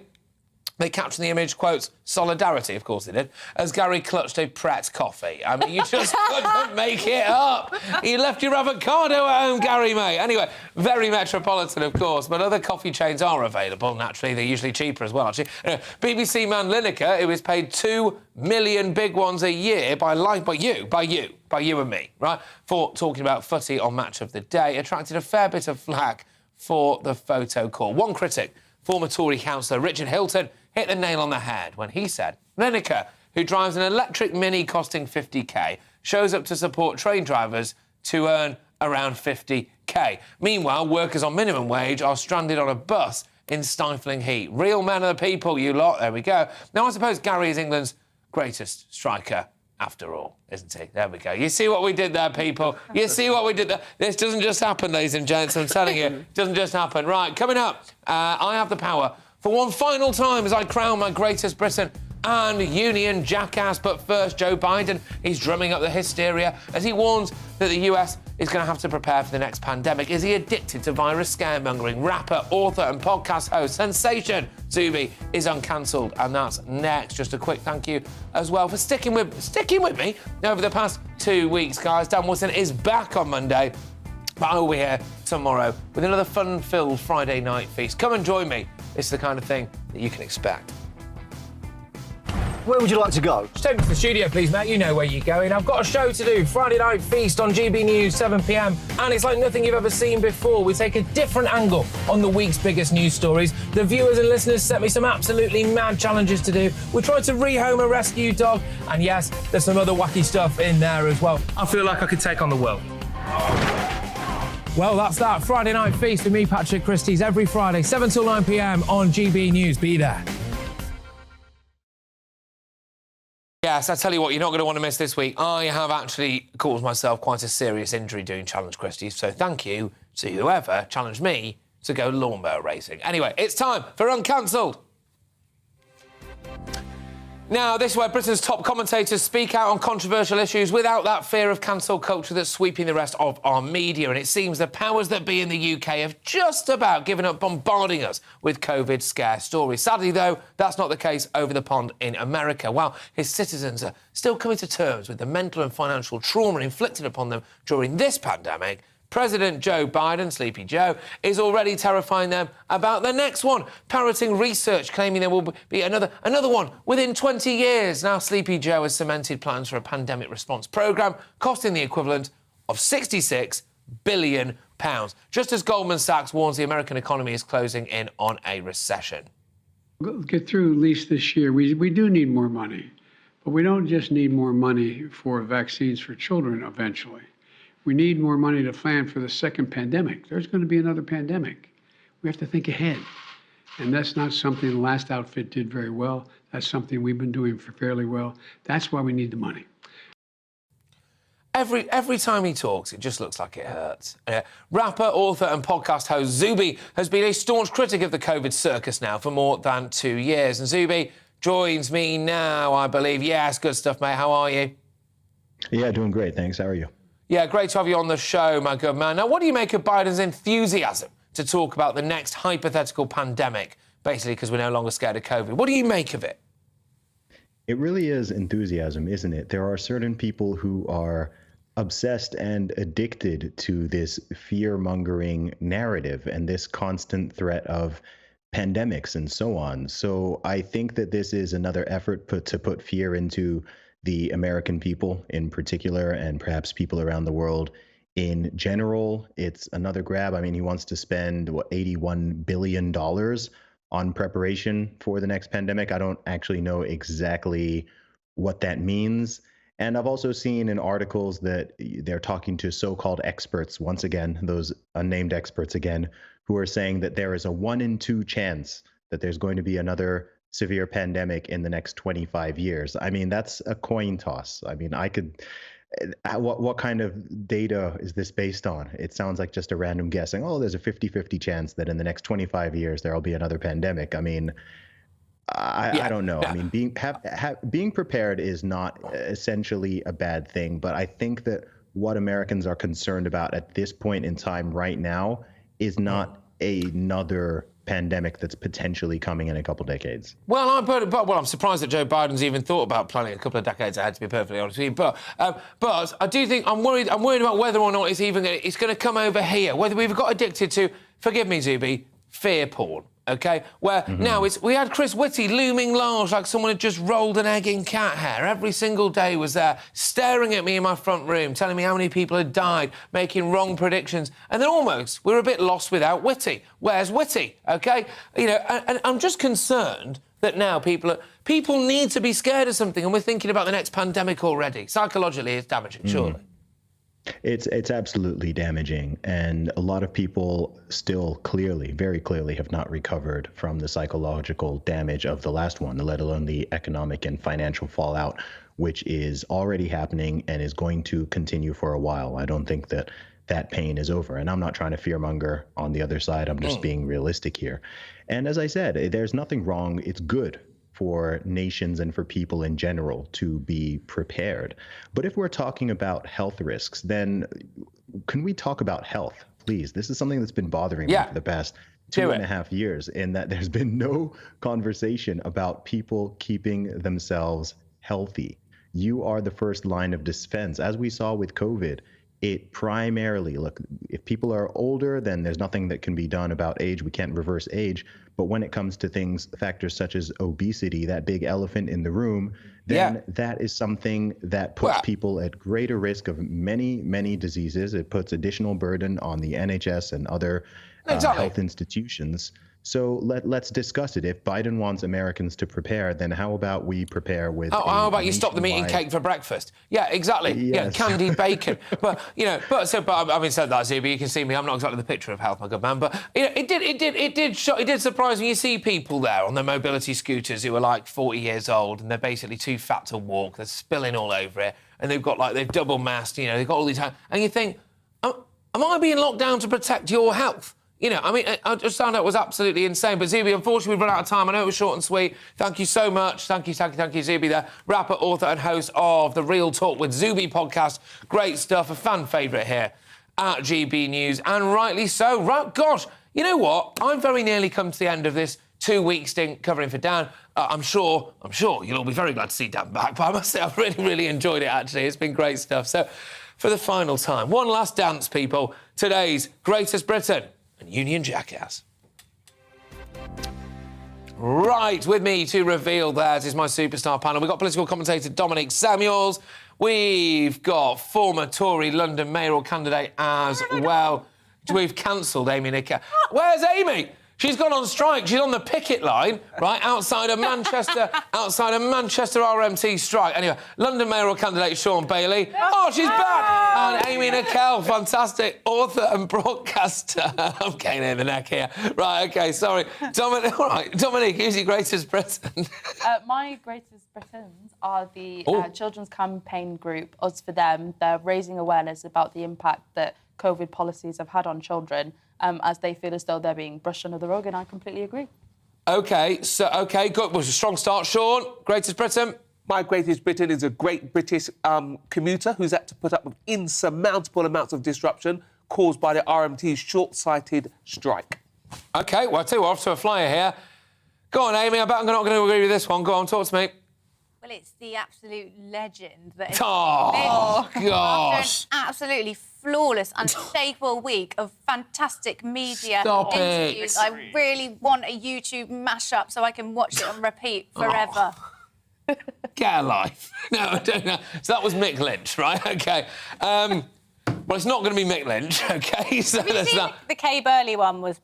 They captioned the image, quotes, solidarity, of course they did, as Gary clutched a Pret coffee. I mean, you just couldn't make it up. You left your avocado at home, Gary, mate. Anyway, very metropolitan, of course, but other coffee chains are available, naturally. They're usually cheaper as well, actually. Anyway, BBC man Lineker, who is paid 2 million big ones a year by you and me, right, for talking about footy on Match of the Day, attracted a fair bit of flack for the photo call. One critic, former Tory councillor Richard Hilton, hit the nail on the head when he said Lineker, who drives an electric Mini costing 50k, shows up to support train drivers to earn around 50k. Meanwhile, workers on minimum wage are stranded on a bus in stifling heat. Real men of the people, you lot. There we go. Now, I suppose Gary is England's greatest striker after all, isn't he? There we go. You see what we did there, people? You see what we did there? This doesn't just happen, ladies and gents, I'm telling you. It doesn't just happen. Right, coming up, I have the power for one final time as I crown my greatest Britain and union jackass. But first, Joe Biden, he's drumming up the hysteria as he warns that the US is going to have to prepare for the next pandemic. Is he addicted to virus scaremongering? Rapper, author and podcast host sensation Zuby is uncancelled, and that's next. Just a quick thank you as well for sticking with me over the past 2 weeks, guys. Dan Wootton is back on Monday, but I will be here tomorrow with another fun-filled Friday night feast. Come and join me. It's the kind of thing that you can expect. Where would you like to go? Just take me to the studio, please, mate. You know where you're going. I've got a show to do. Friday Night Feast on GBNews, 7 p.m. And it's like nothing you've ever seen before. We take a different angle on the week's biggest news stories. The viewers and listeners set me some absolutely mad challenges to do. We tried to rehome a rescue dog. And yes, there's some other wacky stuff in there as well. I feel like I could take on the world. Well, that's that. Friday Night Feast with me, Patrick Christie's, every Friday, 7 till 9 p.m. on GB News. Be there. Yes, I tell you what, you're not going to want to miss this week. I have actually caused myself quite a serious injury doing Challenge Christie's, so thank you to whoever challenged me to go lawnmower racing. Anyway, it's time for Uncancelled. Now, this is where Britain's top commentators speak out on controversial issues without that fear of cancel culture that's sweeping the rest of our media. And it seems the powers that be in the UK have just about given up bombarding us with COVID scare stories. Sadly, though, that's not the case over the pond in America. While his citizens are still coming to terms with the mental and financial trauma inflicted upon them during this pandemic, President Joe Biden, Sleepy Joe, is already terrifying them about the next one, parroting research claiming there will be another one within 20 years. Now, Sleepy Joe has cemented plans for a pandemic response programme costing the equivalent of £66 billion, just as Goldman Sachs warns the American economy is closing in on a recession. We'll get through at least this year. We do need more money, but we don't just need more money for vaccines for children eventually. We need more money to plan for the second pandemic. There's going to be another pandemic. We have to think ahead. And that's not something the last outfit did very well. That's something we've been doing fairly well. That's why we need the money. Every time he talks, it just looks like it hurts. Rapper, author and podcast host Zuby has been a staunch critic of the COVID circus now for more than 2 years. And Zuby joins me now, I believe. Yes, good stuff, mate. How are you? Yeah, doing great, thanks. How are you? Yeah, great to have you on the show, my good man. Now, what do you make of Biden's enthusiasm to talk about the next hypothetical pandemic, basically because we're no longer scared of COVID? What do you make of it? It really is enthusiasm, isn't it? There are certain people who are obsessed and addicted to this fear-mongering narrative and this constant threat of pandemics and so on. So I think that this is another effort to put fear into the American people in particular, and perhaps people around the world in general. It's another grab. I mean, he wants to spend, $81 billion on preparation for the next pandemic. I don't actually know exactly what that means. And I've also seen in articles that they're talking to so-called experts, once again, those unnamed experts again, who are saying that there is a 1 in 2 chance that there's going to be another severe pandemic in the next 25 years. I mean, that's a coin toss. I mean, what kind of data is this based on? It sounds like just a random guessing. Oh, there's a 50-50 chance that in the next 25 years there'll be another pandemic. I mean, I don't know. I mean, being prepared is not essentially a bad thing, but I think that what Americans are concerned about at this point in time right now is not another pandemic that's potentially coming in a couple decades. Well, I'm surprised that Joe Biden's even thought about planning a couple of decades ahead, to be perfectly honest with you. But I do think I'm worried about whether or not it's going to come over here. Whether we've got addicted to, forgive me, Zuby, fear porn. OK, where now we had Chris Whitty looming large like someone had just rolled an egg in cat hair. Every single day was there, staring at me in my front room, telling me how many people had died, making wrong predictions. And then almost we're a bit lost without Whitty. Where's Whitty? OK, you know, and I'm just concerned that now people need to be scared of something, and we're thinking about the next pandemic already. Psychologically, it's damaging, surely. It's absolutely damaging, and a lot of people still very clearly have not recovered from the psychological damage of the last one, let alone the economic and financial fallout, which is already happening and is going to continue for a while. I don't think that pain is over, and I'm not trying to fearmonger on the other side. I'm just being realistic here. And as I said, there's nothing wrong. It's good for nations and for people in general to be prepared. But if we're talking about health risks, then can we talk about health, please? This is something that's been bothering me for the past 2.5 years, in that there's been no conversation about people keeping themselves healthy. You are the first line of defense. As we saw with COVID, it primarily, look, if people are older, then there's nothing that can be done about age. We can't reverse age. But when it comes to factors such as obesity, that big elephant in the room, then that is something that puts people at greater risk of many, many diseases. It puts additional burden on the NHS and other health institutions. So let's discuss it. If Biden wants Americans to prepare, then how about we prepare with? How about you stop them eating cake for breakfast? Yeah, exactly. Yes. Yeah, candied bacon. But having said that, Zuby, you can see me. I'm not exactly the picture of health, my good man. But you know, it did surprise me. You see people there on their mobility scooters who are like 40 years old, and they're basically too fat to walk. They're spilling all over it, and they've double masked. You know, they've got all these, and you think, am I being locked down to protect your health? You know, I mean, I just found out it was absolutely insane. But Zuby, unfortunately, we've run out of time. I know it was short and sweet. Thank you so much. Thank you, Zuby, the rapper, author and host of the Real Talk with Zuby podcast. Great stuff, a fan favourite here at GB News, and rightly so. Right, gosh, you know what? I've very nearly come to the end of this 2-week stint covering for Dan. I'm sure you'll all be very glad to see Dan back, but I must say I've really enjoyed it, actually. It's been great stuff. So, for the final time, one last dance, people. Today's Greatest Britain and Union Jackass. Right, with me to reveal theirs is my superstar panel. We've got political commentator Dominic Samuels. We've got former Tory London mayoral candidate as well. We've cancelled Amy Nicol. Where's Amy? She's gone on strike. She's on the picket line, right, outside of Manchester RMT strike. Anyway, London mayoral candidate Sean Bailey. Oh, she's back! And Amy Nicol, fantastic author and broadcaster. I'm getting in the neck here. Right, OK, sorry. Dominic, who's your greatest Britain? My greatest Britons are the children's campaign group, Us For Them. They're raising awareness about the impact that COVID policies have had on children, as they feel as though they're being brushed under the rug, and I completely agree. OK, good. Was a strong start. Sean, greatest Britain? My greatest Britain is a great British commuter who's had to put up with insurmountable amounts of disruption caused by the RMT's short-sighted strike. OK, well, I tell you what, off to a flyer here. Go on, Amy, I bet I'm not going to agree with this one. Go on, talk to me. Well, it's the absolute legend that... Oh, gosh. After an absolutely flawless, unshakable week of fantastic media interviews, I really want a YouTube mashup so I can watch it on repeat forever. Oh. Get a life. No, I don't know. So that was Mick Lynch, right? OK. Well, it's not going to be Mick Lynch, OK? So Have you seen the Kay Burley one was...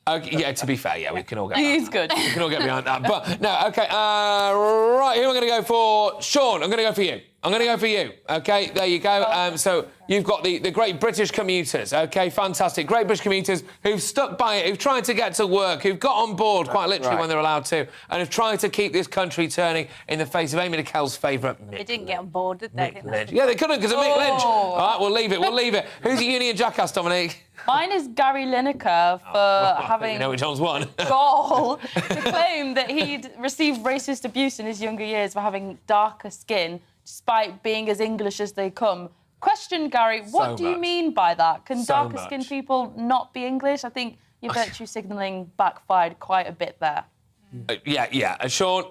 Okay, yeah, to be fair, yeah, we can all get He's good. We can all get behind that. But, no, OK, right, who am I going to go for? Sean, I'm going to go for you. OK, there you go. So you've got the great British commuters, OK, fantastic. Great British commuters who've stuck by it, who've tried to get to work, who've got on board, quite literally when they're allowed to, and have tried to keep this country turning in the face of Amy Nicol's favourite, Mick. They didn't get on board, did they? Mick Lynch. Yeah, they couldn't because of Mick Lynch. All right, we'll leave it. Who's your Union Jackass, Dominic? Mine is Gary Lineker for having... You know which one's one. ...gall to claim that he'd received racist abuse in his younger years for having darker skin, despite being as English as they come. Question, Gary, what do you mean by that? Can darker-skinned people not be English? I think your virtue signalling backfired quite a bit there. Yeah. Sean?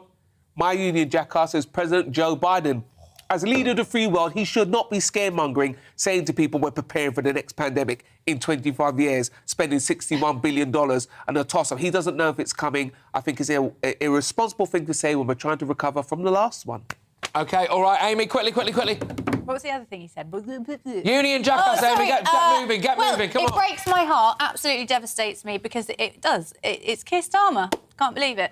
My Union Jackass is President Joe Biden. As a leader of the free world, he should not be scaremongering, saying to people we're preparing for the next pandemic in 25 years, spending $61 billion and a toss-up. He doesn't know if it's coming. I think it's an irresponsible thing to say when we're trying to recover from the last one. OK, all right, Amy, quickly. What was the other thing he said? Union Jackass, Amy, get moving, come on. It breaks my heart, absolutely devastates me, because it does. It's Keir Starmer. Can't believe it.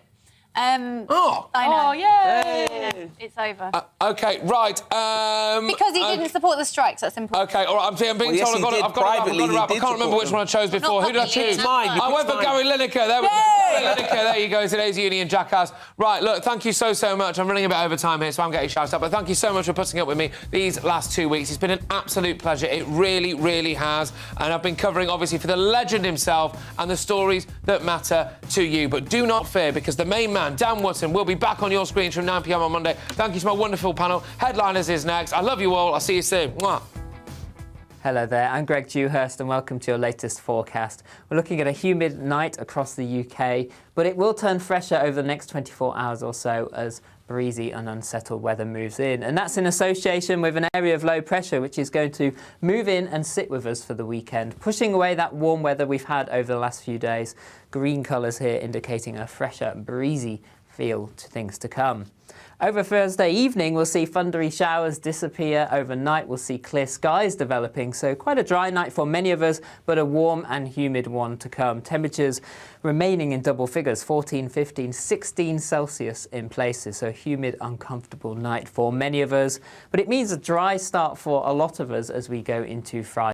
I know. Oh, yay! It's over. OK, right. Because he didn't support the strikes, that's important. OK, all right, I'm being told I've got to wrap. I can't remember which one I chose before. Who did I choose? I went for Gary Lineker. There we go. There you go, today's Union Jackass. Right, look, thank you so much. I'm running a bit over time here, so I'm getting shouted up, but thank you so much for putting up with me these last 2 weeks. It's been an absolute pleasure. It really has. And I've been covering, obviously, for the legend himself and the stories that matter to you. But do not fear, because the main man, Dan Wootton, will be back on your screens from 9 p.m. on Monday. Thank you to my wonderful panel. Headliners is next. I love you all. I'll see you soon. Mwah. Hello there, I'm Greg Dewhurst and welcome to your latest forecast. We're looking at a humid night across the UK, but it will turn fresher over the next 24 hours or so as breezy and unsettled weather moves in. And that's in association with an area of low pressure which is going to move in and sit with us for the weekend, pushing away that warm weather we've had over the last few days. Green colours here indicating a fresher, breezy feel to things to come. Over Thursday evening, we'll see thundery showers disappear. Overnight, we'll see clear skies developing. So quite a dry night for many of us, but a warm and humid one to come. Temperatures remaining in double figures, 14, 15, 16 Celsius in places. So a humid, uncomfortable night for many of us. But it means a dry start for a lot of us as we go into Friday.